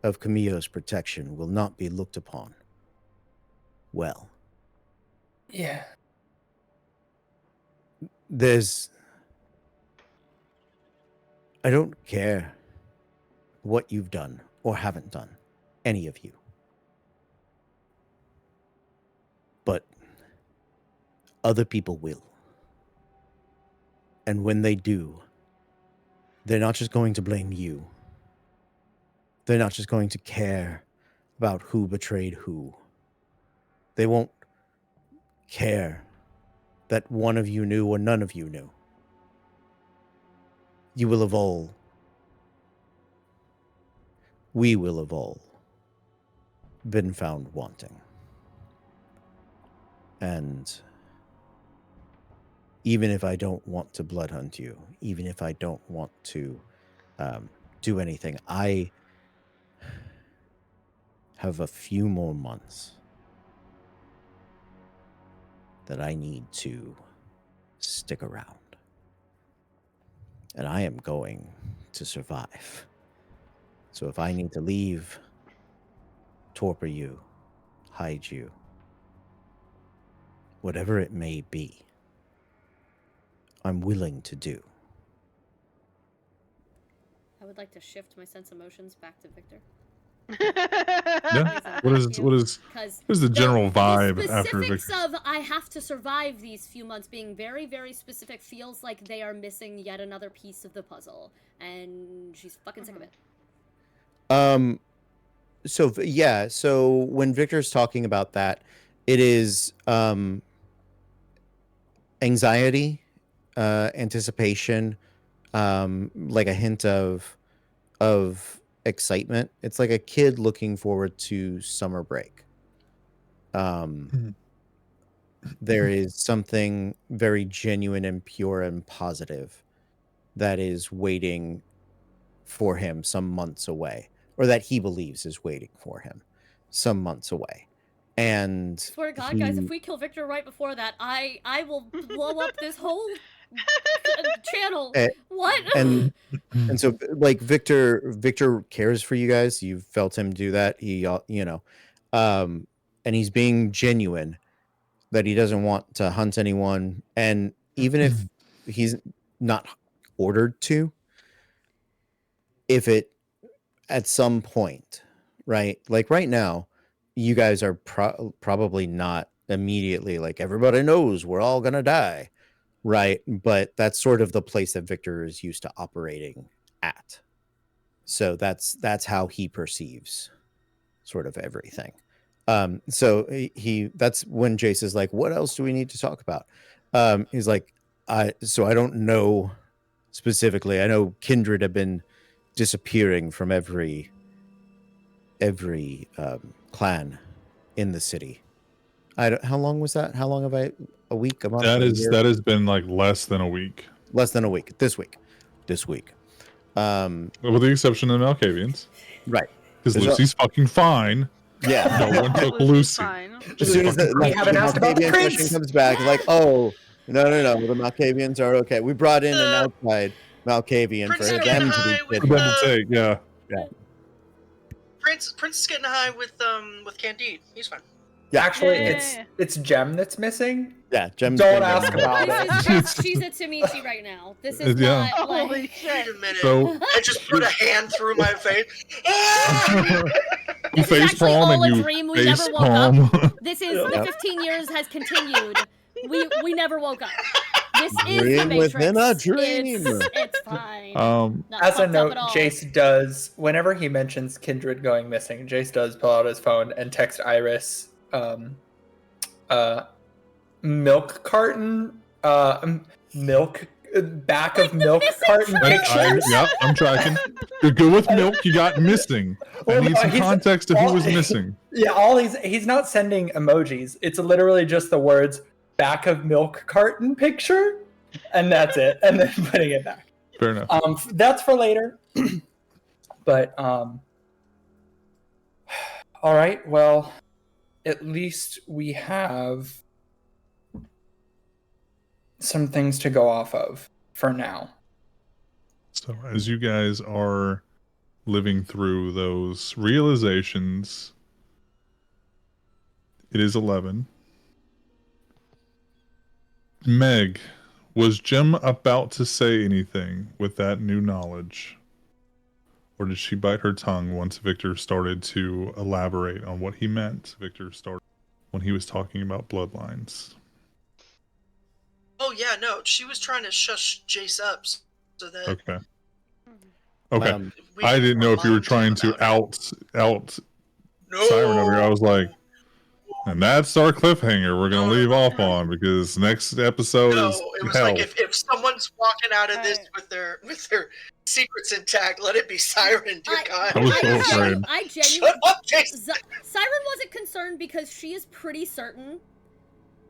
of Camillo's protection will not be looked upon well. Yeah. I don't care what you've done or haven't done, any of you. But other people will. And when they do, they're not just going to blame you. They're not just going to care about who betrayed who. They won't care that one of you knew or none of you knew. You will have all, we will have all been found wanting. And even if I don't want to blood hunt you, even if I don't want to do anything, I have a few more months that I need to stick around. And I am going to survive. So if I need to leave, torpor you, hide you, whatever it may be, I'm willing to do. I would like to shift my sense emotions back to Victor. Yeah. What is the general vibe the after specifics Victor? of I have to survive these few months being very, very specific feels like they are missing yet another piece of the puzzle, and she's fucking sick of it. So when Victor's talking about that, it is anxiety, anticipation, like a hint of excitement. It's like a kid looking forward to summer break. There is something very genuine and pure and positive that is waiting for him some months away, or that he believes is waiting for him some months away. And swear to God, guys, if we kill Victor right before that, I will blow up this whole channel. What? And so, like, Victor cares for you guys. You've felt him do that. He, and he's being genuine that he doesn't want to hunt anyone. And even if he's not ordered to, if it at some point, right? Like right now, you guys are probably not immediately like everybody knows we're all gonna die, right? But that's sort of the place that Victor is used to operating at. So that's how he perceives sort of everything. So he that's when Jace is like, what else do we need to talk about? He's like, I don't know specifically. I know kindred have been disappearing from every clan in the city. How long was that? How long have I? A week? A month? That has been like less than a week. Less than a week. This week. With the exception of Malkavians. Right. Because Lucy's fucking fine. Yeah. No one took Lucy. As soon as the Malkavian question comes back, it's like, oh, no, the Malkavians are okay. We brought in an outside Malkavian for them to be take, yeah. Prince is getting high with Candide. He's fine. Yeah. Actually, it's Gem that's missing. Yeah, Gem's Don't ask about it. She's a Tamichi right now. This is not Holy like... shit. Wait a minute. So, I just put a hand through my face. You face palm and you dream we face never woke palm. up. This is the 15 years has continued. We never woke up. This is the Matrix. Within a dream. It's fine. As a note, Jace does, whenever he mentions Kindred going missing, Jace does pull out his phone and text Iris, milk carton, back of milk carton pictures. Yep, I'm tracking. You're good with milk. You got missing. I need some context of who was missing. Yeah, he's not sending emojis. It's literally just the words back of milk carton picture, and that's it. And then putting it back. Fair enough. That's for later. But all right. Well, at least we have some things to go off of for now. So as you guys are living through those realizations. It is 11. Meg, was Jem about to say anything with that new knowledge? Or did she bite her tongue once Victor started to elaborate on what he meant? Victor started when he was talking about bloodlines. Oh yeah, no, she was trying to shush Jace up so that Okay. Okay. we I didn't know if you were remind him trying to about out no. Siren over here. I was like, and that's our cliffhanger we're gonna leave off on, because next episode No, is it was hell. like if someone's walking out of this with their secrets intact, let it be Siren. Dear God. I was so afraid. I Shut genuinely. up, Jace. Siren wasn't concerned because she is pretty certain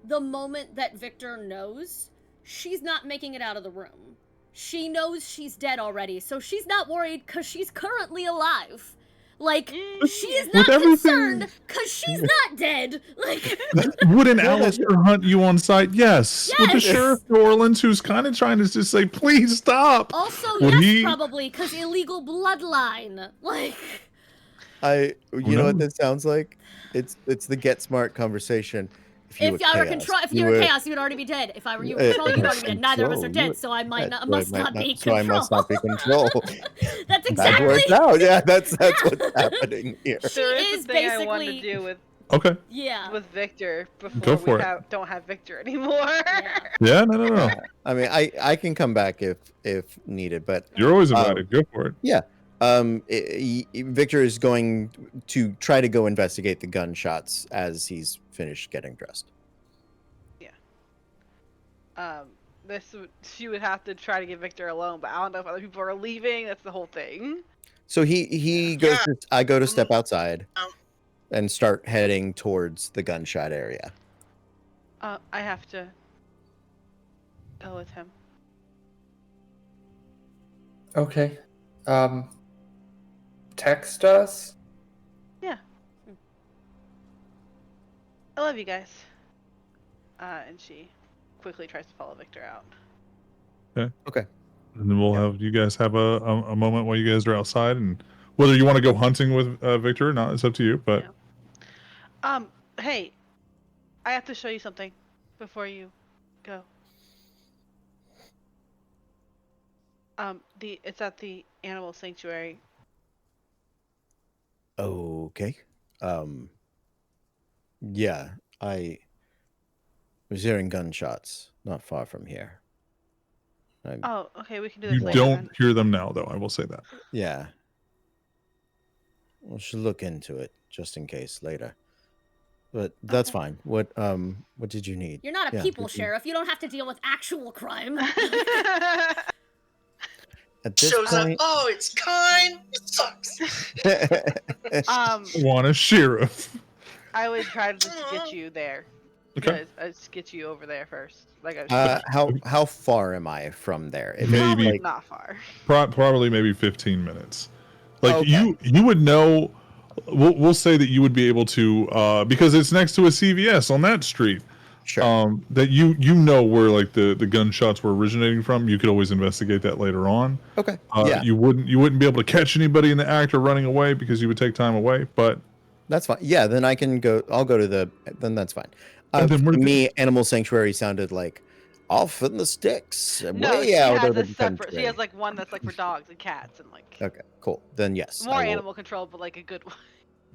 the moment that Victor knows, she's not making it out of the room. She knows she's dead already, so she's not worried because she's currently alive. Like, she is not concerned because she's not dead. Like, Wouldn't Alistair hunt you on sight? Yes. With the Sheriff of New Orleans, who's kind of trying to just say, please stop. Also, Would yes, he... probably, because illegal bloodline. Like... You know what this sounds like? It's the get smart conversation. If you were chaos, you would already be dead. If I were you in control, you'd already be dead. Neither of us are dead, so I must not be control. So I must not be control. That's exactly. That works out. Yeah, that's what's happening here. There is a thing I want to do with with Victor before we don't have Victor anymore. Yeah, no. I mean, I can come back if needed, but you're always invited. Go for it. Yeah. Victor is going to try to go investigate the gunshots as he's finished getting dressed. Yeah. She would have to try to get Victor alone, but I don't know if other people are leaving. That's the whole thing. So he goes. I go to step outside and start heading towards the gunshot area. I have to go with him. Okay. Text us? Yeah. I love you guys. And she quickly tries to follow Victor out. Okay. And then we'll have you guys have a moment while you guys are outside, and whether you want to go hunting with Victor or not, it's up to you. But hey, I have to show you something before you go. It's at the animal sanctuary. Okay. Yeah, I was hearing gunshots not far from here. Oh, okay, we can do this you later. don't then. hear them now, though. I will say that. Yeah. We should look into it just in case later. But that's fine. What did you need? You're not a people sheriff. You don't have to deal with actual crime. At this Shows point, up. Oh, it's kind. It sucks. Want a sheriff? I would try to just get you there. Okay. Let's get you over there first. Like how far am I from there? If maybe like, not far. Probably maybe 15 minutes. Like okay. you would know. We'll say that you would be able to because it's next to a CVS on that street. Sure. That you know where like the gunshots were originating from. You could always investigate that later on. Okay. Yeah. You wouldn't be able to catch anybody in the act or running away because you would take time away. But that's fine. Yeah. Then I can go. I'll go to the. Then that's fine. To me, Animal Sanctuary sounded like off in the sticks, way out of the country. She has like one that's like for dogs and cats and like. Okay, cool. Then yes. More animal control, but like a good one.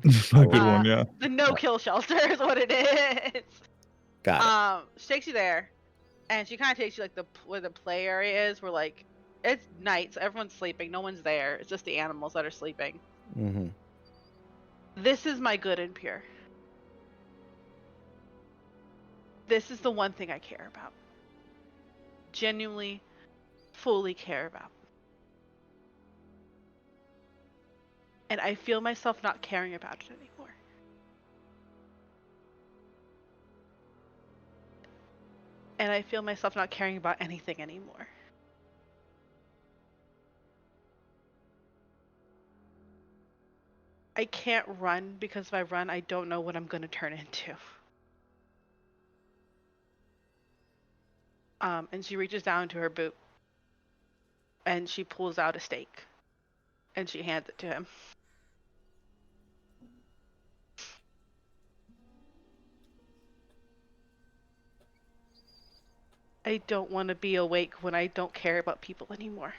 A good one, yeah. The no-kill shelter is what it is. Got it. She takes you there, and she kind of takes you like where the play area is, where like it's night, so everyone's sleeping, no one's there. It's just the animals that are sleeping. Mm-hmm. This is my good and pure. This is the one thing I care about. Genuinely, fully care about. And I feel myself not caring about it anymore. And I feel myself not caring about anything anymore. I can't run because if I run, I don't know what I'm going to turn into. And she reaches down to her boot and she pulls out a stake. And she hands it to him. I don't want to be awake when I don't care about people anymore.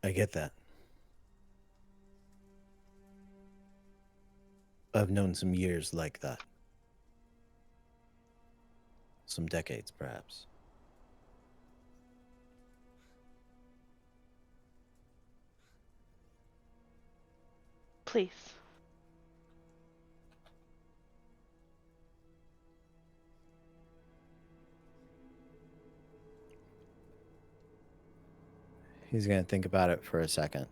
I get that. I've known some years like that. Some decades, perhaps. Please. He's going to think about it for a second.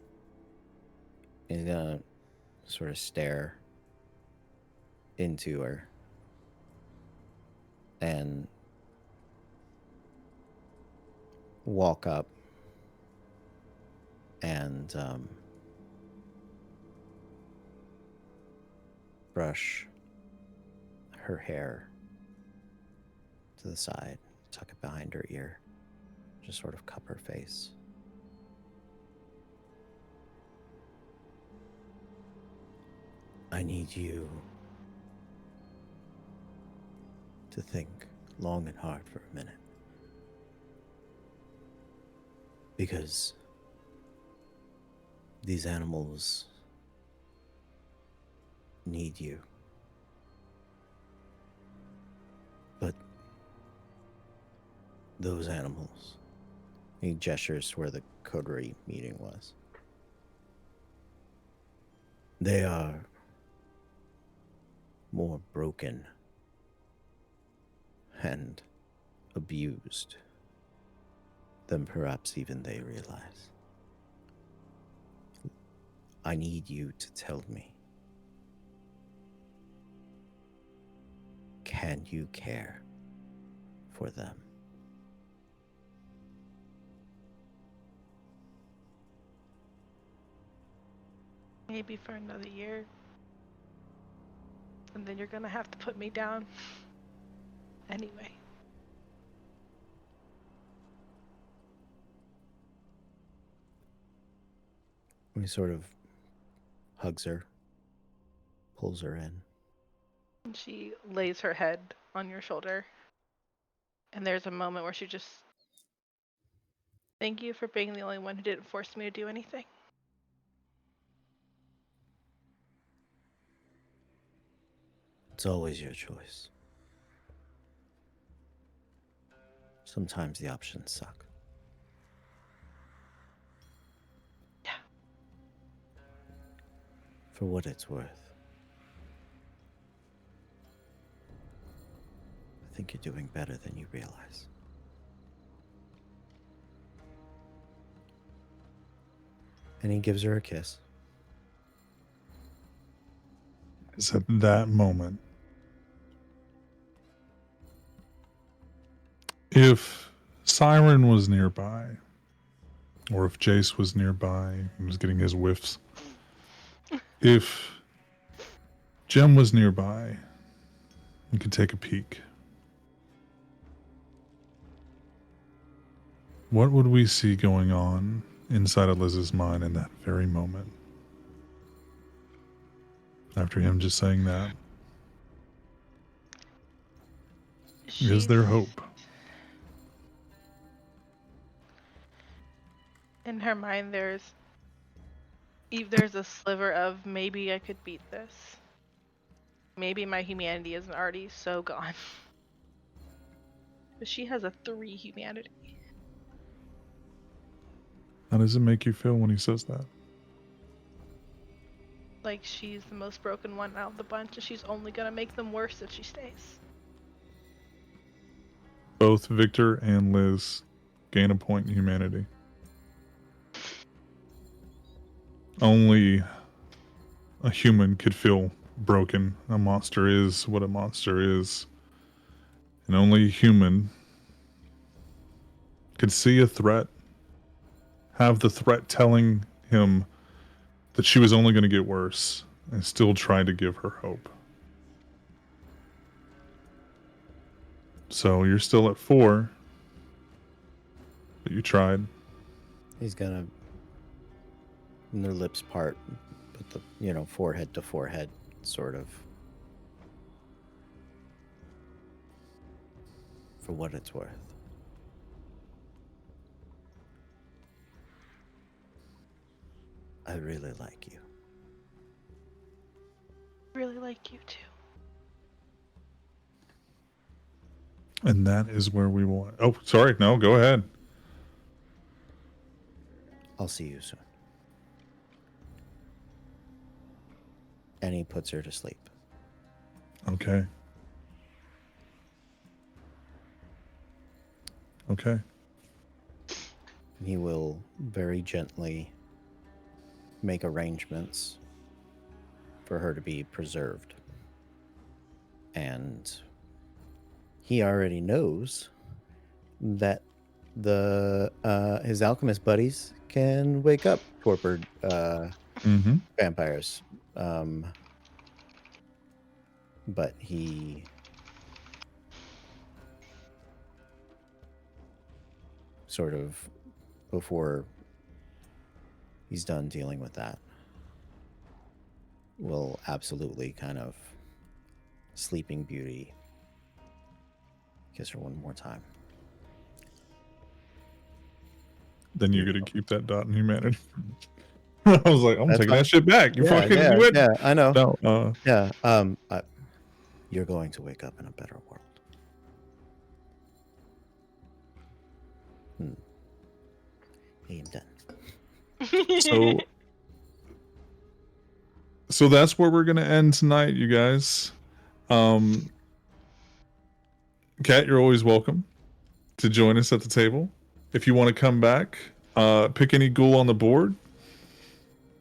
He's going to sort of stare into her and walk up and brush her hair to the side, tuck it behind her ear, just sort of cup her face. I need you to think long and hard for a minute. Because these animals need you. But those animals, he gestures to where the coterie meeting was. They are more broken and abused than perhaps even they realize. I need you to tell me, can you care for them? Maybe for another year. And then you're gonna have to put me down. Anyway. He sort of hugs her, pulls her in. And she lays her head on your shoulder. And there's a moment where she just, thank you for being the only one who didn't force me to do anything. It's always your choice. Sometimes the options suck. Yeah. For what it's worth, I think you're doing better than you realize. And he gives her a kiss. It's at that moment. If Siren was nearby, or if Jace was nearby and was getting his whiffs, if Jem was nearby and could take a peek, what would we see going on inside of Liz's mind in that very moment? After him just saying that, is there hope? In her mind, there's a sliver of maybe I could beat this. Maybe my humanity isn't already so gone. But she has a 3 humanity. How does it make you feel when he says that? Like she's the most broken one out of the bunch, and she's only gonna make them worse if she stays. Both Victor and Liz gain a point in humanity. Only a human could feel broken. A monster is what a monster is. And only a human could see a threat, have the threat telling him that she was only going to get worse, and still try to give her hope. So you're still at 4. But you tried. He's gonna, when their lips part, put the, forehead to forehead, sort of. For what it's worth. I really like you. Really like you too. And that is where we want. Oh, sorry. No, go ahead. I'll see you soon. And he puts her to sleep. Okay. Okay. He will very gently make arrangements for her to be preserved. And he already knows that his alchemist buddies can wake up torpid Mm-hmm. vampires. But he sort of, before he's done dealing with that, will absolutely kind of Sleeping Beauty kiss her one more time. Then you're going to keep that dot in humanity. I was like, I'm That's taking fine. that shit back. You fucking yeah, do it. Yeah, I know. No, Yeah. You're going to wake up in a better world. I am done. So that's where we're going to end tonight, you guys. Kat, you're always welcome to join us at the table. If you want to come back, pick any ghoul on the board.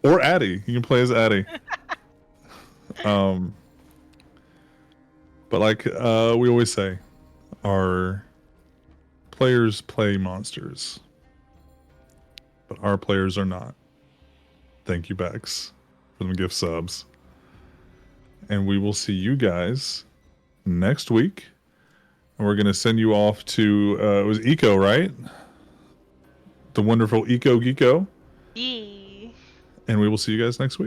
Or Addie. You can play as Addie. But like we always say, our players play monsters. But our players are not. Thank you, Bex, for them gift subs. And we will see you guys next week. And we're going to send you off to, it was Eco, right? The wonderful Eco Geeko. Yee. And we will see you guys next week.